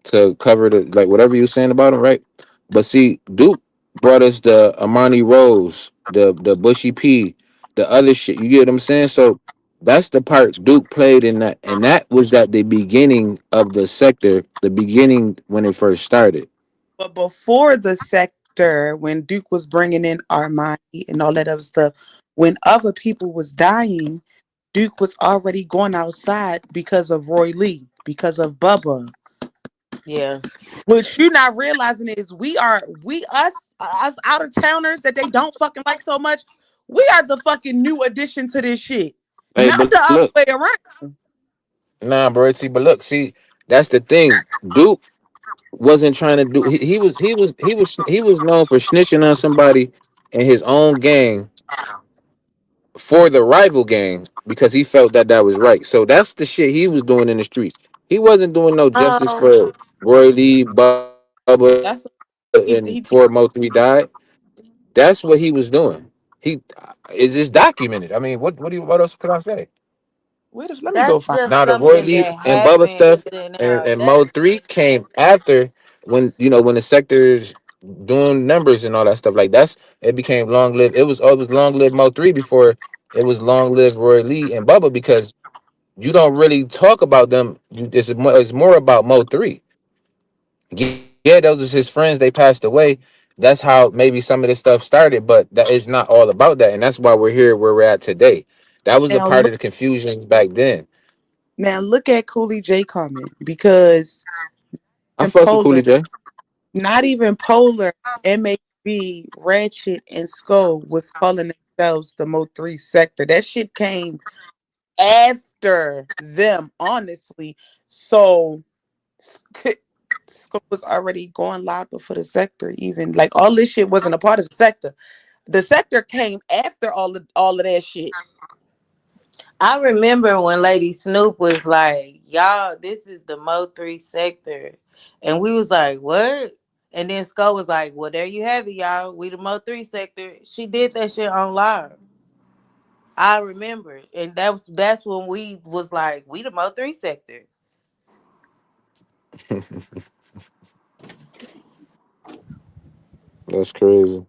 to cover the like whatever you were saying about him, right? But see, Duke brought us the Amani Rose, the Bushy P, the other shit. You get what I'm saying? So that's the part Duke played in that, and that was at the beginning of the sector, the beginning when it first started. But before the sector, when Duke was bringing in Armani and all that other stuff, when other people was dying, Duke was already going outside because of Roy Lee, because of Bubba. Yeah. What you not realizing is us out of towners that they don't fucking like so much. We are the fucking new addition to this shit, Hey, not but the other look, way around. nah, bro. See, but look, see, that's the thing. Duke wasn't trying to do. He was known for snitching on somebody in his own gang for the rival gang because he felt that that was right. So that's the shit he was doing in the streets. He wasn't doing no justice Um. for Roy Lee, Bubba, and That's before Mo3 died. That's what he was doing. He is this documented. I mean, what else could I say? Let me go That's find. just Now the Roy something Lee that and Bubba stuff happens and and that Mo 3 came after when when the sectors doing numbers and all that stuff. Like that's it became long lived. It was long lived Mo 3 before it was long lived Roy Lee and Bubba because you don't really talk about them. It's more about Mo 3. Yeah, those was his friends. They passed away. That's how maybe some of this stuff started, but that is not all about that, and that's why we're here where we're at today. That was a Now part look of the confusion back then. now look at Cooley J comment because I in fucks with Cooley Polar, J. not even Polar, MHB, Ratchet, and Skull was calling themselves the Mo 3 sector. That shit came after them, honestly. So Skull was already going live before the sector, even like all this shit wasn't a part of the sector. The sector came after all of that shit. I remember when Lady Snoop was like, "Y'all, this is the Mo 3 sector," and we was like, "What?" And then Skull was like, "Well, there you have it, y'all. We the Mo 3 sector." She did that shit on live. I remember, and that's when we was like, "We the Mo 3 sector." That's crazy.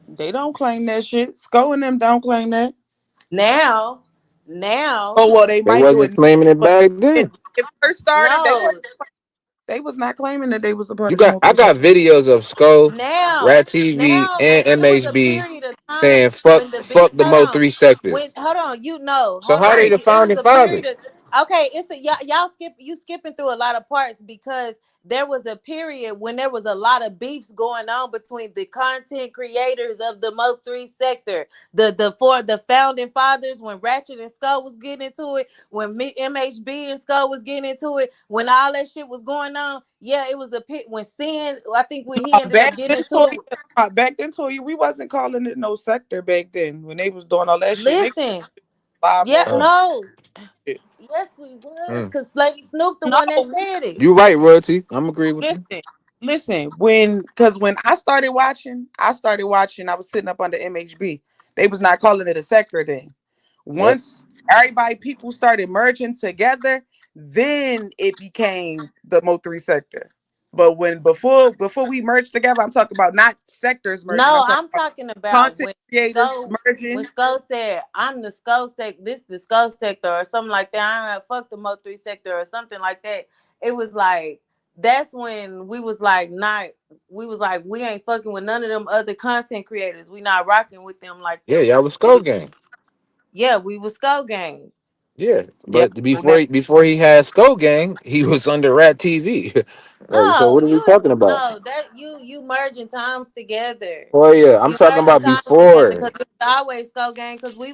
They don't claim that shit. Skull and them don't claim that. Now, now, Oh well, they They might do wasn't it, claiming it but back then. when it first started, no, they was not claiming that they was a part You of the got Mo I 3 got sector. videos of Skull, now, Rat TV, now, and it was a MHB period of time saying when the big fuck the hold Mo on, 3 sector. when hold on, you know, So hold how they on, the it was founding a period fathers? of okay. It's a y'all you skipping through a lot of parts because there was a period when there was a lot of beefs going on between the content creators of the Mo 3 sector, the founding fathers when Ratchet and Skull was getting into it, when MHB and Skull was getting into it, when all that shit was going on. Yeah, it was a pit when Sin. I think when he ended up Back getting then, into it. Toya, we wasn't calling it no sector back then when they was doing all that shit. Niggas Listen, live yeah, on Uh, no, shit. yes, we was mm. because Lady Snoop the No, one that said it. You right, royalty. I'm agree with you. listen, listen. When I started watching. I was sitting up under MHB. They was not calling it a sector then. Yep. Once people started merging together, then it became the Mo 3 sector. But when before we merged together, I'm talking about not sectors merging. No, I'm talking I'm about talking about content creators When merging. Skull said I'm the Skull sector, this the Skull sector or something like that. I don't fuck the Mo 3 sector or something like that. It was like that's when we was like not we was like we ain't fucking with none of them other content creators. We not rocking with them like Yeah, that. y'all was Skull We Gang. yeah, we was Skull Gang. Yeah, Yeah. but before he had Skull Gang, he was under Rat TV. Like, so No, what are we talking about? that you merging times together. Oh yeah, I'm You talking merging about times together before. because it was always Skull Gang because we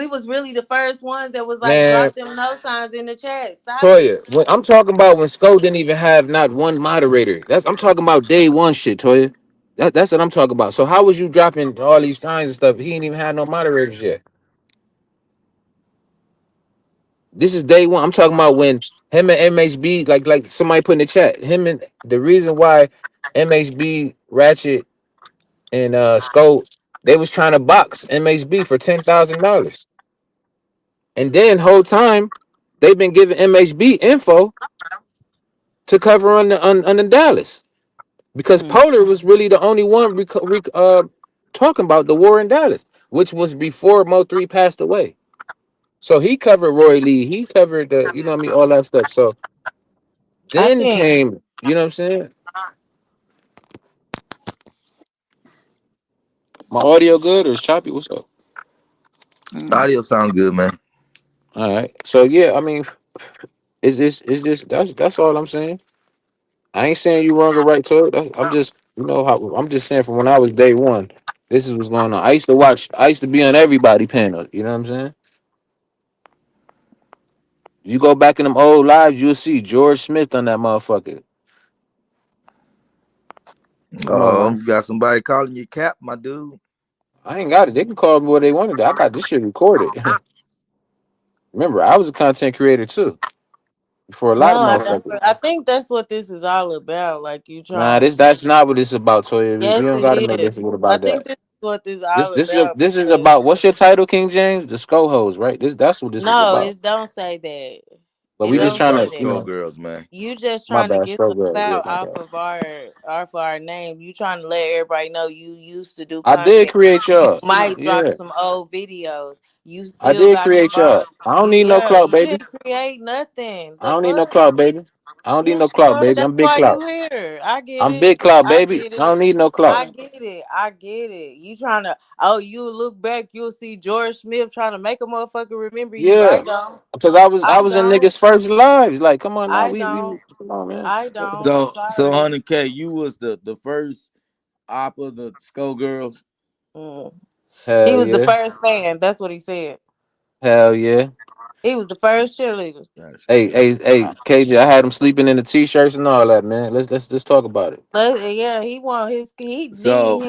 was really the first ones that was like Man, drop them no signs in the chat. Stop it. Toya, when I'm talking about when Skull didn't even have not one moderator. I'm talking about day one shit, Toya. That's what I'm talking about. So how was you dropping all these times and stuff? He ain't even had no moderators yet. This is day one. I'm talking about when him and MHB, like somebody put in the chat, him and the reason why MHB, Ratchet, and Skull, they was trying to box MHB for $10,000. And then whole time they've been giving MHB info to cover on the Dallas. Because Mm. Polar was really the only one talking about the war in Dallas, which was before Mo 3 passed away. So he covered Roy Lee, he covered the, you know what I mean, all that stuff. So I then think came, you know what I'm saying? My audio good or is choppy? What's up? Mm. Audio sound good, man. All right. So yeah, I mean, it's just that's all I'm saying. I ain't saying you wrong or right to it. I'm just, how I'm just saying from when I was day one, this is what's going on. I used to be on everybody panel, you know what I'm saying? You go back in them old lives, you'll see George Smith on that motherfucker. Come on Oh, now. you got somebody calling you Cap, my dude. I ain't got it. They can call me what they wanted. I got this shit recorded. Remember, I was a content creator too. For a lot no, of I don't. motherfuckers. I think that's what this is all about. Like you Nah, trying to. that's not what it's about, Toya. You Yes, don't it gotta make is. this what I about think that. this is what this This all this is about. this is Because about what's your title, King James? The Skull Hoes, right? That's what this is no, about. it don't say that. But It we just don't Let's trying say start to, that. Skullgirls, man. You just my trying to bad, get Skull some Girl. Yeah, clout my bad. off our name. You trying to let everybody know you used to do I did content. create You y'all. might drop Yeah, some old videos. You I still did got create y'all. involved. I don't need no Yeah, clout, you baby. didn't create nothing. I The don't need no fuck? clout, baby. I don't need no Yes, you clout, are. baby. That's I'm big why clout. you here. I get I'm it. big clout, I baby. get I it. don't need no I clout. get it. I get it. You trying to? Oh, you look back, you'll see George Smith trying to make a motherfucker remember you. I Yeah, don't. because I I was in don't. niggas' first lives. Like, come on now, I we don't. come on, man. I don't. I'm So sorry. 100K, you was the first op of the Skullgirls. Mm. He Hell was the yeah, first fan. That's what he said. hell yeah. He was the first cheerleader. Gotcha. Hey, KJ, I had him sleeping in the t-shirts and all that, man. Let's talk about it. But yeah, he want his So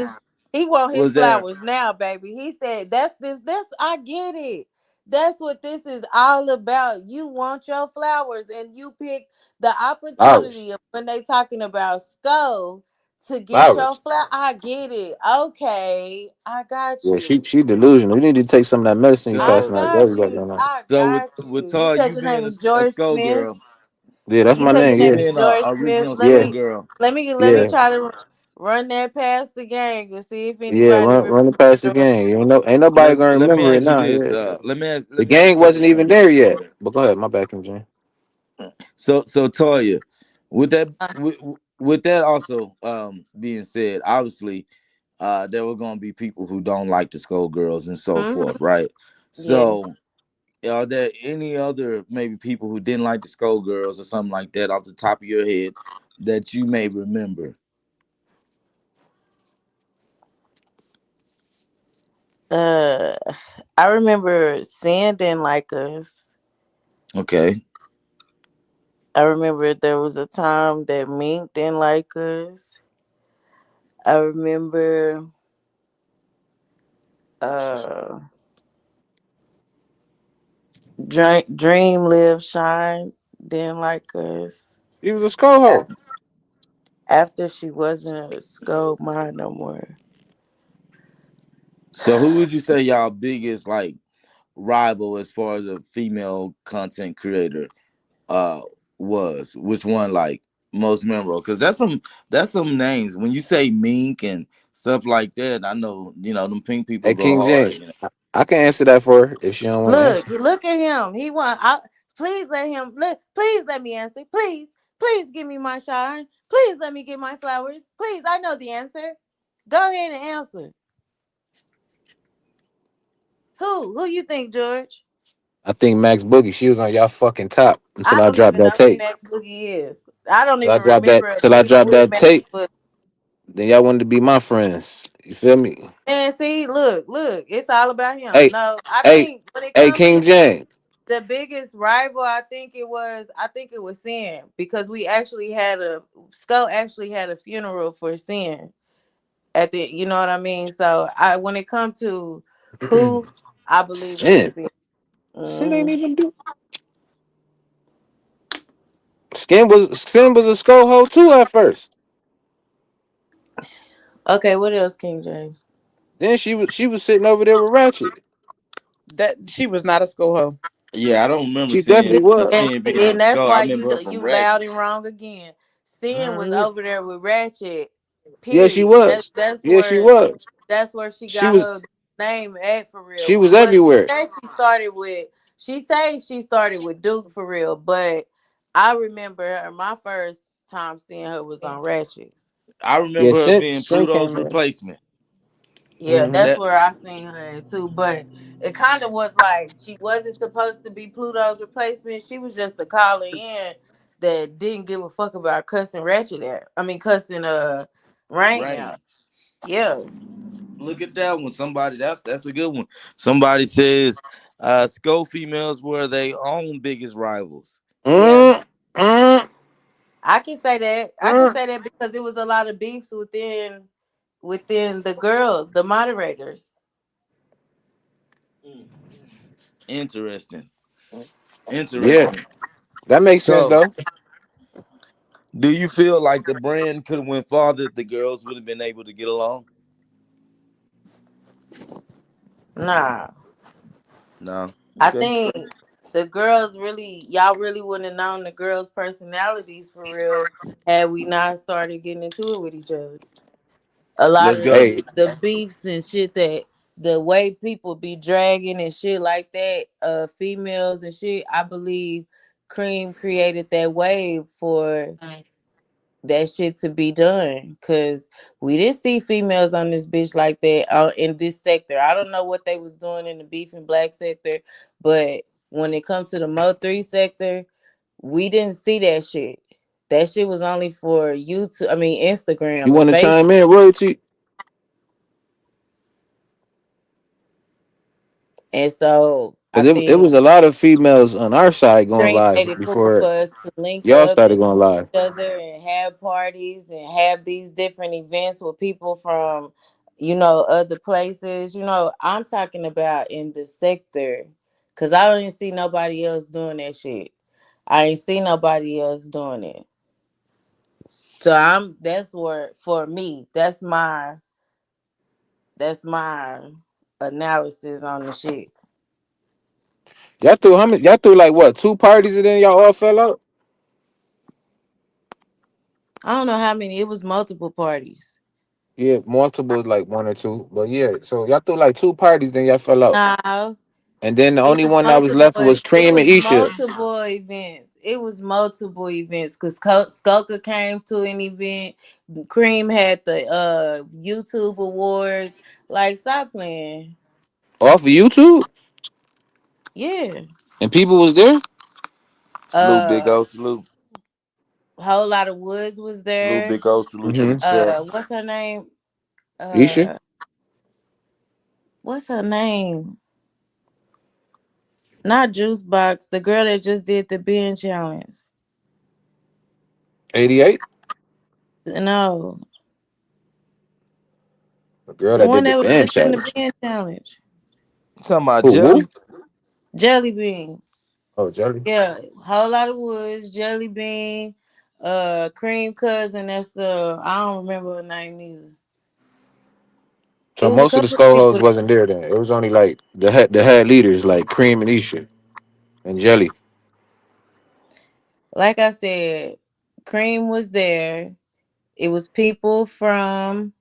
he want his was there? flowers now, baby. He said that's I get it. That's what this is all about. You want your flowers and you pick the Flowers, opportunity of when they talking about skull to get your flowers. flower. I get it. Okay. I got Yeah, you. she delusional. You need to take some of that medicine you I So passing out to got everybody you. on that. I so got with you. You Todd, said you your being name is a George Smith. Skullgirl, Yeah, that's You my said your name. name you Yeah, is being a George Smith. original yeah, Skullgirl. Let me yeah, try to run that past the gang and see if yeah. anybody Run it past the remember. gang. Ain't nobody gonna Let me remember it ask you now. this. Yeah, the Let me ask gang Toya wasn't even something. there yet. But go ahead, my back, King James. So Toya, with that Uh, with that also being said, obviously there were gonna be people who don't like the Skullgirls and so forth, mhm. right? Yes. So are there any other maybe people who didn't like the Skullgirls or something like that off the top of your head that you may remember? Uh, I remember Sin didn't like us. Okay. I remember there was a time that Mink didn't like us. I remember uh Dream Live Shine didn't like us. He was a skull hoe. After she wasn't a scope mine no more. So who would you say y'all biggest like rival as far as a female content creator uh was? Which one like most memorable? Because that's some names. When you say Mink and stuff like that, I know them pink people Hey, go King hard. James, I can answer that for her if she don't want to answer. Look at him. He want. Please let him. Please let me answer. Please give me my shine. Please let me get my flowers. Please, I know the answer. Go ahead and answer. Who you think, George? I think Max Boogie, she was on y'all fucking top until I I don't dropped even that know who tape. Max Boogie is. I don't Till I even dropped that, remember a till I nigga dropped with that Max tape, Boogie. then y'all wanted to be my friends. You feel me? And see, look, it's all about him. Hey, No, I hey, think when it hey, comes to King James. the biggest rival, I think it was Sin because we actually had a Skull actually had a funeral for Sin at the, you know what I mean. So I when it comes to who, I believe it was Sin. Sin. Sin ain't Mhm. even do. Sin was a skull hoe too at first. Okay, what else, King James? Then she was sitting over there with Ratchet. That she was not a school hoe. Yeah, I don't remember She definitely was. And, seeing being a and that's skull. I why remember her from you loud Ratchet. and wrong again. Sin was Mm, over there with Ratchet. yeah, she Period. was. Yeah, she was. That's where she She got was. her name at for She real. was Well, everywhere. she says she started with Duke for real, but I remember her my first time seeing her was on Ratchets. I Yeah, remember her being Sin Pluto's came in. replacement. Yeah, Hmm. that's That where I seen her at too. But it kind of was like she wasn't supposed to be Pluto's replacement. She was just a caller in that didn't give a fuck about cussing Ratchet out. I mean, cussing Rain out. Rain. Yeah. Look at that one. Somebody that's a good one. Somebody says skull females were their own biggest rivals. Yeah. Mm, mm, I can say that. I can mm. say that because it was a lot of beefs within the girls, the moderators. Interesting. Yeah, Interesting. that makes sense So though. do you feel like the brand could have went farther if the girls would have been able to get along? Nah. No. I Okay. think the girls y'all really wouldn't have known the girls' personalities for real had we not started getting into it with each other. A lot Let's of go. Hey, the beefs and shit that the way people be dragging and shit like that, females and shit, I believe Cream created that wave for that shit to be done. Cause we didn't see females on this bitch like that in this sector. I don't know what they was doing in the beef and black sector, but when it comes to the Mo3 sector, we didn't see that shit. That shit was only for YouTube, I mean you Instagram and want to Facebook. chime in, royalty? And so I Because it think was a lot of females on our side going Cream live made it cool before for us to link y'all up started and see going live. each other and have parties and have these different events with people from, other places. I'm talking about in the sector. Cause I don't see nobody else doing that shit. I ain't see nobody else doing it. So that's where for me, that's my analysis on the shit. Y'all threw how many? Y'all threw like what? 2 parties and then y'all all fell out. I don't know how many, it was multiple parties. Yeah, multiple is like 1 or 2, but yeah. So y'all threw like 2 parties, then y'all fell out, No. and then the It only was one that was left multiple. was It Cream and was Isha. multiple events. It was multiple events because Skulker came to an event. Cream had the YouTube awards. Like, stop playing. Off of YouTube, Yeah. and people was there. Salute, Big Uh, O. Salute. Whole Lot of Woods was Salute, there. Big O. Salute to the Mm-hmm. chat. What's her name? Isha, Uh, what's her name? Not Juice Box. The girl that just did the Ben challenge. 88, No, the girl the that one did the that was band just in the challenge. Ben challenge. You talking about Who? Woo? Jelly? Jelly Bean. Oh, Jelly. Yeah, Whole Lot of Woods, Jelly Bean, Cream Cousin. That's I don't remember her name either. It So was a most of the couple of skull hoes people. wasn't there then. It was only like the head leaders like Cream and Isha and Jelly. Like I said, Cream was there. It was people from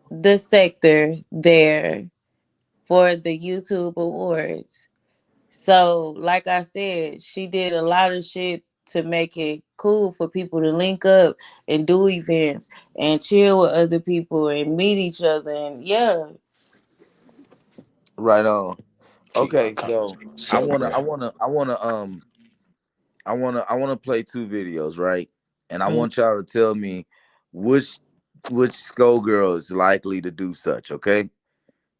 the sector there for the YouTube awards. So, like I said, she did a lot of shit to make it cool for people to link up and do events and chill with other people and meet each other. And yeah, Right on. Keep my Okay, comments. so I So, wanna, I man. wanna, I wanna, I wanna play 2 videos, right? And I mm, want y'all to tell me which Skullgirl is likely to do such. Okay.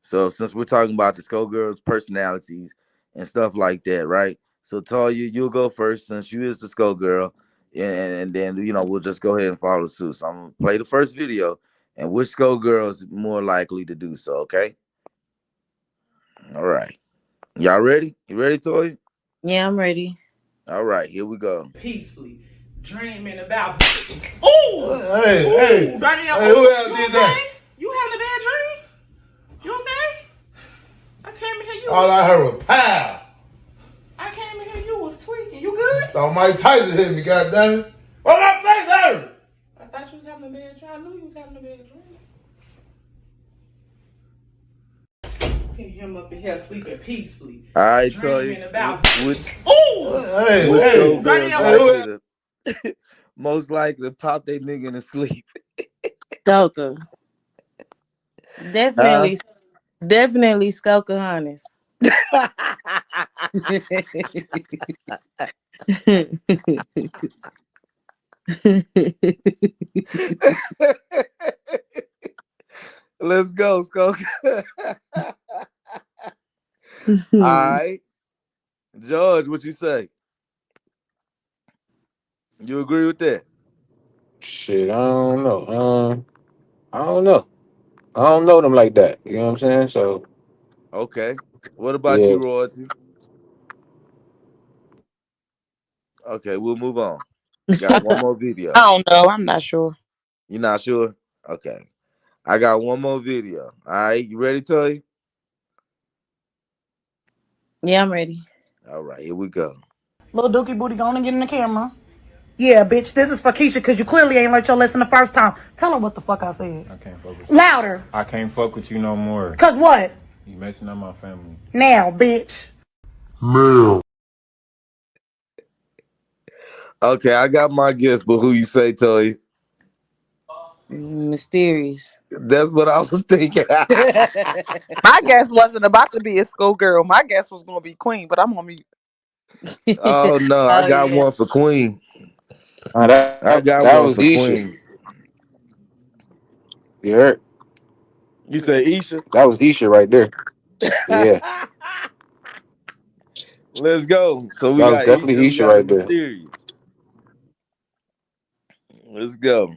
So since we're talking about the Skullgirls' personalities and stuff like that, right? So Talia, you'll go first since you is the Skullgirl, and then we'll just go ahead and follow suit. So I'm gonna play the first video, and which Skullgirl is more likely to do so. Okay. All right. Y'all ready? You ready, Toya? yeah, I'm ready. All right, here we go. Peacefully. Dreaming about. Ooh! Hey, hey, Ooh, Danielle. hey, who Ooh, else you did okay? that? You having a bad dream? You okay? I came in here, you All I heard was pow. I came in here, you was tweaking. You good? Thought Mike Tyson hit me, goddammit. What my face hurt? I thought you was having a bad dream. I knew you was having a bad dream. Hear him up in here sleeping peacefully. All right, Dreaming Toya. about. Which Ooh! Hey, which hey, Skullgirl is Danielle. likely to most likely to pop their nigga in his sleep? Skoka. Huh? Definitely Skoka Honest. Let's go, Skull. All right, George, what you say? You agree with that? Shit, I don't know. I don't know. I don't know them like that. You know what I'm saying? So Okay. What about yeah, you, Royalty? Okay, we'll move on. Got one more I video. don't know. I'm not sure. You not sure? Okay. I got one more video. All right, you ready, Toy? Yeah, I'm ready. All right, here we go. Little Dookie Booty, go on and get in the camera. Yeah, bitch, this is for Keisha because you clearly ain't learned your lesson the first time. Tell her what the fuck I said. I can't fuck with you. Louder. I can't fuck with you no more. Cause what? You messing up my family. Now, bitch. Okay, I got my guess, but who you say, Toy? Mysterious. That's what I was thinking. My guess wasn't about to be a schoolgirl. My guess was gonna be Queen, but I'm on mute. Oh no, I Oh got yeah. one for Queen. That I got that one was for Isha. Queen. You heard? You say Isha? That was Isha right there. Yeah, Let's go. So we that was got Isha, definitely we Isha got right there. Mysterious. Let's go.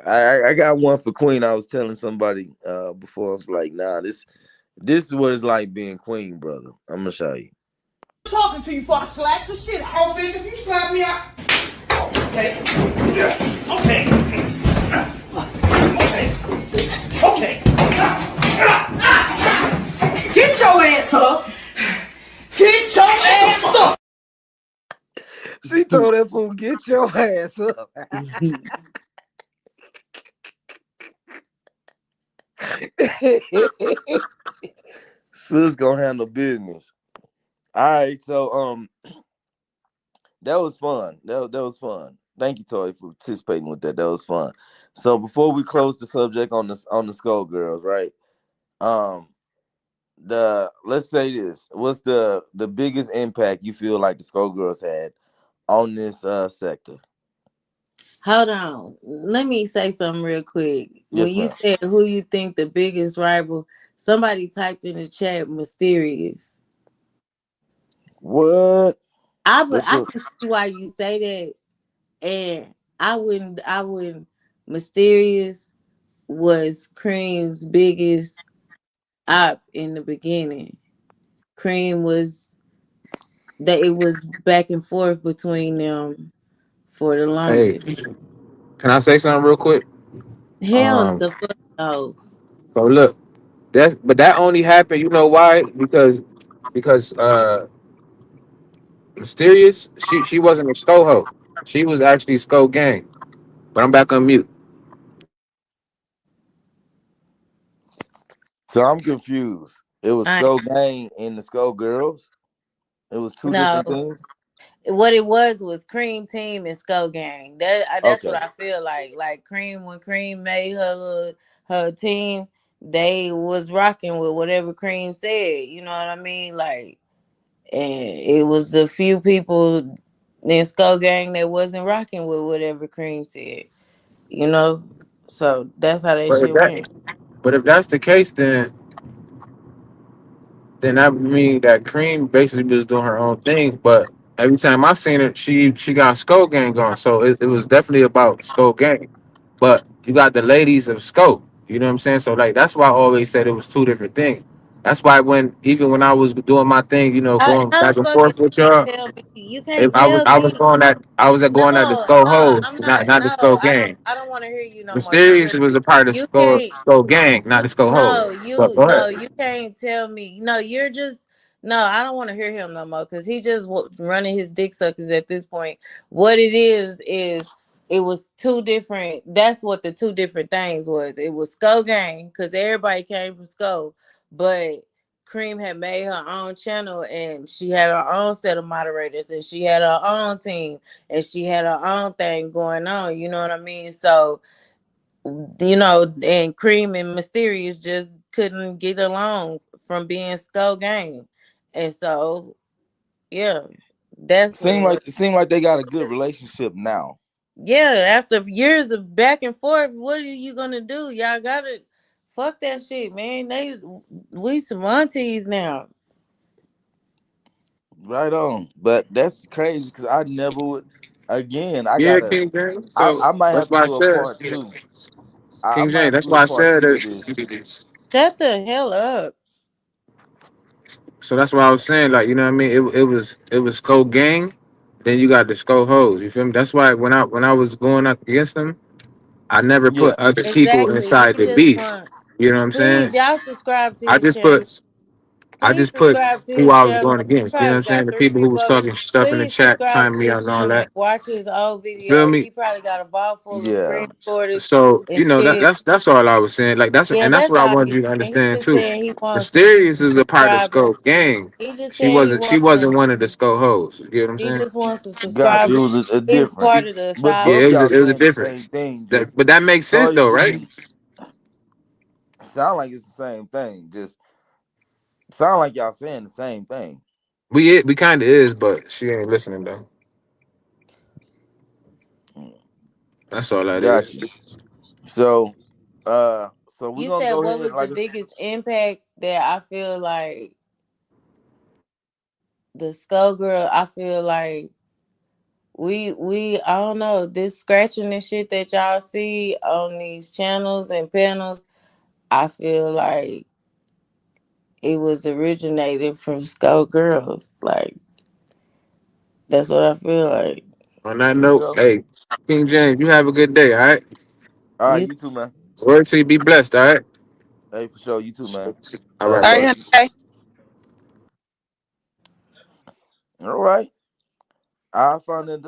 I got one for Queen. I was telling somebody before. I was like, nah, this is what it's like being Queen, brother. I'm gonna show you. Talking to you before I slap the shit out. Oh, bitch, if you slap me out. Okay. Yeah. Okay. Okay. Get your ass up. Get your ass up. She told that fool, get your ass up. Sis gonna handle business. All right, so that was fun. That was fun. Thank you, Tori, for participating with that. That was fun. So before we close the subject on the Skull Girls, right? Um, let's say this. What's the biggest impact you feel like the Skull Girls had on this sector? Hold on. Let me say something real quick. When Yes, you ma'am. said who you think the biggest rival, somebody typed in the chat Mysterious. What? Let's I go. can see why you say that. And I wouldn't Mysterious was Cream's biggest op in the beginning. Cream was that it was back and forth between them for the Hey, longest. can I say something real quick? Hell Um, the fuck no. so look, that only happened. You know why? Because Mysterious, she wasn't a Sko hoe. She was actually Sko gang. But I'm back on mute. So I'm confused. It was I Skull Gang and the Skull Girls. It was two no. different things. What it was Cream Team and Skull Gang. That's what Okay. I feel like. Like Cream, when Cream made her team, they was rocking with whatever Cream said. You know what I mean? Like, and it was a few people in Skull Gang that wasn't rocking with whatever Cream said. You know, so that's how that But if shit that, went. but if that's the case, then that would mean that Cream basically was doing her own thing. But every time I seen her, she got Skull Gang on. So it was definitely about Skull Gang. But you got the ladies of Scope. You know what I'm saying? So like that's why I always said it was two different things. That's why even when I was doing my thing, going How the back and fuck you forth with y'all, tell me? You can't I was tell I me. was going at I was at No, going at the Skull Hoes, I'm not. not the No, Skull Gang. I don't want to hear you no more. Mysterious was a part of You Skull can't. Skull Gang, not the Skull No, Hoes. But go ahead. you can't tell me. No, you're just. No, I don't want to hear him no more because he just running his dick suckers at this point. What it is it was two different. That's what the two different things was. It was Skull Gang because everybody came from Skull, but Cream had made her own channel and she had her own set of moderators and she had her own team and she had her own thing going on. You know what I mean? So and Cream and Mysterious just couldn't get along from being Skull Gang. And so, yeah, that's what it was. It seemed like they got a good relationship now. Yeah, after years of back and forth, what are you gonna do? Y'all gotta fuck that shit, man. We some aunties now. Right on. But that's crazy because I never would. Again, Yeah, King James. So I might have that's to why I do a said part two. I King might James. have to That's do a why I part said two of this. that. Shut the hell up. So that's why I was saying, like, you know what I mean? It was Skull Gang, then you got the Skull Hoes. You feel me? That's why when I was going up against them, I never Yeah. put other people Exactly. inside the beef. You know what I'm saying? Please, y'all subscribe to I his just channel. put I Please just put subscribe to who his I was channel. going He against. You know what probably I'm saying? got The three people who was people. talking stuff in the Please chat, subscribe time to me out his and all channel and that. watch his old Feel videos. me? He probably got a vault full of Yeah. screen recorders So and you know shit. that's all I was saying. Like Yeah, that's that's what I all wanted he's you to saying. He understand just too. saying he wants some Mysterious is a part of subscribers. Scope gang. He just She saying he wasn't wants some. one of the Scope hoes. You get what I'm He saying? just wants some Gotcha. It subscribers. was a It's difference. part of the But Yeah, South. both y'all it was a saying the same difference. thing. That, Just but that makes sense Toya though, right? didn't sound like it's the same thing. Just sound like y'all saying the same thing. We kind of is, but she ain't listening though. That's all that is. Gotcha. So so we're You gonna said go what ahead was the like biggest impact that I feel like the Skull Girl, I feel like we I don't know, this scratching and shit that y'all see on these channels and panels, I feel like it was originated from Skull Girls. Like that's what I feel like. On that there you note, go. hey, King James, you have a good day, all right? All right, You you too, man. Word to you, be blessed, all right? Hey, for sure, you too, man. All God right, All bro. right, bless. honey. Hey. All right. I found it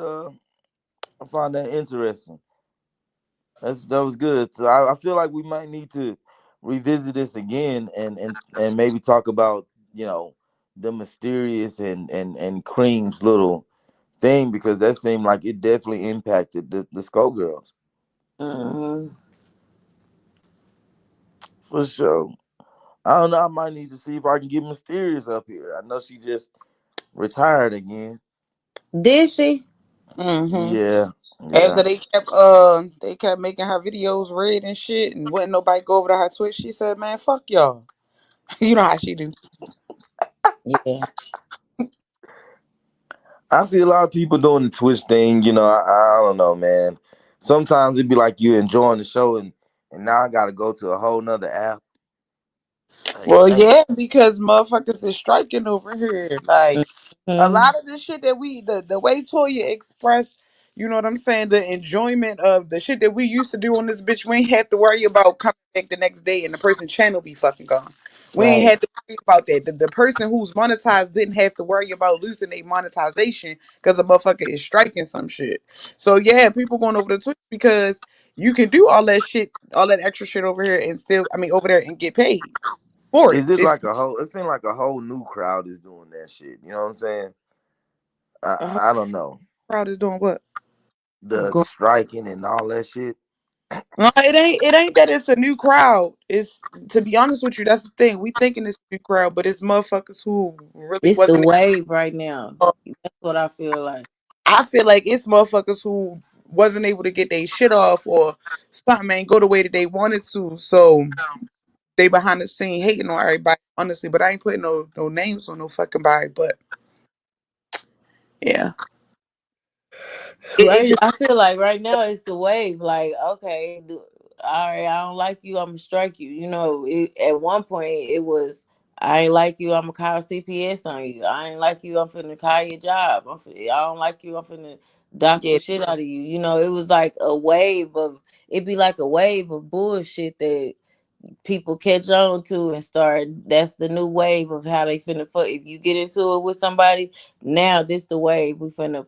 I found that interesting. That was good. So I feel like we might need to revisit this again and maybe talk about, you know, the mysterious and Cream's little thing because that seemed like it definitely impacted the Skullgirls. Mhm. For sure. I don't know. I might need to see if I can get Mysterious up here. I know she just retired again. Did she? Mm-hmm. Yeah. After Yeah. they kept making her videos red and shit, and wouldn't nobody go over to her Twitch. She said, "Man, fuck y'all." You know how she do. Yeah. I see a lot of people doing the Twitch thing. You know, I don't know, man. Sometimes it'd be like you enjoying the show and now I gotta go to a whole nother app. Like, Well, damn. yeah, because motherfuckers is striking over here. Like a Mhm. lot of the shit that the way Toya expressed, you know what I'm saying, the enjoyment of the shit that we used to do on this bitch, we ain't have to worry about coming back the next day and the person channel be fucking gone. We ain't Right. had to worry about that. The person who's monetized didn't have to worry about losing their monetization because a motherfucker is striking some shit. So yeah, people going over to Twitch because you can do all that shit, all that extra shit over here and still, I mean, over there and get paid for it. Is it If like a whole? It seems like a whole new crowd is doing that shit. You know what I'm saying? the whole I don't know crowd is doing what? the Go- striking and all that shit. No, it ain't that it's a new crowd. It's, to be honest with you, that's the thing. We thinking it's a new crowd, but it's motherfuckers who really It's the wasn't. wave right now. uh, That's what I feel like. I feel like it's motherfuckers who wasn't able to get their shit off or something ain't go the way that they wanted to. So they behind the scene hating on everybody, honestly. But I ain't putting no names on no fucking body. But yeah, it Right. just I feel like right now it's the wave. Like, okay, all right, I don't like you, I'm gonna strike you. You know, at one point it was, I ain't like you, I'm gonna call CPS on you. I ain't like you, I'm finna call your job. I don't like you, I'm finna dox the yeah. shit out of you. You know, it was like a wave of, it'd be like a wave of bullshit that people catch on to and start, that's the new wave of how they finna fuck. If you get into it with somebody, now this the wave, we finna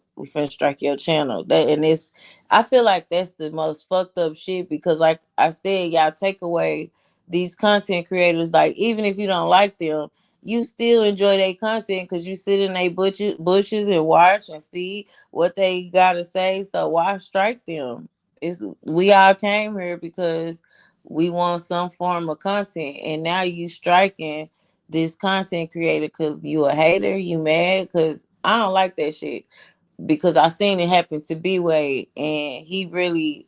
strike your channel. That, and it's, I feel like that's the most fucked up shit because like I said, y'all take away these content creators, like even if you don't like them, you still enjoy their content because you sit in their bushes and watch and see what they gotta say. So why strike them? It's, we all came here because we want some form of content, and now you striking this content creator because you a hater, you mad because I don't like that shit, because I seen it happen to B Way and he really,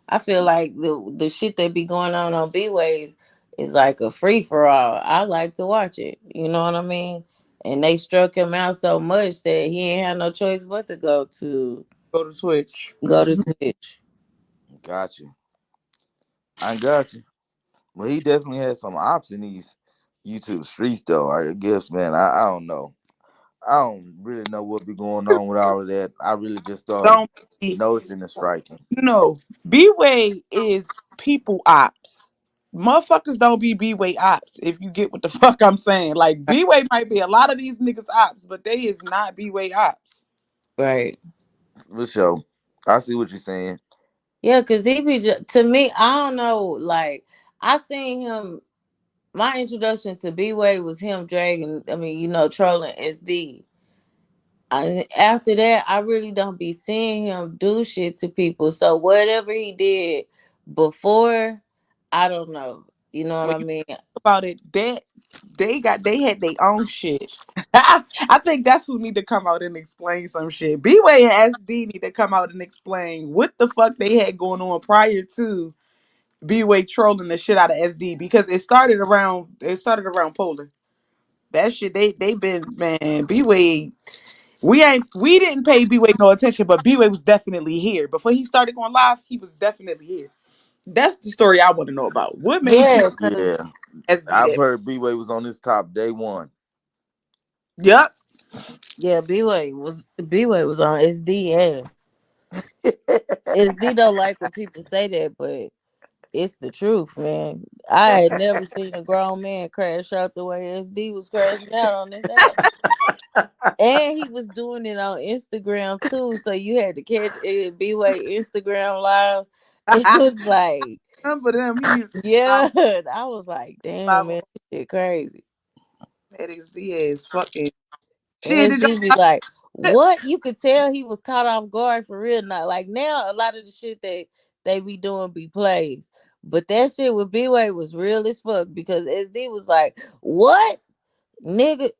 I feel like the shit that be going on B Ways is like a free for all. I like to watch it, you know what I mean? And they struck him out so much that he ain't had no choice but to Go to Twitch. go to Twitch. Got you. I got you. Well, he definitely had some ops in these YouTube streets, though. I guess, man. I don't know. I don't really know what be going on with all of that. I really just started Don't be, noticing the striking. no. B Way is people ops. motherfuckers don't be B-Way ops, if you get what the fuck I'm saying. Like, B-Way might be a lot of these niggas ops, but they is not B-Way ops. Right. For sure. I see what you're saying. Yeah, cause he be to me. I don't know. Like I seen him. My introduction to B Way was him dragging. I mean, trolling SD. After that, I really don't be seeing him do shit to people. So whatever he did before, I don't know. You know what When I you mean? think about it, they had their own shit. I think that's who need to come out and explain some shit. B-Way and SD need to come out and explain what the fuck they had going on prior to B-Way trolling the shit out of SD, because it started around Polar. That shit they been, man, B-Way. We didn't pay B-Way no attention, but B-Way was definitely here. Before he started going live, he was definitely here. That's the story I want to know about. What made Yeah, B cause Yeah. SD I've that? heard B-Way was on his top day one. Yep. yeah, B Way was on SD. Yeah, SD don't like when people say that, but it's the truth, man. I had never seen a grown man crash out the way SD was crashing out on this app. And he was doing it on Instagram too. So you had to catch it B-Way Instagram lives. It was like, Remember them? He used yeah. I was like, damn, live man, this shit crazy. at SD is fucking shit. Did SD be y'all? like, what? You could tell he was caught off guard for real. Not like now, a lot of the shit that they be doing be plays. But that shit with B-Way was real as fuck because SD was like, what? Nigga,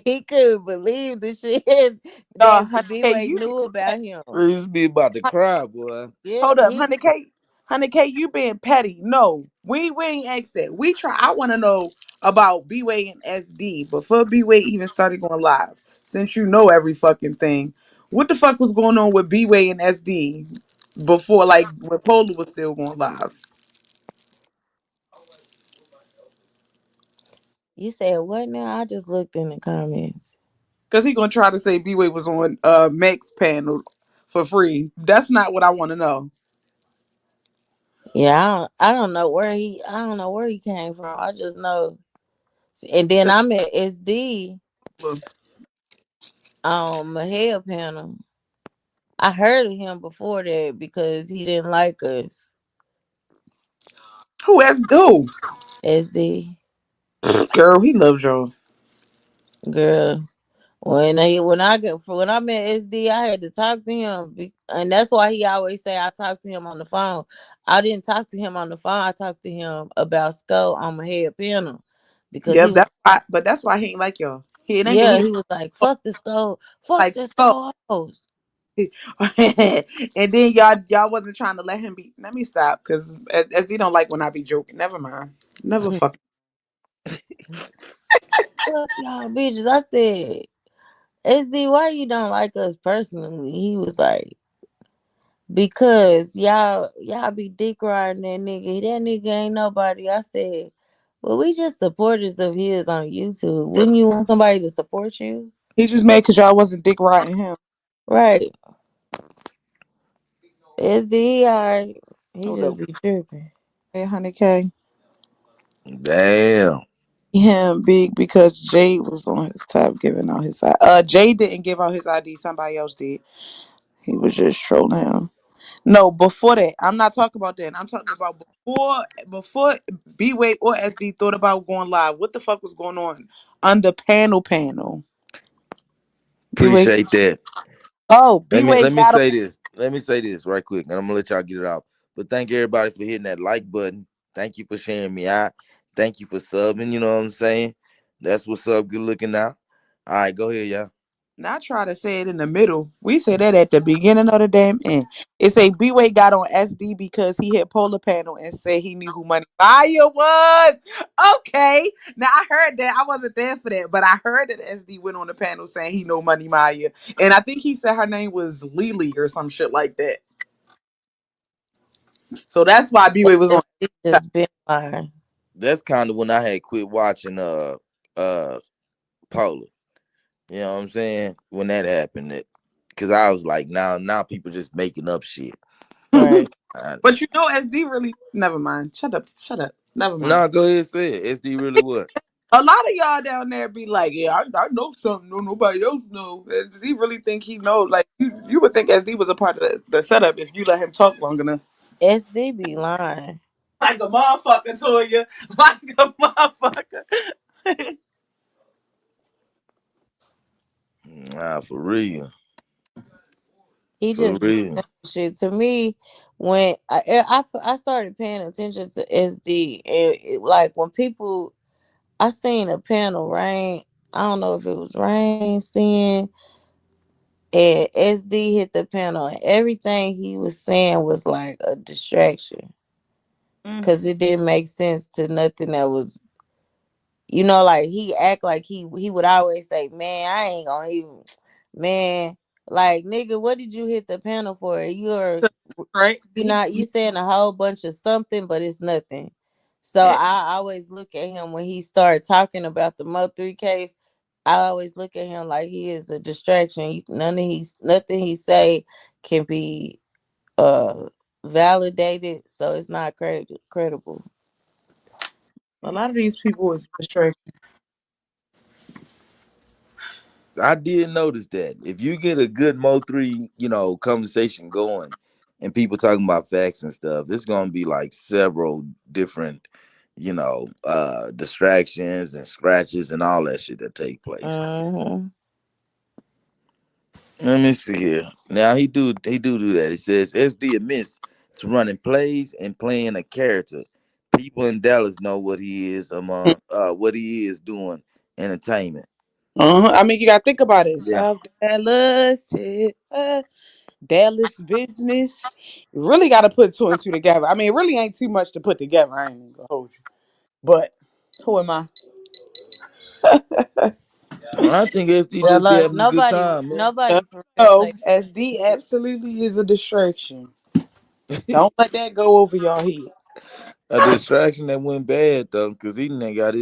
he couldn't believe the shit that Honey K, B-Way knew about him. He used to be about to cry, boy. Yeah, hold up, Honey K, you being petty. No, we ain't asked that. We try. I want to know about B-Way and SD before B-Way even started going live. Since you know every fucking thing, what the fuck was going on with B-Way and SD before, like when Polo was still going live? you said what now? I just looked in the comments. Cause he gonna try to say B-Way was on Max panel for free. That's not what I want to know. Yeah, I don't know where he came from. I just know. And then I met SD on Mahel panel. I heard of him before that because he didn't like us. Who? SD Girl, he loves y'all. girl. When I met SD, I had to talk to him, and that's why he always say I talked to him on the phone. I didn't talk to him on the phone. I talked to him about Skull on my head panel because Yeah, he was that's why he ain't like y'all. It ain't that yeah he he was like fuck the Skull, fuck like the so. Skull hoes. And then y'all wasn't trying to let him be. Let me stop, because SD don't like when I be joking. Never mind. Never fuck. Fuck y'all bitches. I said SD, why you don't like us personally? He was like, because y'all be dick riding that nigga. That nigga ain't nobody. I said, well, we just supporters of his on YouTube. Wouldn't you want somebody to support you? He just mad because y'all wasn't dick riding him. Right. SD, alright. He Hold just up. be tripping. Hey, Honey K. Damn. Him big because Jay was on his top giving out his ID. Jay didn't give out his ID. Somebody else did. He was just trolling him. No, before that. I'm not talking about that. I'm talking about before B-Way or SD thought about going live. What the fuck was going on under panel? B-Way. Appreciate that. Oh, Let B-Way me got him. say this. Let me say this right quick, and I'm gonna let y'all get it out. But thank everybody for hitting that like button. Thank you for sharing me out. Thank you for subbing. You know what I'm saying? That's what's up. Good looking out. All right, go ahead, y'all. Not try to say it in the middle. We say that at the beginning of the damn end. It say B-Way got on SD because he hit Polar Panel and said he knew who Money Fire was. Okay. Now I heard that. I wasn't there for that, but I heard that SD went on the panel saying he know Money Maya. And I think he said her name was Lily or some shit like that. So that's why B-Way was on. SD just been lying. That's kind of when I had quit watching Paula. You know what I'm saying? When that happened, because I was like, now people just making up shit. Right. But you know, SD really. Never mind. Shut up. Shut up. Never mind. No, go ahead and say it. SD really what? A lot of y'all down there be like, yeah, I know something no nobody else knows. And does he really think he knows? Like you would think SD was a part of the setup if you let him talk long enough. SD be lying. Like a motherfucker, Toya. Like a motherfucker. Nah, for real. He For just be real. saying shit to me. When I started paying attention to SD, and like when people, I seen a panel, right? I don't know if it was Rain Sin, and SD hit the panel, and everything he was saying was like a distraction Mm. because it didn't make sense to nothing that was, like he act like he would always say, "Man, I ain't gonna even, man, like nigga, what did you hit the panel for? Right? You saying a whole bunch of something, but it's nothing." So Yeah. I always look at him when he started talking about the Mo3 case. I always look at him like he is a distraction. Nothing he say can be uh validated, so it's not credible. A lot of these people is distracted. I did notice that. If you get a good Mo3, conversation going and people talking about facts and stuff, it's gonna be like several different, distractions and scratches and all that shit that take place. Mm-hmm. Let me see here. Now he do that. It says SD admits to running plays and playing a character. People in Dallas know what he is doing entertainment. I mean, you gotta think about it. Yeah. South Dallas, Dallas business. You really gotta put two and two together. I mean, it really ain't too much to put together. I ain't even gonna hold you. But who am I? I think SD Well, just be look, having a good nobody, time, man. nobody for real No, take. SD absolutely is a distraction. Don't let that go over your head. A distraction that went bad though, because he done had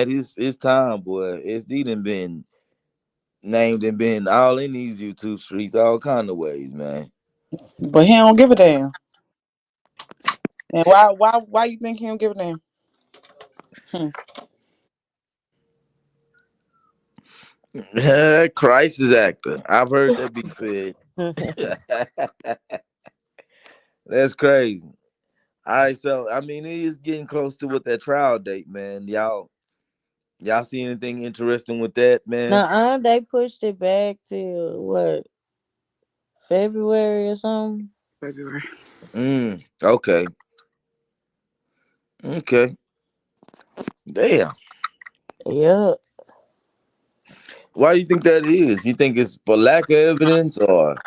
his time, boy. SD done been named and been all in these YouTube streets, all kind of ways, man. But he don't give a damn. And why you think he don't give a damn? Hmm. Crisis actor. I've heard that be said. That's crazy. All right, so I mean, it is getting close to what that trial date, man. Y'all see anything interesting with that, man? Nuh-uh, they pushed it back to what, February or something. February. Okay. Okay. Damn. Yeah, Why do you think that is? You think it's for lack of evidence or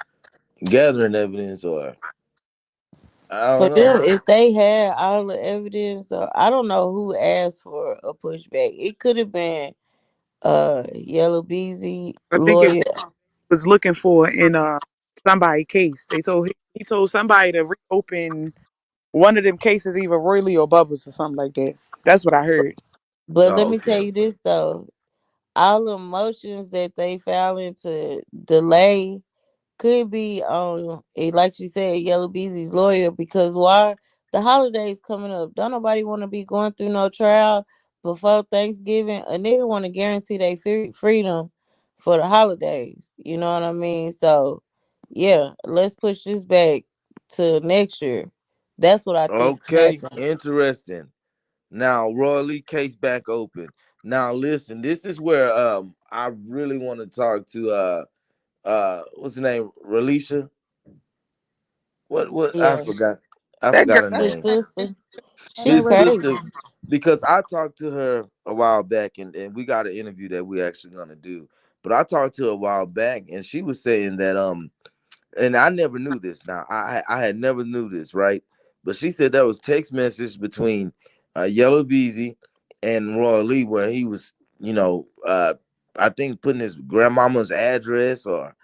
gathering evidence or I for don't know. them, if they had all the evidence, or I don't know who asked for a pushback. It could have been Yellow Beezy I think it lawyer, was looking for in somebody case. He told somebody to reopen one of them cases, either Royley or Bubbles or something like that. That's what I heard. but let Oh, me tell okay. you this though: all the motions that they filing to delay could be on, like she said, Yellow Beezy's lawyer, because why, the holidays coming up, don't nobody want to be going through no trial before Thanksgiving. A nigga want to guarantee they freedom for the holidays, you know what I mean? So yeah, let's push this back to next year. That's what I think Okay. happened. Interesting. Now, Roy Lee case back open. Now listen, this is where I really want to talk to what's the name? Relisha? What I Yeah, forgot. I That forgot girl, her that's his name. sister, she His crazy. sister, because I talked to her a while back, and we got an interview that we actually gonna do. But I talked to her a while back, and she was saying that and I never knew this. Now I had never knew this, right? But she said there was text message between Yellow Beezy and Roy Lee where he was, I think putting his grandmama's address or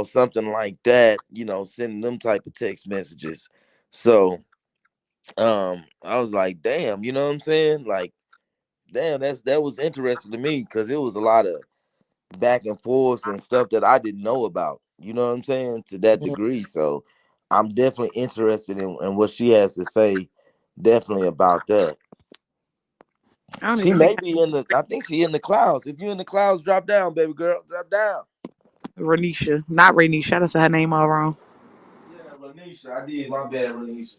something like that, sending them type of text messages. So I was like, damn, you know what I'm saying? Like, damn, that was interesting to me because it was a lot of back and forth and stuff that I didn't know about. You know what I'm saying? To that Yeah. degree. So I'm definitely interested in what she has to say, definitely about that. I don't She even think may be in the. I think she in the clouds. If you're in the clouds, drop down, baby girl, drop down. Renisha, not Renisha. I done said her name all wrong. Yeah, Renisha. I did my bad, Renisha.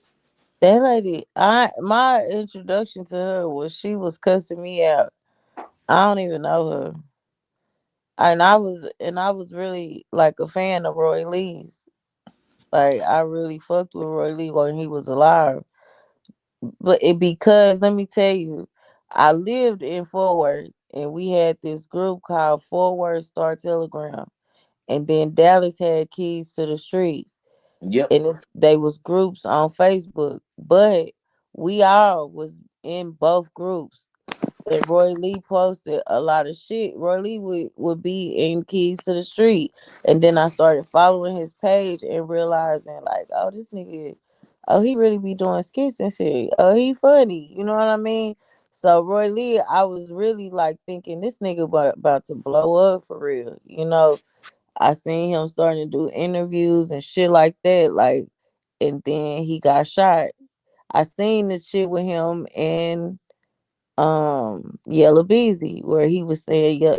That lady, my introduction to her was she was cussing me out. I don't even know her. And I was really like a fan of Roy Lee's. Like I really fucked with Roy Lee when he was alive. But it because let me tell you, I lived in Fort Worth and we had this group called Fort Worth Star Telegram. And then Dallas had Keys to the Streets. Yep. And they was groups on Facebook. But we all was in both groups. And Roy Lee posted a lot of shit. Roy Lee would be in Keys to the Street. And then I started following his page and realizing like, oh, this nigga, oh, he really be doing skits and shit. Oh, he funny. You know what I mean? So Roy Lee, I was really like thinking this nigga about to blow up for real. I seen him starting to do interviews and shit like that. Like, and then he got shot. I seen this shit with him and Yellow Beezy where he was saying yeah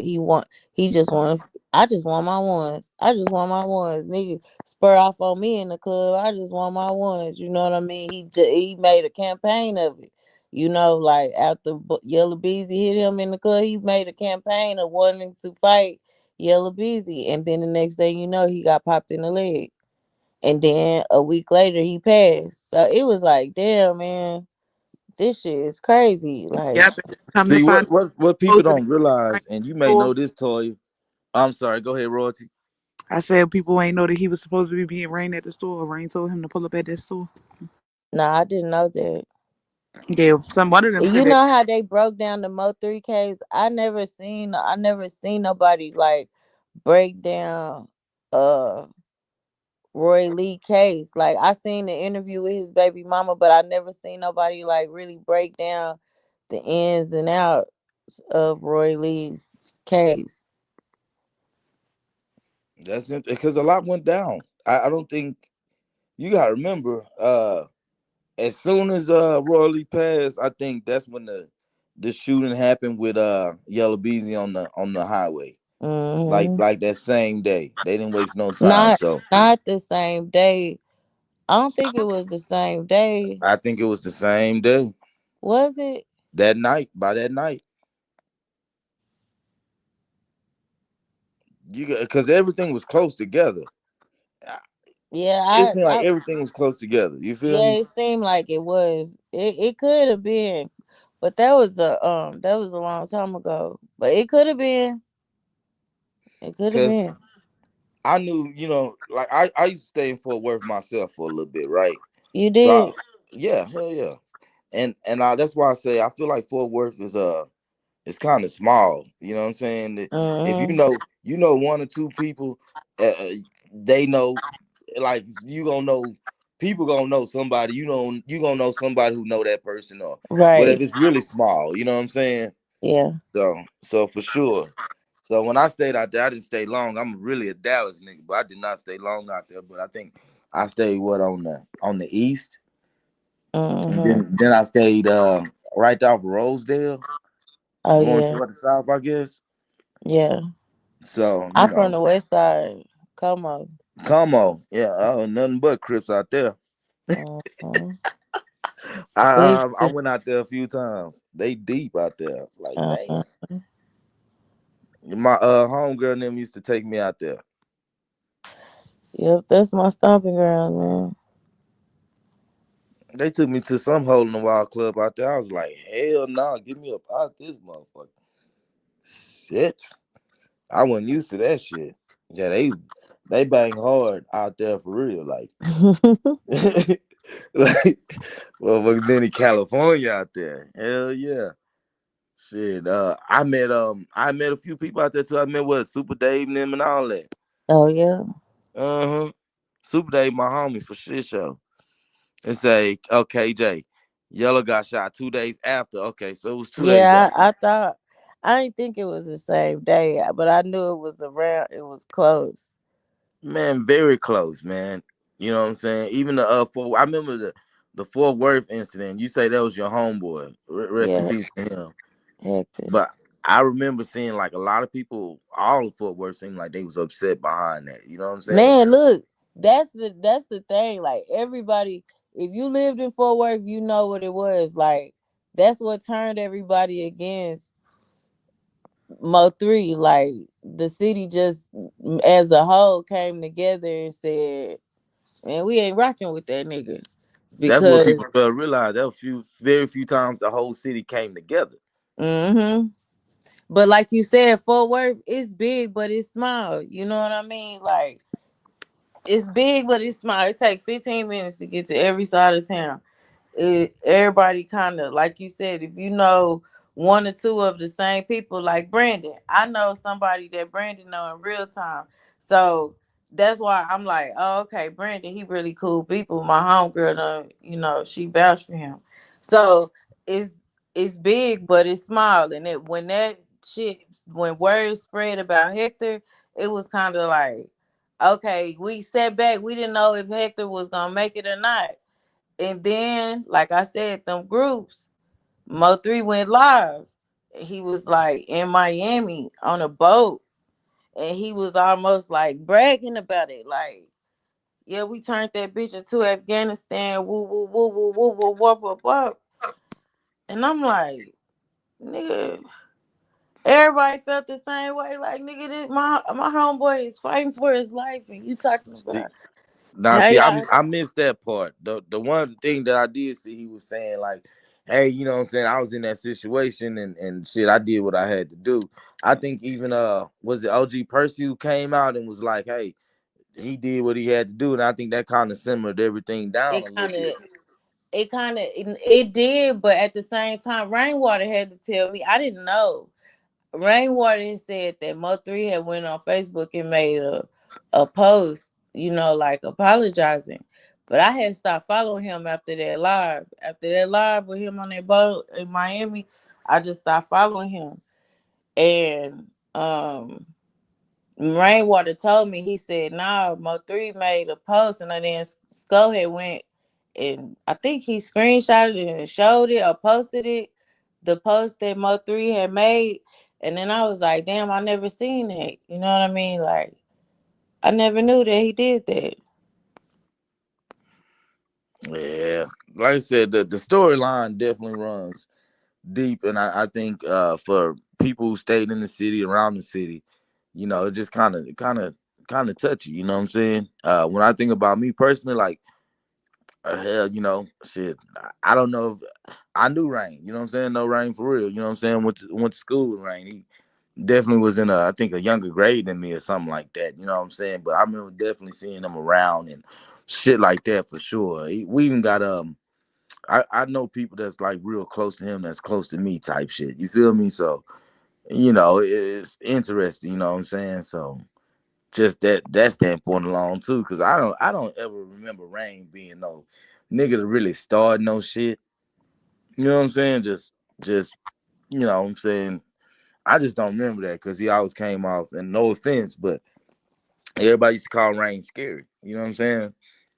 he just want I just want my ones. I just want my ones. Nigga spur off on me in the club. I just want my ones. You know what I mean? He made a campaign of it. Like after Yellow Beezy hit him in the club, he made a campaign of wanting to fight Yellow Beezy, and then the next day, he got popped in the leg, and then a week later he passed. So it was like, damn man, this shit is crazy. Like, Yep. Come to See find what people most of the don't realize, and you may store. know this, Toya. I'm sorry. Go ahead, Royalty. I said people ain't know that he was supposed to be being Rain at the store. Rain told him to pull up at that store. nah, I didn't know that. Yeah, some one of them said You that. know how they broke down the Mo 3 case? I never seen nobody like break down uh Roy Lee case. Like I seen the interview with his baby mama, but I never seen nobody like really break down the ins and outs of Roy Lee's case. That's it, because a lot went down. I don't think you gotta remember. As soon as Roy Lee passed, I think that's when the shooting happened with Yellow Beezy on the highway. Like Hmm. like that same day. They didn't waste no time. Not So not the same day. I don't think it was the same day. I think it was the same day. Was it? That night, by that night. You got because everything was close together. Yeah, It seemed like I everything was close together. You feel yeah, me? it seemed like it was. It could have been, but that was a long time ago. But it could have been. It could have Because been. I knew, like I used to stay in Fort Worth myself for a little bit, right? You So did. yeah, hell yeah. And that's why I say I feel like Fort Worth is it's kind of small. You know what I'm saying? That if Hmm. you know one or two people, they know, like you gonna know, people gonna know somebody. You gonna know somebody who know that person or whatever. Right. It's really small. You know what I'm saying? Yeah. So for sure. So when I stayed out there, I didn't stay long. I'm really a Dallas nigga, but I did not stay long out there. But I think I stayed on the east, and Hmm. then I stayed right off Rosedale, Oh going yeah. toward the south, I guess. Yeah. So I'm from the west side. Come on. come on, yeah, nothing but Crips out there. Hmm. I Listen. went out there a few times. They deep out there. I was like, Uh-huh. damn. My homegirl and them used to take me out there. Yep, that's my stomping ground, man. They took me to some hole in the wild club out there. I was like, hell no, get me up out this motherfucker. Shit. I wasn't used to that shit. Yeah, they bang hard out there for real. Like like well then in California out there. Hell yeah. Shit. I met a few people out there too. I met Super Dave and them and all that. Oh yeah. Uh-huh. Super Dave, my homie for shit show. And say, okay, Jay, Yellow got shot 2 days after. Okay, so it was 2 days Yeah, after. I thought I didn't think it was the same day, but I knew it was around. It was close. Man, very close, man. You know what I'm saying? Even the I remember the Fort Worth incident. You say that was your homeboy. Rest in Yeah, peace to him. Hector. But I remember seeing like a lot of people, all of Fort Worth seemed like they was upset behind that. You know what I'm saying? Man, look, that's the thing. Like everybody, if you lived in Fort Worth, you know what it was. Like that's what turned everybody against Mo3. Like the city just as a whole came together and said, man, we ain't rocking with that nigga. That's what people Because fail to realize. That was very few times the whole city came together. mm-hmm. But like you said, Fort Worth is big, but it's small. You know what I mean? Like it's big, but it's small. It takes 15 minutes to get to every side of town. Everybody kind of like you said, if you know one or two of the same people, like Brandon, I know somebody that Brandon know in real time. So that's why I'm like, oh, okay, Brandon, he really cool people. My homegirl, she vouched for him. So it's it's big, but it's small. And when words spread about Hector, it was kind of like, okay, we sat back. We didn't know if Hector was gonna make it or not. And then, like I said, them groups, Mo3 went live. He was like in Miami on a boat, and he was almost like bragging about it. Like, yeah, we turned that bitch into Afghanistan. Woo, woo, woo, woo, woo, woo, woo, woo, woo. And I'm like, nigga, everybody felt the same way. Like, nigga, my homeboy is fighting for his life, and you talking See, about now, how see, y'all. I missed that part. The one thing that I did see, he was saying like, "Hey, you know what I'm saying? I was in that situation and shit. I did what I had to do." I think even was it OG Percy who came out and was like, "Hey, he did what he had to do," and I think that kind of simmered everything down a It little kind bit. of it did, but at the same time, Rainwater had to tell me. I didn't know. Rainwater had said that Mo3 had went on Facebook and made a post, like apologizing. But I had stopped following him after that live. After that live with him on that boat in Miami, I just stopped following him. And Rainwater told me, he said, nah, Mo3 made a post, and then Skull had went and I think he screenshotted it and showed it or posted it, the post that Mo3 had made. And then I was like, damn, I never seen that. You know what I mean? Like, I never knew that he did that. Yeah, like I said, the storyline definitely runs deep, and I think for people who stayed in the city, around the city, it just kind of touchy. You know what I'm saying? When I think about me personally, like hell, shit, I don't know if I knew Rain. You know what I'm saying? No Rain for real. You know what I'm saying? Went to school with Rain. He definitely was in I think a younger grade than me or something like that. You know what I'm saying? But I remember definitely seeing him around and shit like that for sure. We even got I know people that's like real close to him, that's close to me type shit. You feel me? So, it's interesting, you know what I'm saying? So just that standpoint alone too, because I don't ever remember Rain being no nigga to really start no shit. You know what I'm saying? Just you know what I'm saying? I just don't remember that because he always came off, and no offense, but everybody used to call Rain scary. You know what I'm saying?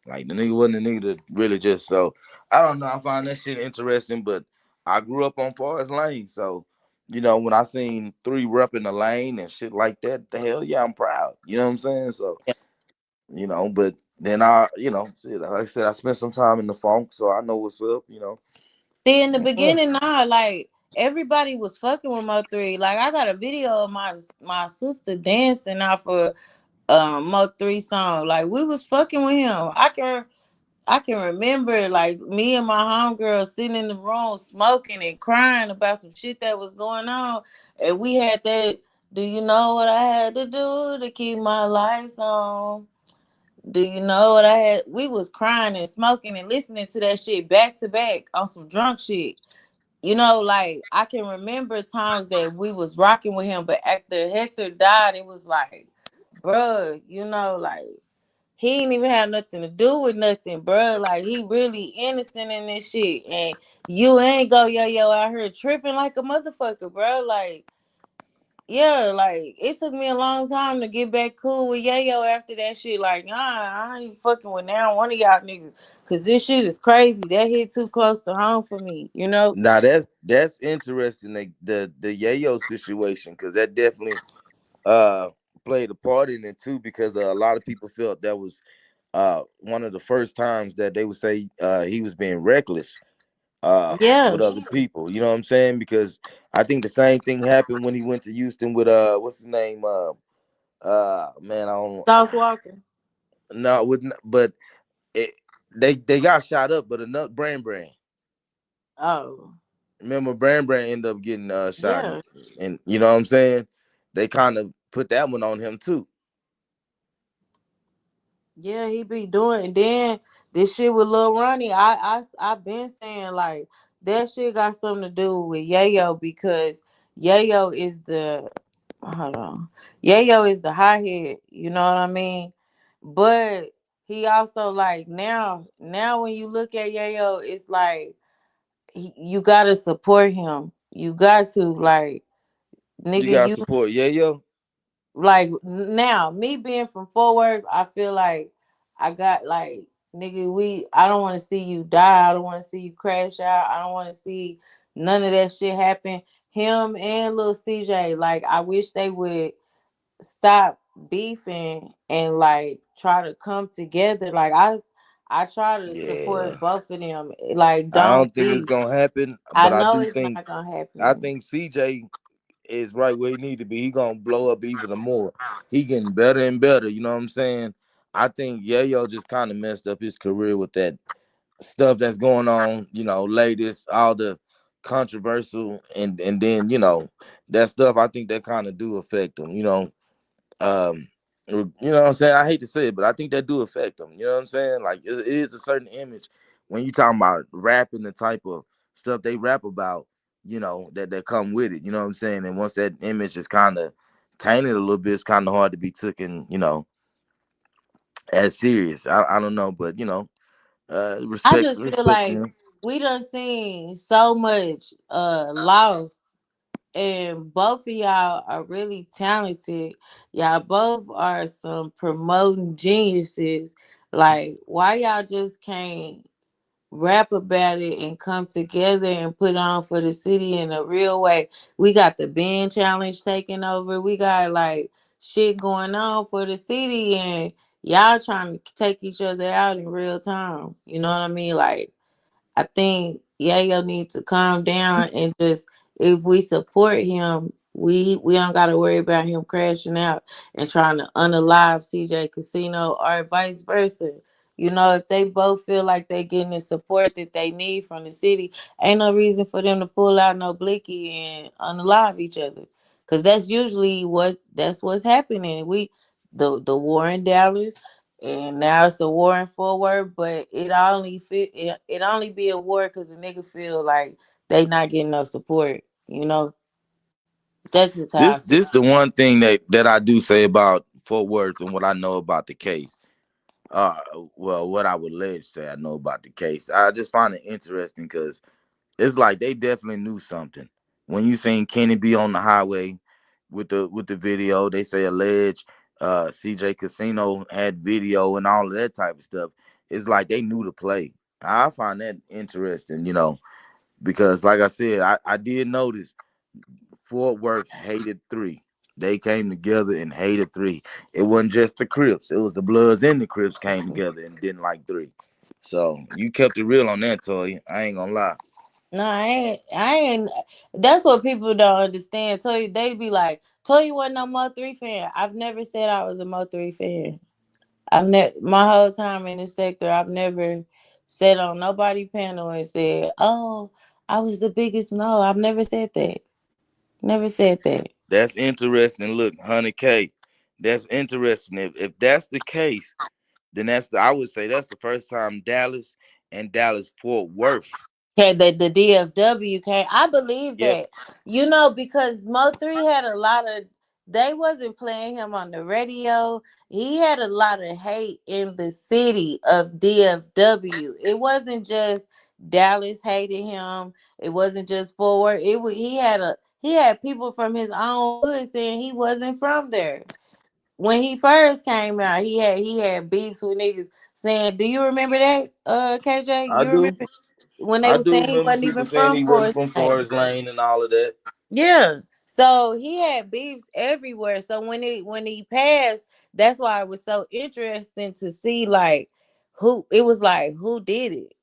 Like the nigga wasn't a nigga to really just so I don't know. I find that shit interesting, but I grew up on Forest Lane, so when I seen 3 rep in the lane and shit like that, the hell yeah, I'm proud. You know what I'm saying? So Yeah. but then shit, like I said, I spent some time in the funk, so I know what's up. See, in the Yeah. beginning, nah, like everybody was fucking with Mo3. Like I got a video of my sister dancing off of Mo3 song. Like we was fucking with him. I can remember like me and my homegirl sitting in the room smoking and crying about some shit that was going on. And we had that, do you know what I had to do to keep my lights on? Do you know what I had? We was crying and smoking and listening to that shit back to back on some drunk shit. Like I can remember times that we was rocking with him, but after Hector died, it was like, bruh, like he ain't even have nothing to do with nothing, bro. Like he really innocent in this shit, and you ain't go yo out here tripping like a motherfucker, bro. Like Yeah, like it took me a long time to get back cool with Yayo after that shit. Like, nah, I ain't fucking with now one of y'all niggas. Cause this shit is crazy. That hit too close to home for me, you know? Now that's interesting. The Yayo situation, because that definitely uh played a part in it too, because a lot of people felt that was one of the first times that they would say he was being reckless Yeah. with other people. You know what I'm saying? Because I think the same thing happened when he went to Houston with what's his name? Man, I don't Sauce Walker. no with but it, they got shot up, but another brand. Oh. Remember Brand ended up getting shot, Yeah. and you know what I'm saying? They kind of put that one on him too. Yeah, he be doing. And then this shit with Lil Ronnie, I been saying like that shit got something to do with Yayo because Yayo is the hold on. Yayo is the hothead, you know what I mean? But he also like now when you look at Yayo, it's like you gotta support him. You got to like You nigga, got you support Yayo. like now me being from Fort Worth, I feel like I got like nigga, I don't want to see you die. I don't want to see you crash out. I don't want to see none of that shit happen. Him and little CJ, like I wish they would stop beefing and like try to come together. Like I try to Yeah, support both of them. Like I don't don't think it's beef. gonna happen, I but I know do it's think not gonna I happen. think CJ is right where he need to be. He gonna blow up even more. He getting better and better. You know what I'm saying? I think Yayo just kind of messed up his career with that stuff that's going on. You know, latest all the controversial and then that stuff. I think that kind of do affect him. You know what I'm saying? I hate to say it, but I think that do affect them. You know what I'm saying? Like it is a certain image when you talking about rapping, the type of stuff they rap about, that come with it. You know what I'm saying? And once that image is kind of tainted a little bit, it's kind of hard to be taken, as serious. I don't know, but I respect just feel respect like them. we done seen so much loss and both of y'all are really talented. Y'all both are some promoting geniuses. Like why y'all just can't rap about it and come together and put on for the city in a real way? We got the band challenge taking over. We got like shit going on for the city and y'all trying to take each other out in real time. You know what I mean? Like I think Yayo needs to calm down and just if we support him, we don't gotta worry about him crashing out and trying to unalive CJ Casino or vice versa. You know, if they both feel like they getting the support that they need from the city, ain't no reason for them to pull out no blicky and unalive each other. Cause that's usually what's happening. The war in Dallas, and now it's a war in forward, but it only be a war because the nigga feel like they not getting enough support. You know, that's just how I This see it. this the one thing that I do say about Fort Worth and what I know about the case. Uh, well, what I would let say I know about the case. I just find it interesting because it's like they definitely knew something. When you seen Kenny be on the highway with the video, they say alleged CJ Casino had video and all of that type of stuff. It's like they knew the play. I find that interesting, because like I said, I did notice Fort Worth hated three. They came together and hated three. It wasn't just the Crips. It was the Bloods and the Crips came together and didn't like three. So you kept it real on that, Toy. I ain't gonna lie. No, I ain't. That's what people don't understand. Toy, they be like, Toy wasn't no Mo3 fan. I've never said I was a Mo3 fan. I've never my whole time in this sector. I've never sat on nobody panel and said, "Oh, I was the biggest." No, I've never said that. Never said that. That's interesting. Look, 100K. That's interesting. If that's the case, then I would say that's the first time Dallas and Dallas Fort Worth. Okay, the DFW came. I believe Yep. that, you know, because Mo3 had a lot of, they wasn't playing him on the radio. He had a lot of hate in the city of DFW. It wasn't just Dallas hated him. It wasn't just forward. He he had people from his own hood saying he wasn't from there. When he first came out, he had beefs with niggas saying, "Do you remember that, KJ? I You do. remember when they I were do saying he remember wasn't people even saying from he wasn't Forest from Lane?" Forest Lane and all of that. Yeah. So he had beefs everywhere. So when he passed, that's why it was so interesting to see like who did it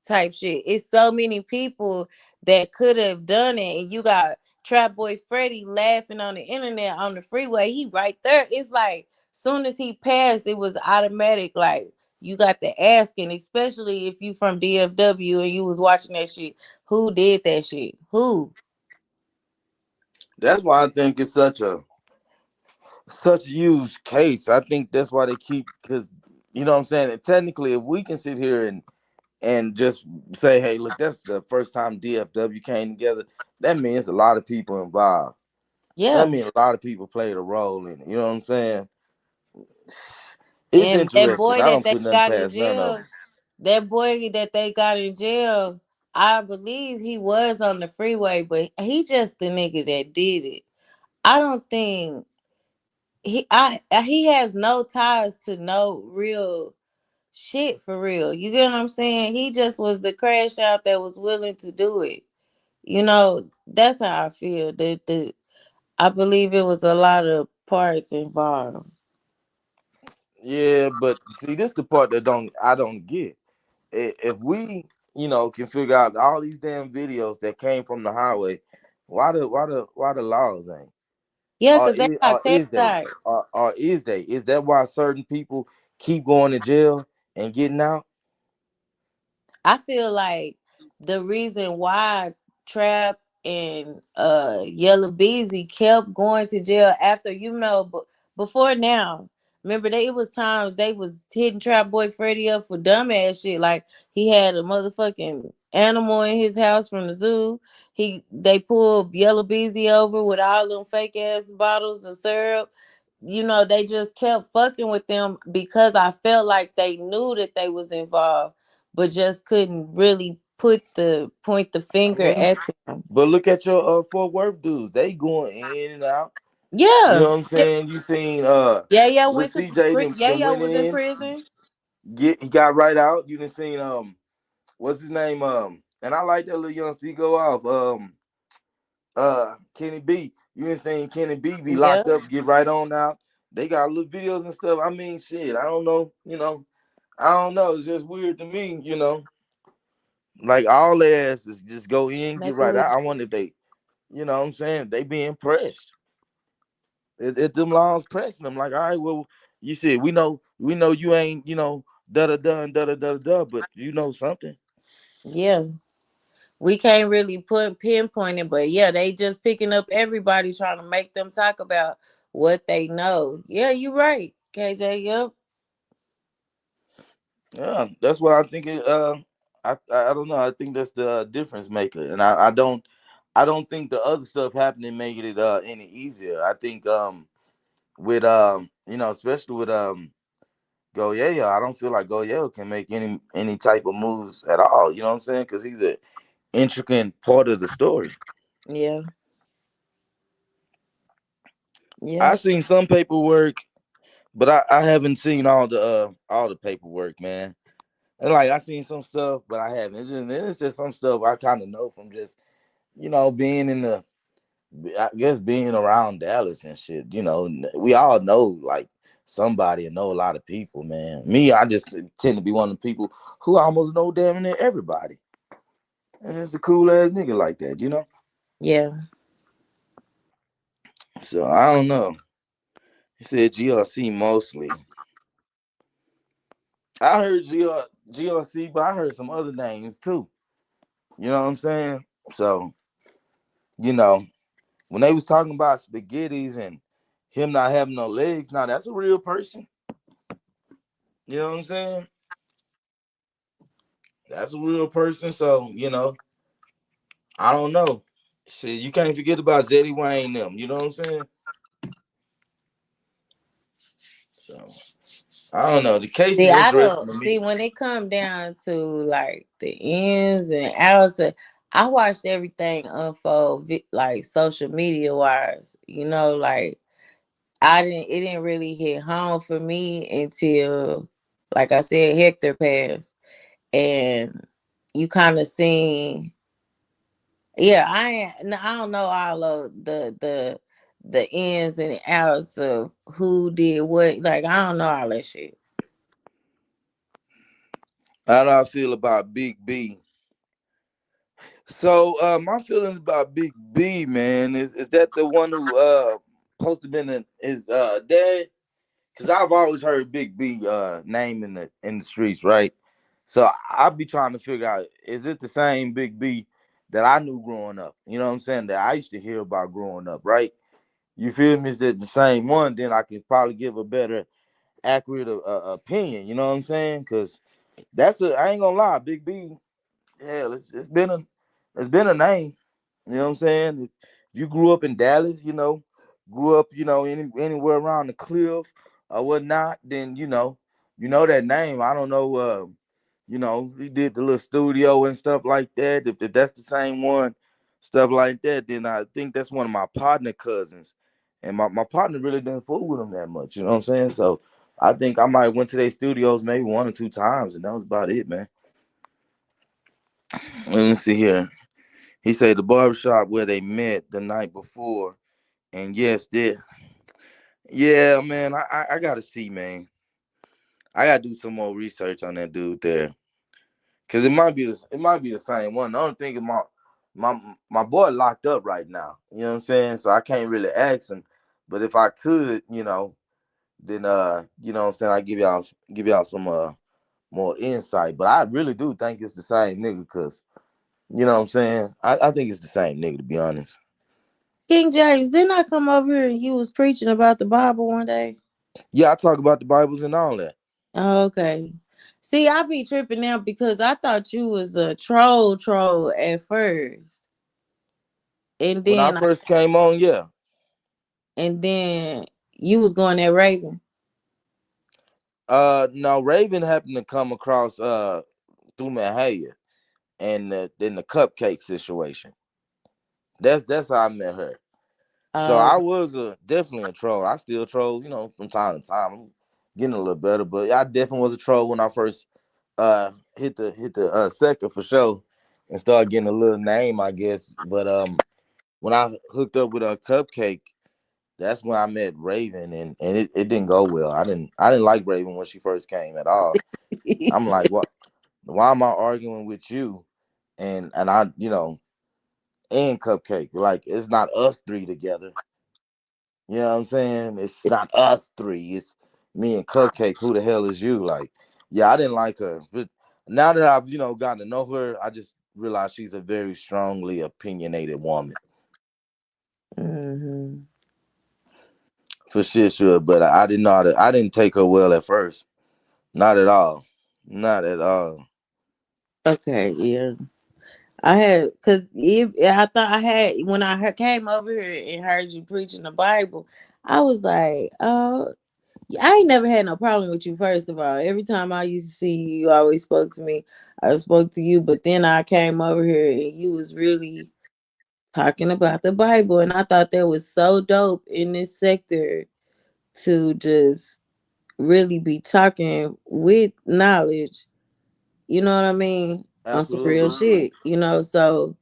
type shit. It's so many people that could have done it, and you got Trap Boy Freddy laughing on the internet on the freeway. He right there. It's like soon as he passed, it was automatic. Like you got the asking, especially if you from DFW and you was watching that shit. Who did that shit? Who? That's why I think it's such a huge case. I think that's why they keep, because you know what I'm saying. And technically, if we can sit here and just say, hey, look, that's the first time DFW came together, that means a lot of people involved. That Yeah. means a lot of people played a role in it. You know what I'm saying? It's And that interesting. boy I that don't they put nothing got in past none of them. jail, that boy that they got in jail, I believe he was on the freeway, but he just the nigga that did it. I don't think he has no ties to no real shit for real. You get what I'm saying? He just was the crash out that was willing to do it. That's how I feel. I believe it was a lot of parts involved. Yeah, but see, this the part that I don't get. If we, can figure out all these damn videos that came from the highway, why the laws ain't? Yeah, Or because they is, got or text is they? out. Or is they? Is that why certain people keep going to jail and getting out? I feel like the reason why Trap and Yellow Beezy kept going to jail after but before now. Remember it was times they was hitting Trap Boy Freddy up for dumbass shit. Like he had a motherfucking animal in his house from the zoo. They pulled Yellow Beezy over with all them fake ass bottles of syrup. They just kept fucking with them because I felt like they knew that they was involved but just couldn't really point the I finger mean, at them. but look at your Fort Worth dudes. They going in and out. You Yeah. know what I'm saying? You seen Yeah, Lil CJ them Yeah, went was in in, prison. he got right out. You done seen what's his name? And I like that little youngster. He go off. Kenny B. You done seen Kenny B be Yeah. locked up, get right on out. They got little videos and stuff. I mean, shit. I don't know. I don't know. It's just weird to me. Like all their asses just go in, get Make a right wish. out. I wonder if they, what I'm saying, they being pressed. If them laws pressing them, like, all right, well, you said we know you ain't, da da da and da da da da, but you know something. Yeah. We can't really pinpoint it, but yeah, they just picking up everybody trying to make them talk about what they know. Yeah, you right, KJ. Yep. Yeah, that's what I think. I don't know. I think that's the difference maker, and I don't think the other stuff happening making it any easier. I think with especially with Goyeo, I don't feel like Goyeo can make any type of moves at all. You know what I'm saying? Because he's an intricate part of the story. Yeah. Yeah. I seen some paperwork, but I haven't seen all the paperwork, man. And like I seen some stuff, but I haven't. It's just some stuff I kind of know from just being I guess being around Dallas and shit. We all know like somebody and know a lot of people, man. Me, I just tend to be one of the people who almost know damn near everybody, and it's a cool ass nigga like that. Yeah. So I don't know. He said GLC mostly. I heard GLC, but I heard some other names too. You know what I'm saying? So you know. When they was talking about spaghettis and him not having no legs, now that's a real person. You know what I'm saying? That's a real person. So, I don't know. Shit, you can't forget about Zeddy Wayne them. You know what I'm saying? So I don't know. The case See, is I interesting don't to see me. when it come down to like the ins and outs. I watched everything unfold, like social media wise. Like it didn't really hit home for me until, like I said, Hector passed, and you kind of seen. Yeah, I don't know all of the ins and outs of who did what. Like, I don't know all that shit. How do I feel about Big B? So my feelings about Big B, man, is that the one who supposed to been his dad? Because I've always heard Big B name in the streets, right? So I'll be trying to figure out, is it the same Big B that I knew growing up? You know what I'm saying? That I used to hear about growing up, right? You feel me? Is that the same one? Then I can probably give a better, accurate opinion. You know what I'm saying? Because I ain't gonna lie, Big B. Hell, it's been a name. You know what I'm saying? If you grew up in Dallas, grew up, anywhere around the cliff or whatnot, then you know that name. I don't know, he did the little studio and stuff like that. If that's the same one, stuff like that, then I think that's one of my partner cousins. And my partner really didn't fool with him that much, you know what I'm saying? So I think I might went to their studios maybe 1 or 2 times, and that was about it, man. Let me see here. He said the barbershop where they met the night before. And yes, yeah, man, I gotta see, man. I gotta do some more research on that dude there. Cause it might be the same one. The only thing is my boy locked up right now. You know what I'm saying? So I can't really ask him. But if I could, then you know what I'm saying, I give y'all some more insight. But I really do think it's the same nigga, cause you know what I'm saying? I think it's the same nigga, to be honest. King James, didn't I come over here and you was preaching about the Bible one day? Yeah, I talk about the Bibles and all that. Oh, okay. See, I be tripping now because I thought you was a troll at first, and When I then first came on, yeah. you was going at Raven. No, Raven happened to come across through Mahaya and in the cupcake situation. That's how I met her. So Uh, I was definitely a troll. I still troll, from time to time. I'm getting a little better, but I definitely was a troll when I first hit the sector for sure and started getting a little name, I guess. But when I hooked up with a cupcake, that's when I met Raven, and it didn't go well. I didn't like Raven when she first came at all. I'm like, what? Why am I arguing with you? And I, and Cupcake. Like, it's not us three together. You know what I'm saying? It's not us three. It's me and Cupcake. Who the hell is you? Like, yeah, I didn't like her. But now that I've, gotten to know her, I just realized she's a very strongly opinionated woman. mm-hmm. For sure. But I didn't know I didn't take her well at first. Not at all. Not at all. Okay, yeah. I had, cause I thought I had when came over here and heard you preaching the Bible. I was like, oh, I ain't never had no problem with you. First of all, every time I used to see you, you always spoke to me. I spoke to you, but then I came over here and you was really talking about the Bible, and I thought that was so dope in this sector to just really be talking with knowledge. You know what I mean? On some real Absolutely. shit. So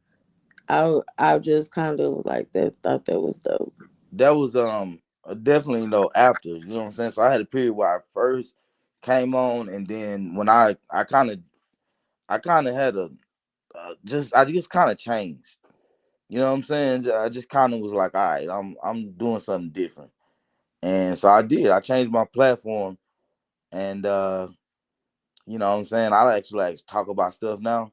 I just kind of like that. Thought that was dope. That was definitely after, you know what I'm saying. So I had a period where I first came on, and then when I kind of had I just kind of changed. You know what I'm saying? I just kind of was like, all right, I'm doing something different, and so I did. I changed my platform, and you know what I'm saying. I actually like talk about stuff now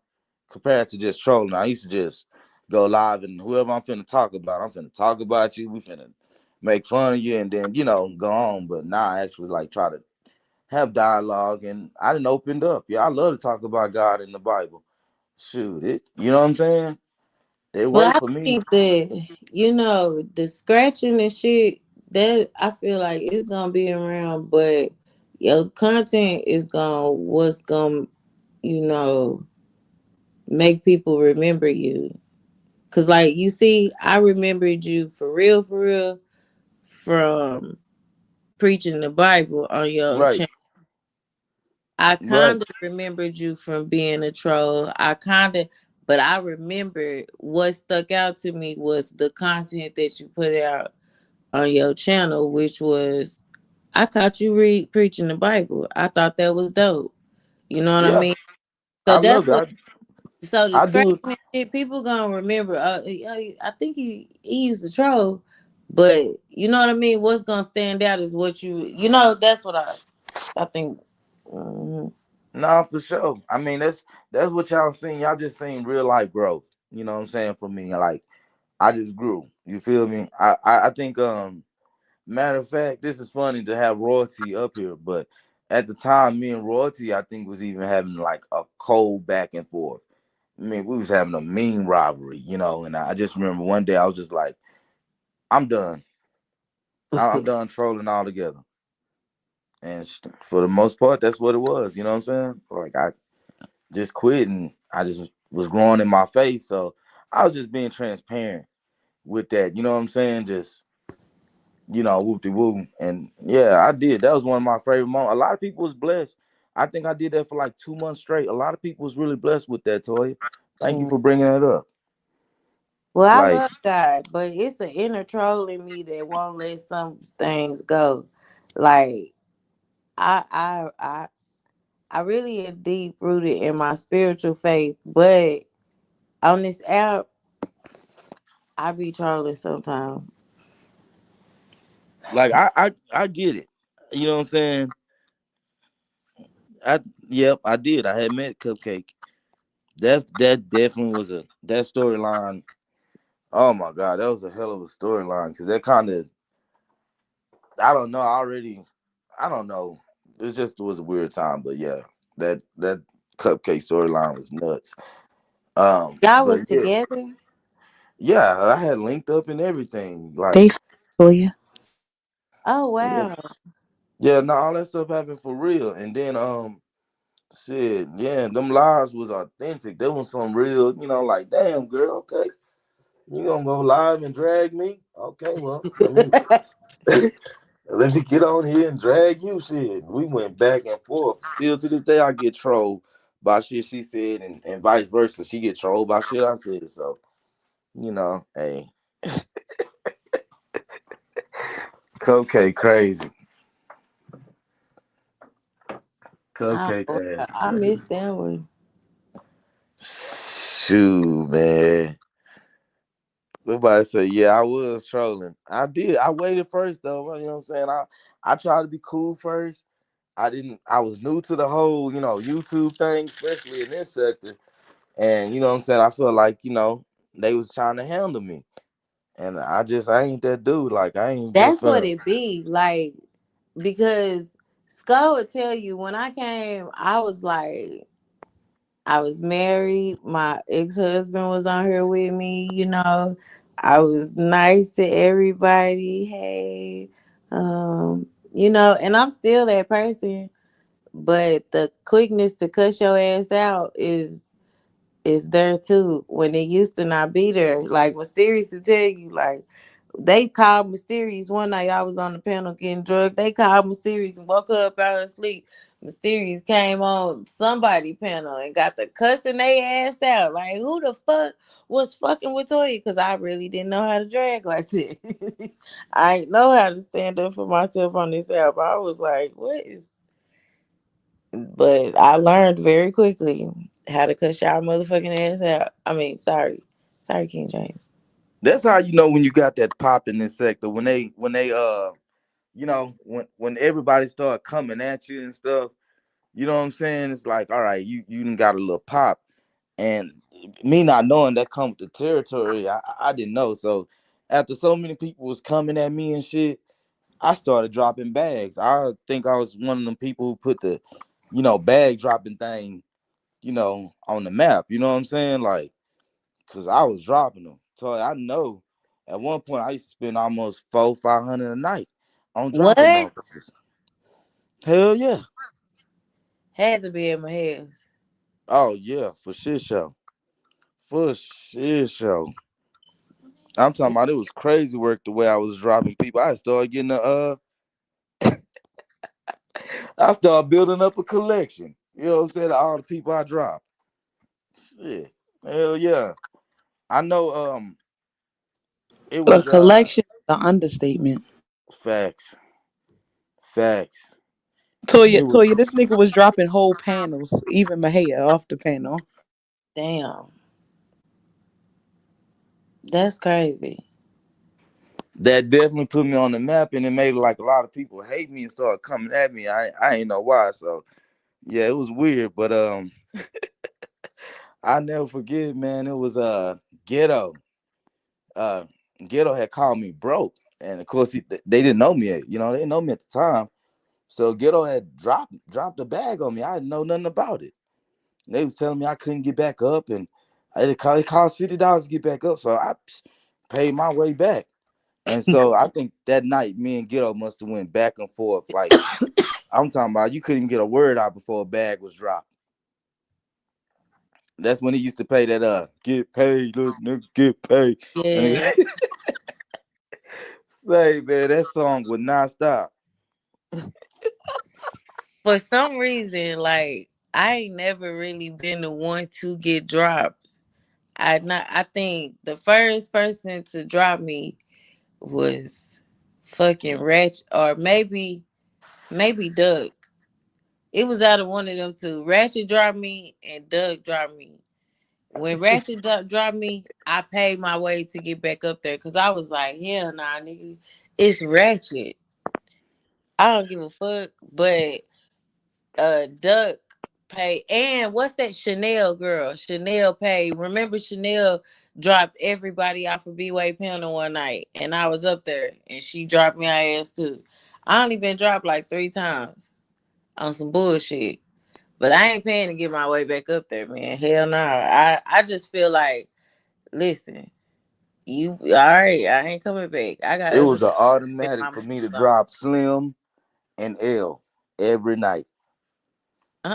compared to just trolling. I used to just go live, and whoever I'm finna talk about, I'm finna talk about you. We finna make fun of you, and then go on. But now I actually like try to have dialogue, and I didn't opened up. Yeah, I love to talk about God in the Bible. Shoot it, you know what I'm saying? It But worked I for me. think that the scratching and shit that I feel like it's gonna be around, but your content is gonna what's gonna you know make people remember you. Cause like you see, I remembered you for real, from preaching the Bible on your Right, channel. I right. kind of remembered you from being a troll. But I remember what stuck out to me was the content that you put out on your channel, which was I caught you preaching the Bible. I thought that was dope. You know what I Yeah, mean? So I that's love what. it. So the I do scrapping it. and shit, people gonna remember. I think he used to troll, but you know what I mean. What's gonna stand out is what you know. That's what I think. Mhm. Nah, for sure. I mean, that's what y'all seen. Y'all just seen real life growth. You know what I'm saying? For me, like I just grew. You feel me? I think matter of fact, this is funny to have Royalty up here, but at the time, me and Royalty, I think, was even having like a cold back and forth. I mean, we was having a mean rivalry, you know. And I just remember one day I was just like, I'm done. I'm done trolling altogether. And for the most part, that's what it was. You know what I'm saying? Like I just quit, and I just was growing in my faith. So I was just being transparent with that. You know what I'm saying? Just whoop de woo. And yeah, I did. That was one of my favorite moments. A lot of people was blessed. I think I did that for like 2 months straight. A lot of people was really blessed with that, Toya. Thank you Mm. for bringing that up. Well, I Like, love God, but it's an inner troll in me that won't let some things go. Like I, I, I, I really am deep rooted in my spiritual faith, but on this app, I be trolling sometimes. I get it. You know what I'm saying? Yep, I did. I had met Cupcake. That definitely was that storyline. Oh my god, that was a hell of a storyline because that kind of I don't know. I don't know. It just was a weird time, but yeah, that Cupcake storyline was nuts. Y'all But was yeah, together? yeah, I had linked up and everything. They Like, for you. Oh yeah, wow. yeah, no, all that stuff happened for real. And then shit, yeah, them lives was authentic. There was some real, like, damn girl, okay, you gonna go live and drag me? Okay, well, let me let me get on here and drag you. Shit, we went back and forth. Still to this day, I get trolled by shit she said, and vice versa. She get trolled by shit I said. So hey, Cupcake crazy, Oh, Cupcake wow. ass I crazy. missed that one. Shoot, man. Somebody say, yeah, I was trolling. I did. I waited first though. You know what I'm saying? I tried to be cool first. I didn't. I was new to the whole, YouTube thing, especially in this sector. And you know what I'm saying? I feel like, they was trying to handle me. And I ain't that dude. Like I ain't just That's what finna. it be like because Scott would tell you when I came, I was married. My ex-husband was on here with me, I was nice to everybody. Hey, and I'm still that person. But the quickness to cuss your ass out is there too. When it used to not be there. Like Mysterious to tell you, like they called Mysterious one night. I was on the panel getting drugged. They called Mysterious and woke her up out of her sleep. Mysterious came on somebody panel and got the cussing their ass out. Like, who the fuck was fucking with Toya? Because I really didn't know how to drag like that. I ain't know how to stand up for myself on this app. I was like, what is. But I learned very quickly how to cuss y'all motherfucking ass out. I mean, sorry. Sorry, King James. That's how you know when you got that pop in this sector. When everybody start coming at you and stuff. You know what I'm saying? It's like, all right, you done got a little pop. And me not knowing that come with the territory, I didn't know. So after so many people was coming at me and shit, I started dropping bags. I think I was one of them people who put the, bag dropping thing, on the map. You know what I'm saying? Like, cause I was dropping them. So I know at one point I used to spend almost 400-500 a night on dropping What? motherfuckers. Hell yeah. Had to be in my head. Oh yeah, for shit show. For shit show. I'm talking about it was crazy work the way I was dropping people. I started getting I started building up a collection. You know what I'm saying? Of all the people I dropped. Shit. Hell yeah. I know it A was collection, the understatement. facts. Facts. Toya, It was Toya, this nigga was dropping whole panels, even Mahia off the panel. Damn, that's crazy. that definitely put me on the map and it made like a lot of people hate me and start coming at me. I ain't know why. So yeah, it was weird, but I never forget, man. It was ghetto. Uh Ghetto had called me broke. And of course they didn't know me, they didn't know me at the time. So Ghetto had dropped a bag on me. I didn't know nothing about it. They was telling me I couldn't get back up, and it cost $50 to get back up. So I paid my way back. And so I think that night me and Ghetto must have went back and forth. Like I'm talking about, you couldn't even get a word out before a bag was dropped. That's when he used to pay that get paid, look nigga, get paid. And Yeah. say, man, that song would not stop. For some reason, like I ain't never really been the one to get dropped. I think the first person to drop me was fucking Ratchet, or maybe Doug. It was out of one of them two. Ratchet dropped me and Doug dropped me. When Ratchet dropped me, I paid my way to get back up there because I was like, hell nah, nigga, it's Ratchet. I don't give a fuck. But Duck paid, and what's that Chanel girl? Chanel paid. Remember Chanel dropped everybody off of B-Way panel one night, and I was up there, and she dropped me her ass too. I only been dropped like 3 times on some bullshit. But I ain't paying to get my way back up there, man. Hell no. I just feel like, listen, you all right, I ain't coming back. I got It other was an shit to spend automatic my for money me to on. drop Slim and L every night.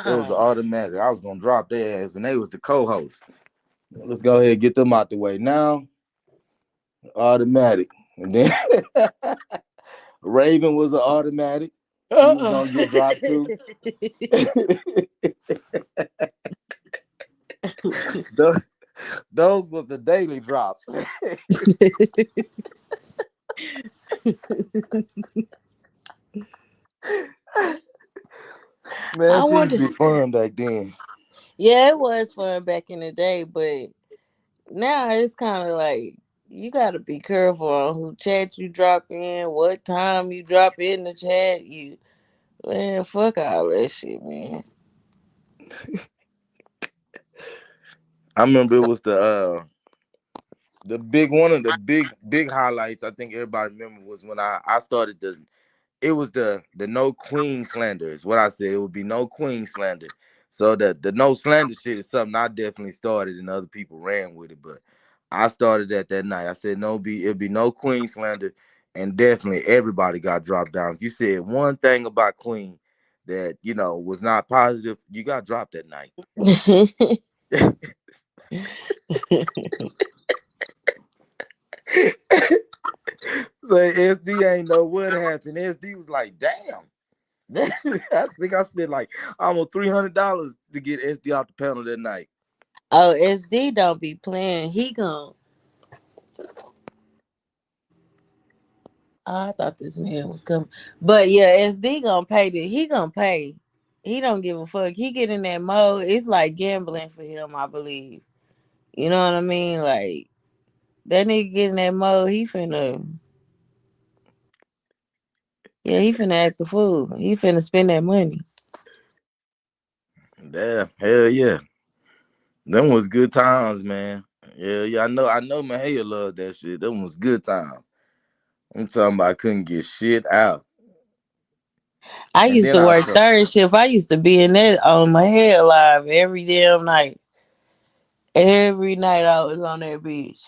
It was Uh-uh. an automatic. I was gonna drop their ass, and they was the co-host. Let's go ahead and get them out the way now. Automatic, and then Raven was an automatic. She was Uh-uh. gonna get dropped too. those, those was the daily drops. Man, I shit used wonder. to be fun back then. Yeah, it was fun back in the day, but now it's kind of like you got to be careful on who chat you drop in, what time you drop in the chat. You man, fuck all that shit, man. I remember it was the big one of the big highlights. I think everybody remember was when I started it was the no queen slander is what I said. It would be no queen slander. So the no slander shit is something I definitely started and other people ran with it. But I started that night. I said it'd be no queen slander, and definitely everybody got dropped down. If you said one thing about Queen that was not positive, you got dropped that night. So SD ain't know what happened. SD was like, damn. I think I spent like almost $300 to get SD off the panel that night. Oh, SD don't be playing. He gon' I thought this man was coming. But yeah, SD gonna pay he gonna pay. He don't give a fuck. He get in that mode. It's like gambling for him, I believe. You know what I mean? Like that nigga get in that mode, he finna act the fool. He finna spend that money. Damn, hell yeah. Them was good times, man. Yeah, yeah, I know Mahaya loved that shit. Them was good times. I'm talking about I couldn't get shit out. I And used then to I work saw third shift. I used to be in that on my head live every damn night. Every night I was on that beach.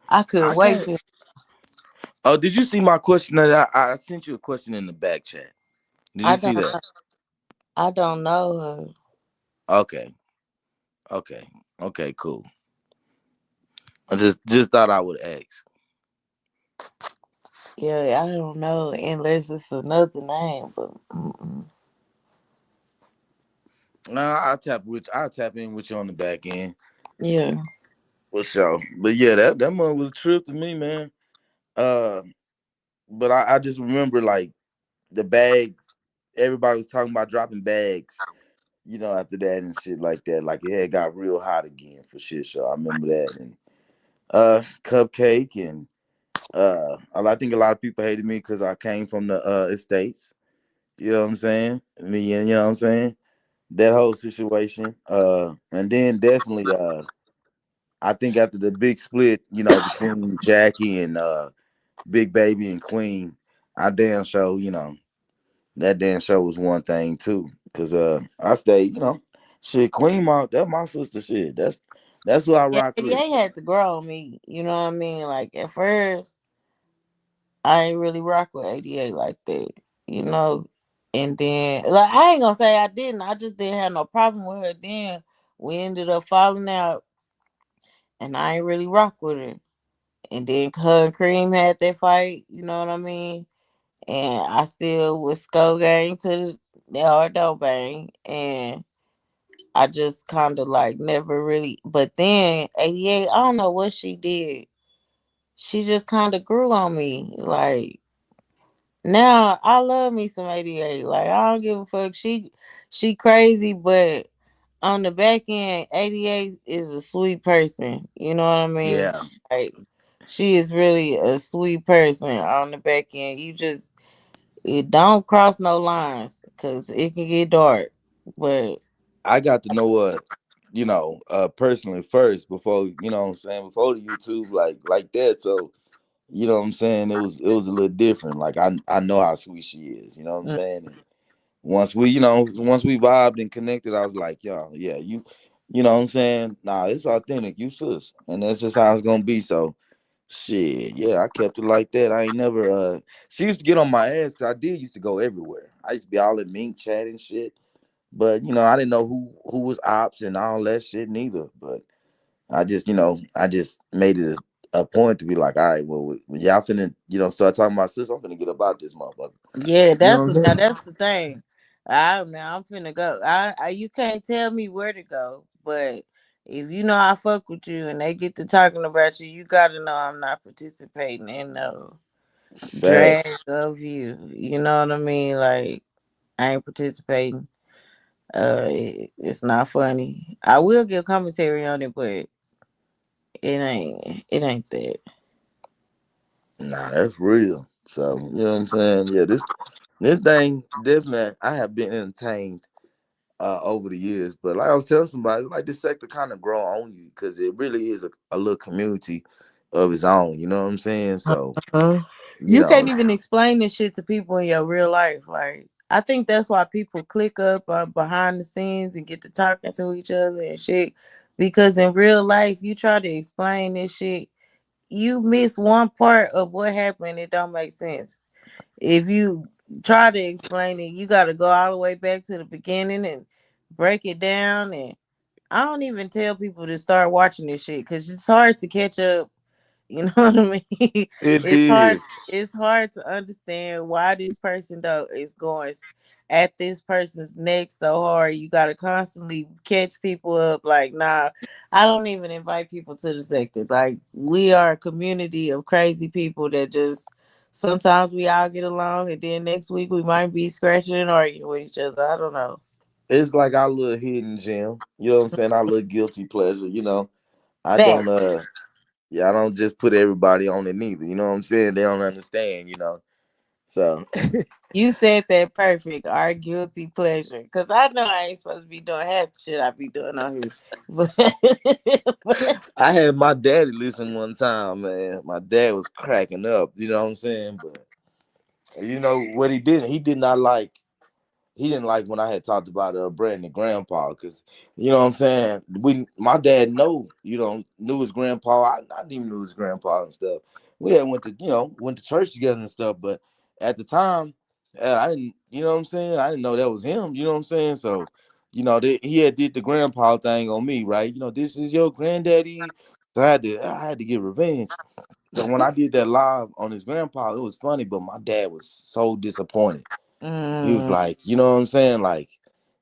I couldn't I wait can't. to. Oh, did you see my question that I sent you a question in the back chat? Did you I see don't. that? I don't know her. Okay. Okay. Okay, cool. I just thought I would ask. Yeah, I don't know unless it's another name, but Nah, I'll tap in with you on the back end yeah. for sure. But yeah, that one was a trip to me, man. Uh, but I just remember like the bags. Everybody was talking about dropping bags, after that and shit like that. Like it had got real hot again for shit. So I remember that and Cupcake and I think a lot of people hated me because I came from the estates. You know what I'm saying? Me and you know what I'm saying? That whole situation. And then definitely I think after the big split, between Jackie and Big Baby and Queen, I damn show, that damn show was one thing too. Cause I stayed, shit, Queen my sister shit. That's what I Yeah, rock with. ADA had to grow on me. You know what I mean? Like at first, I ain't really rock with ADA like that. You know, and then like I ain't gonna say I didn't. I just didn't have no problem with her. Then we ended up falling out, and I ain't really rock with her. And then her and Cream had that fight. You know what I mean? And I still was Skull Gang to the hard don't bang, and I just kind of like never really. But then 88, I don't know what she did. She just kind of grew on me. Like now, I love me some 88. Like I don't give a fuck. She crazy, but on the back end, 88 is a sweet person. You know what I mean? Yeah. Like she is really a sweet person on the back end. It don't cross no lines because it can get dark. But I got to know her, personally first before, what I'm saying, before the YouTube like that. So, you know what I'm saying? It was a little different. Like I know how sweet she is, you know what I'm mm, saying? And once we vibed and connected, I was like, yo, yeah, you know what I'm saying? Nah, it's authentic, you sis. And that's just how it's gonna be. So shit, yeah, I kept it like that. I ain't never she used to get on my ass 'cause I did used to go everywhere. I used to be all in mink chat and shit. But I didn't know who was ops and all that shit neither. But I just made it a point to be like, all right, well, when y'all finna, start talking about sis, I'm finna get about this motherfucker. yeah, You know what I'm now saying? that's the thing. I'm finna go. You can't tell me where to go, but if you know I fuck with you and they get to talking about you, you gotta know I'm not participating in no drag Facts. of you. You know what I mean? Like I ain't participating. It's not funny. I will give commentary on it, but it ain't that. Nah, that's real. So, you know what I'm saying? Yeah, this thing definitely I have been entertained over the years. But like I was telling somebody, it's like this sector kind of grow on you because it really is a little community of its own. You know what I'm saying? So, Uh, you you know, can't even explain this shit to people in your real life. Like, I think that's why people click up behind the scenes and get to talking to each other and shit. Because in real life, you try to explain this shit, you miss one part of what happened. It don't make sense. If you try to explain it, you got to go all the way back to the beginning and break it down. And I don't even tell people to start watching this shit because it's hard to catch up. You know what I mean? it It's hard. is. It's hard to understand why this person though is going at this person's neck so hard. You got to constantly catch people up. Like, nah, I don't even invite people to the sector. Like, we are a community of crazy people that just sometimes we all get along, and then next week we might be scratching and arguing with each other. I don't know. It's like our little hidden gem. You know what I'm saying? Our little guilty pleasure. I don't Facts. yeah, I don't just put everybody on it neither. You know what I'm saying? They don't understand. So You said that perfect. Our guilty pleasure. Cause I know I ain't supposed to be doing half the shit I be doing on here. But I had my daddy listen one time, man. My dad was cracking up, you know what I'm saying? But you know what he did? He didn't like when I had talked about Brandon grandpa because you know what I'm saying. My dad knew his grandpa. I didn't even knew his grandpa and stuff. We had went to church together and stuff, but at the time, I didn't. You know what I'm saying. I didn't know that was him. You know what I'm saying. So he had did the grandpa thing on me, right? This is your granddaddy. So I had to get revenge. So when I did that live on his grandpa, it was funny, but my dad was so disappointed. He was Mm. like, you know what I'm saying? Like,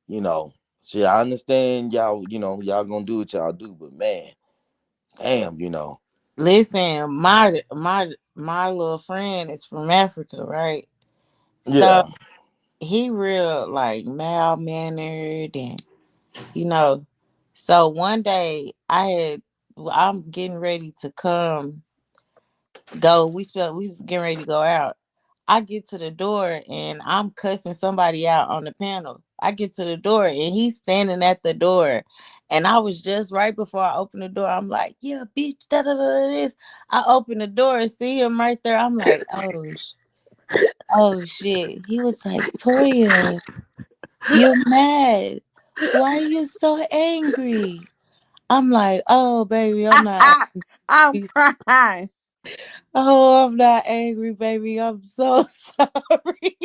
you know, see, I understand y'all, y'all gonna do what y'all do, but man, damn, Listen, my little friend is from Africa, right? So yeah, he real like mal mannered and you know. So one day I'm getting ready to go. We getting ready to go out. I get to the door and I'm cussing somebody out on the panel. I get to the door and he's standing at the door. And I was just right before I opened the door. I'm like, yeah, bitch, da da da da this. I open the door and see him right there. I'm like, oh shit. He was like, Toya, you're mad. Why are you so angry? I'm like, oh baby, I'm not I'm angry. crying. Oh, I'm not angry, baby. I'm so sorry.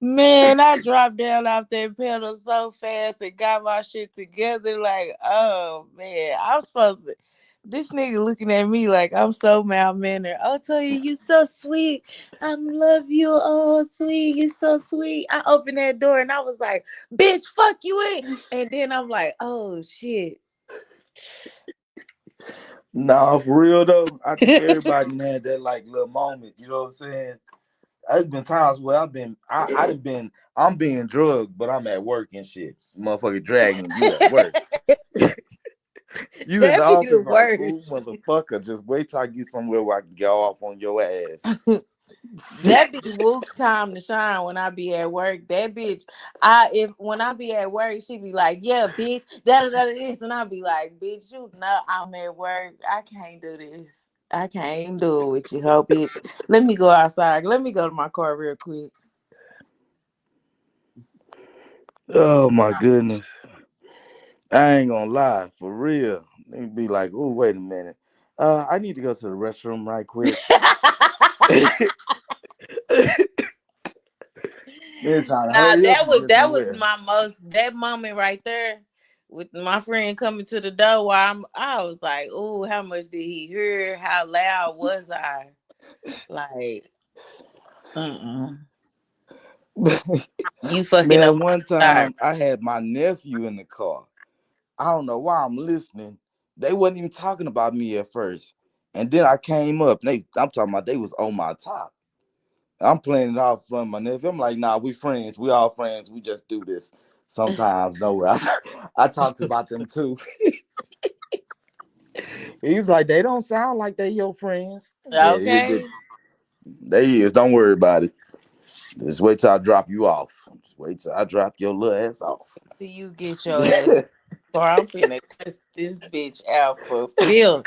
Man, I dropped down off that pedal so fast and got my shit together. Like, oh man, I'm supposed to. This nigga looking at me like I'm so malmannered. I'll tell you, you so sweet. I love you. Oh, sweet. You so sweet. I opened that door and I was like, bitch, fuck you in. And then I'm like, oh shit. nah, for real though. I think everybody had that like little moment. You know what I'm saying? There's been times where I'm being drugged, but I'm at work and shit. Motherfucker dragging you at work. You in the That be the office like, ooh, worst. motherfucker, just wait till I get somewhere where I can go off on your ass. That be Wook time to shine when I be at work. That bitch, if when I be at work, she be like, "Yeah, bitch, da da da this," and I be like, "Bitch, you know I'm at work. I can't do this. I can't do it with you, hoe bitch. Let me go outside. Let me go to my car real quick." Oh my goodness. I ain't gonna lie, for real. They be like, oh, wait a minute. I need to go to the restroom right quick. They're trying to Nah, hurry up and get that was somewhere. my most that moment right there with my friend coming to the door while I was like, "Ooh, how much did he hear? How loud was I?" Like, you fucking up Man, my one style. time I had my nephew in the car. I don't know why I'm listening. They wasn't even talking about me at first. And then I came up. I'm talking about they was on my top. I'm playing it off from my nephew. I'm like, nah, we friends. We all friends. We just do this sometimes. No, I talked about them too. He was like, they don't sound like they your friends. Yeah, Okay. they is. Don't worry about it. Just wait till I drop you off. Just wait till I drop your little ass off. Do you get your ass or I'm finna cuss this bitch out for filth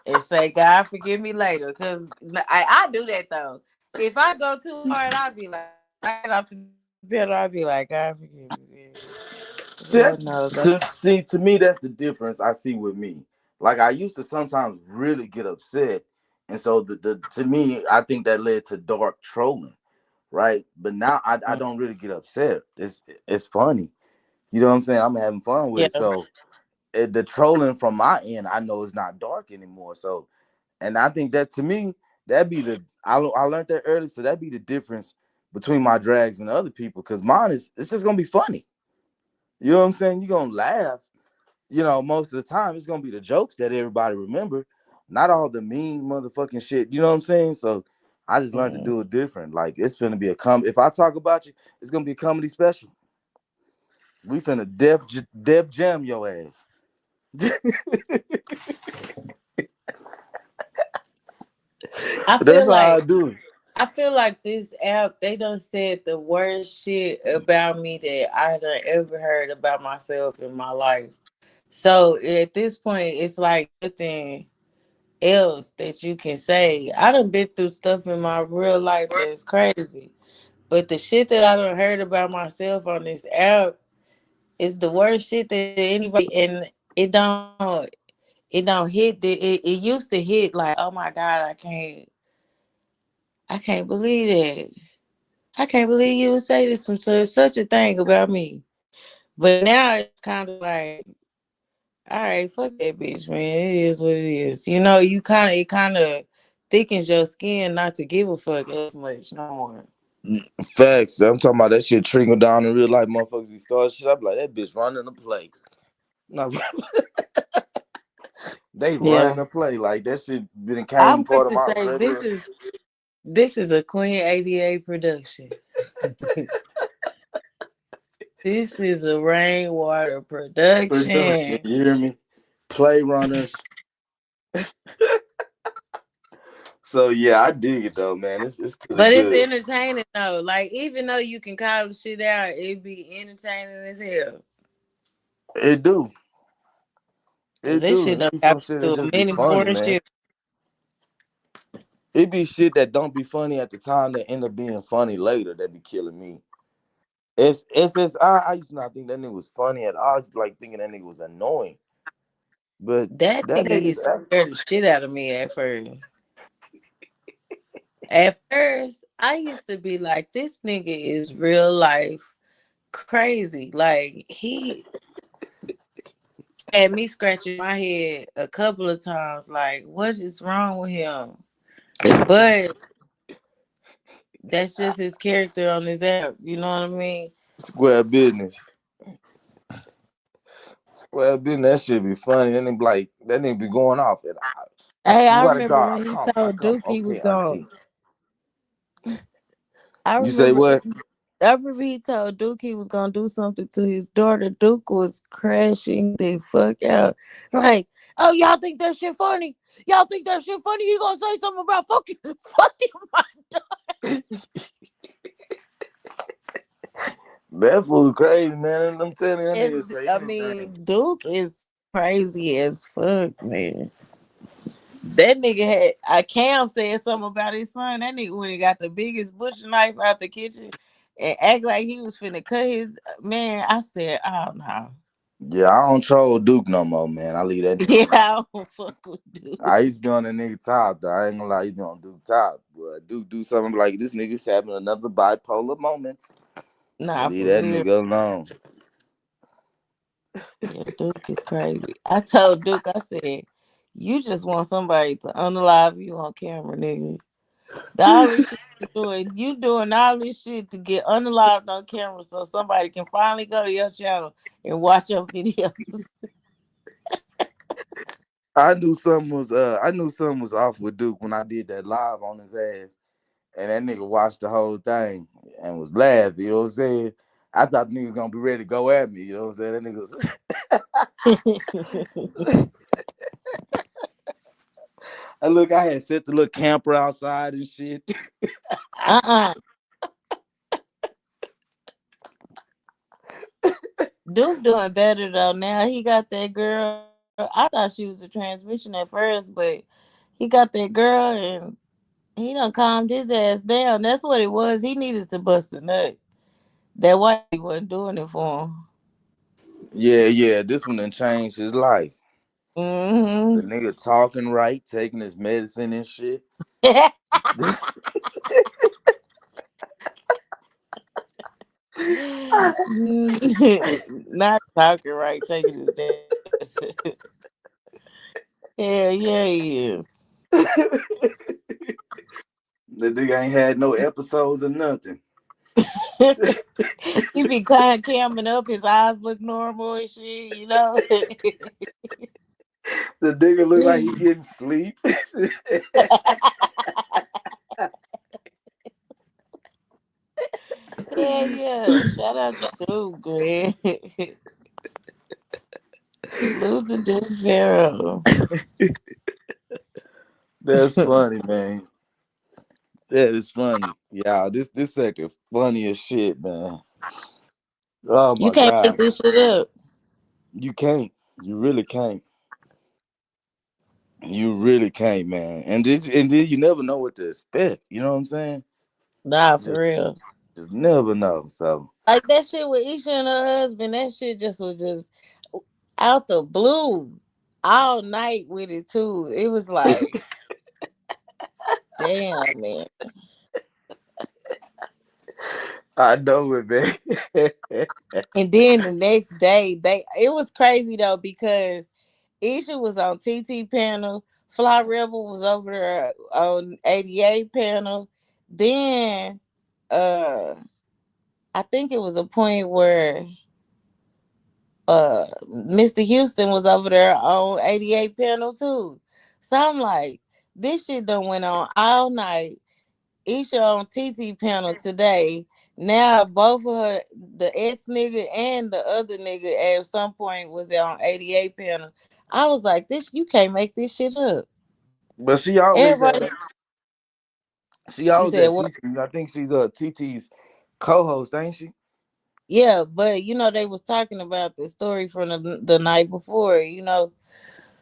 and say, God forgive me later. Cause I do that though. If I go too hard, I'll be like, I get off the pedal, I'll be like, God forgive me. See, Lord knows. to me, that's the difference I see with me. Like I used to sometimes really get upset, and so the to me, I think that led to dark trolling, right? But now I don't really get upset. It's funny, you know what I'm saying? I'm having fun with Yeah. it. So the trolling from my end, I know it's not dark anymore. So, and I think that to me, that'd be I learned that early, so that'd be the difference between my drags and other people. Because mine it's just gonna be funny. You know what I'm saying? You're gonna laugh. Most of the time it's gonna be the jokes that everybody remember, not all the mean motherfucking shit. You know what I'm saying? So I just learned to do it different. Like it's gonna be if I talk about you, it's gonna be a comedy special. We finna def jam your ass. I That's feel how I like do it. I feel like this app, they done said the worst shit about me that I done ever heard about myself in my life. So at this point, it's like nothing else that you can say. I done been through stuff in my real life that's crazy. But the shit that I done heard about myself on this app is the worst shit that anybody and it don't hit it used to hit like, oh my God, I can't believe that. I can't believe you would say this such a thing about me. But now it's kind of like, all right, fuck that bitch, man. It is what it is. You know, it kind of thickens your skin not to give a fuck as much no more. Facts. I'm talking about that shit trickle down in real life. Motherfuckers be starting shit. I be like, that bitch running the play. No, they running Yeah. the play. Like that shit became I'm quick part of to my say regular. this is a Queen 88 production. This is a Rainwater Production. production. You hear me? Play runners. So yeah, I dig it though, man. It's to the But it's good. entertaining though. Like even though you can call the shit out, it be entertaining as hell. It do. Cause It this do. shit It done be got some shit that to a just be many more funny, man. shit. It be shit that don't be funny at the time that end up being funny later that be killing me. I used to not think that nigga was funny at all. I was like thinking that nigga was annoying. But That that nigga nigga used to scare the shit out of me at first. At first, I used to be like, this nigga is real life crazy. Like he had me scratching my head a couple of times, like, what is wrong with him? But that's just his character on his app. You know what I mean? square business. Square business, that shit be funny. That nigga be going off. And Hey, I swear to remember God, when he I told come. Duke he was Okay, gone. auntie. I You say remember what? I remember he told Duke he was gonna do something to his daughter. Duke was crashing the fuck out. Like, oh, y'all think that shit funny? Y'all think that shit funny? He gonna say something about fucking my daughter. That fool crazy, man. I'm telling you, that nigga say I anything. mean, Duke is crazy as fuck, man. That nigga had Cam said something about his son. That nigga when he got the biggest butcher knife out the kitchen and act like he was finna cut his man. I said, oh no. Yeah, I don't troll Duke no more, man. I leave that nigga Yeah, alone. I don't fuck with Duke. I used to be on that nigga top, though. I ain't gonna lie, you be on Duke top. But Duke do something like this nigga's having another bipolar moment. Nah, Leave for that real. nigga alone. Yeah, Duke is crazy. I told Duke, I said, you just want somebody to unalive you on camera, nigga. All this shit you doing all this shit to get unalived on camera so somebody can finally go to your channel and watch your videos. I knew something was off with Duke when I did that live on his ass. And that nigga watched the whole thing and was laughing, you know what I'm saying? I thought the nigga was gonna be ready to go at me, you know what I'm saying? That nigga was I had set the little camper outside and shit. uh-uh. Duke doing better though. Now he got that girl. I thought she was a transmission at first, but he got that girl and he done calmed his ass down. That's what it was. He needed to bust a nut. That white wasn't doing it for him. Yeah, this one done changed his life. The Mm-hmm. nigga talking right, taking his medicine and shit. Not talking right, taking his dad. Hell yeah, he is. The nigga ain't had no episodes or nothing. He be kind camming up, his eyes look normal and shit, you know. The nigga look like he getting sleep. Yeah, yeah. Shout out to Duke, man. Salute to Duke Pharaoh. That's funny, man. That is funny. Yeah, this sector funny as shit, man. Oh You my can't make god. this shit up. You can't. You really can't. You really can't, man. And then you never know what to expect. You know what I'm saying? Nah, for Just real. just never know. So Like that shit with Isha and her husband, that shit just was just out the blue. All night with it too. It was like, damn, man. I know it, man. And then the next day, it was crazy though because Isha was on TT panel, Fly Rebel was over there on 88 panel. Then I think it was a point where Mr. Houston was over there on 88 panel too. So I'm like, this shit done went on all night. Isha on TT panel today. Now both of her, the ex nigga and the other nigga, at some point was on 88 panel. I was like, this you can't make this shit up. But she always Everybody, you said at what? TT's. I think she's TT's co-host, ain't she? Yeah, but they was talking about the story from the night before,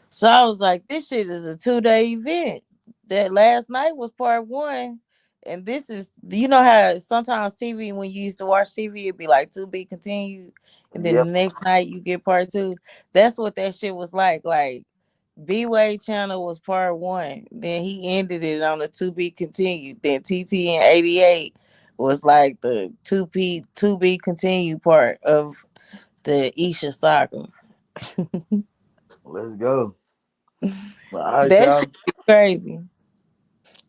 So I was like, this shit is a 2-day event. That last night was part one. And this is, how sometimes TV, when you used to watch TV, it'd be like to be continued. And then Yep. the next night you get part two. That's what that shit was like. Like, B-Way channel was part one. Then he ended it on a to be continued. Then TT and 88 was like the to be continued part of the Isha saga. Let's go. All right, That y'all. shit be crazy.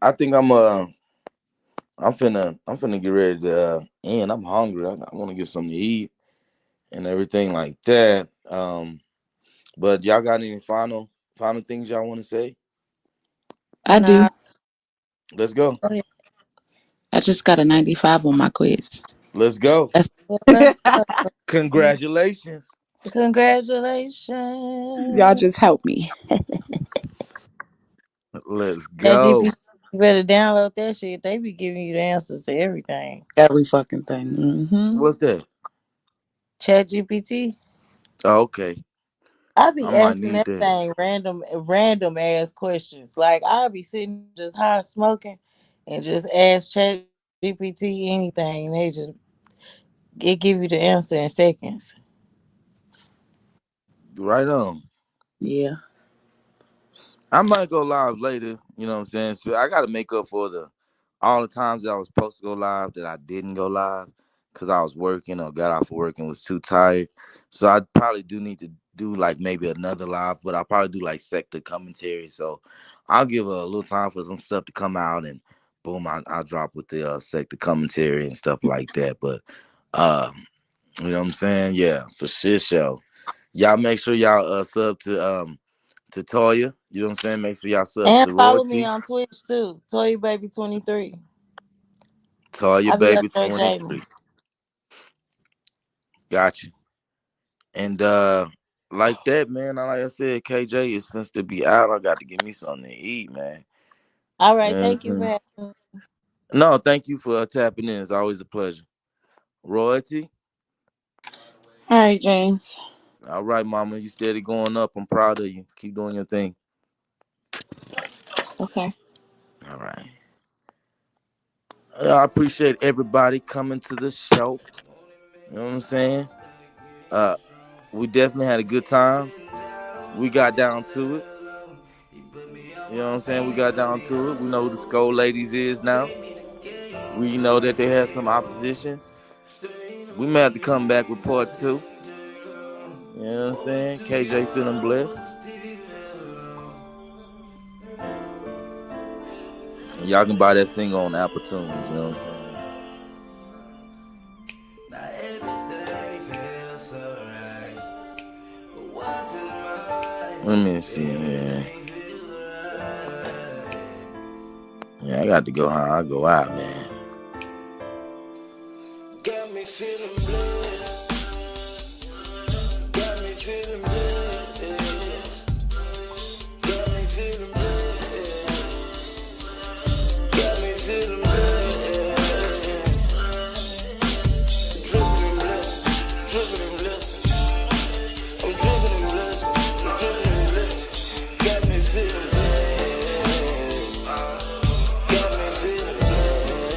I think I'm finna get ready to end. I'm hungry. I want to get something to eat and everything like that. But y'all got any final things y'all want to say? I do. Let's go. I just got a 95 on my quiz. Let's go. Let's go. Congratulations. Congratulations. Y'all just help me. Let's That go. GP, you better download that shit. They be giving you the answers to everything. Every fucking thing. Mm-hmm. What's that? Chat GPT. Oh, okay. I be I might asking need that that. thing random ass questions. Like I'll be sitting just high smoking and just ask Chat GPT anything. It give you the answer in seconds. Right on. Yeah. I might go live later. You know what I'm saying? So I got to make up for all the times that I was supposed to go live that I didn't go live because I was working or got off of work and was too tired. So I probably do need to do like maybe another live, but I'll probably do like sector commentary. So I'll give a little time for some stuff to come out and boom, I'll drop with the sector commentary and stuff like that. But you know what I'm saying? Yeah, for shit show. Y'all make sure y'all sub to Toya. You know what I'm saying? Make sure y'all sub And to follow me Royalty. on Twitch too. Toy Baby 23. Toya I be up Baby there 23. gaming. Got you. And like that, man. Like I said, KJ is finna to be out. I got to give me something to eat, man. All You right, know what I'm thank you for saying? having me. No, thank you for tapping in. It's always a pleasure. Royalty. All right, James. All right, mama. You steady going up. I'm proud of you. Keep doing your thing. Okay. All right. I appreciate everybody coming to the show. You know what I'm saying? We definitely had a good time. We got down to it. You know what I'm saying? We got down to it. We know who the Skull Ladies is now. We know that they had some oppositions. We may have to come back with part 2. You know what I'm saying? KJ feeling blessed. And y'all can buy that single on Apple Tunes. You know what I'm saying? Let me see, man. Yeah, I got to go how I go out, man. Got me feeling blessed. Got me feeling blessed. Got me feeling blessed. Got me feeling blessed. Dripping in blessings. Dripping in blessings. I'm dripping in blessings. I'm dripping in blessings. Got me feeling blessed. Got me feeling blessed.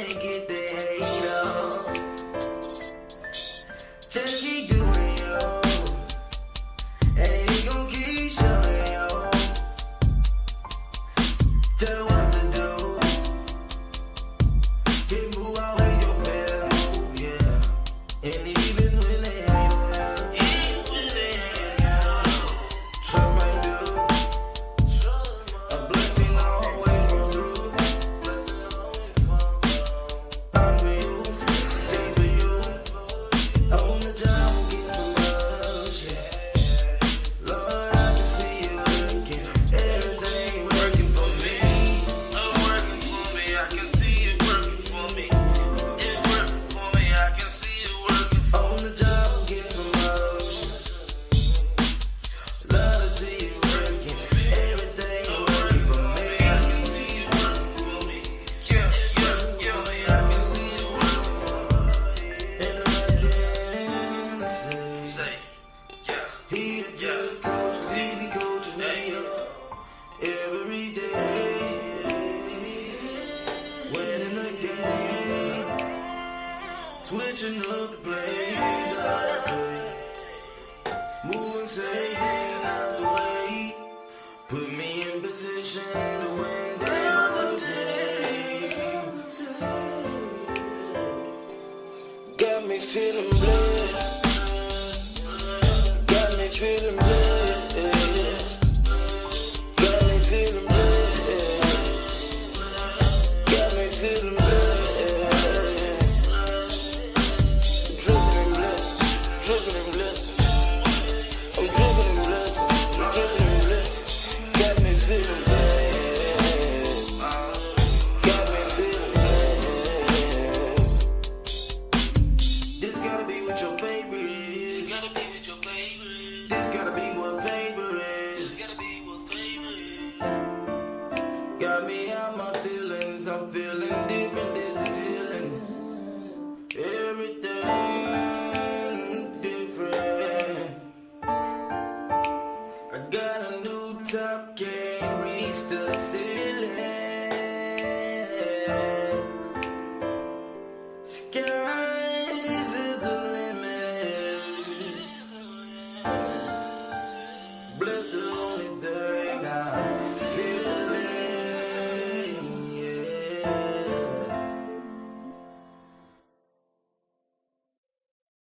can't get the hate off. Just keep doing yo, and he gon' keep showing yo just what to do. Get move out when your better move, yeah. And even when they ain't around, trust my dude. A blessing always comes through. I'm for you, things for you. On the job, get the motion. Lord, I can see you working. Everything working for me. Working for me, I can see it working for me. It working for me, I can see it working for me. On the job, get the motion. Love to see you working. Everything working for me. I can see it working for me. Yeah, I can see it working for me. And I can say, yeah, he a good coach, he be coaching me every day. Winning the game, switching up the plays, moving safe and out the way, put me in position to win day by day. Got me feeling blessed. Got me feeling blessed. Got me feeling blessed. Got me feeling blessed. Dripping in blessings. Dripping in blessings. I'm dripping in blessings. I'm dripping in blessings. Got me feeling blessed. Got me feeling blessed. This gotta be with your favorite. Gotta be with your favorite. This gotta be what favorite. This gotta be what favorite. Got me out my feelings. I'm feeling different. This is healing. Everything different. I got a new top, can't reach the ceiling. Sky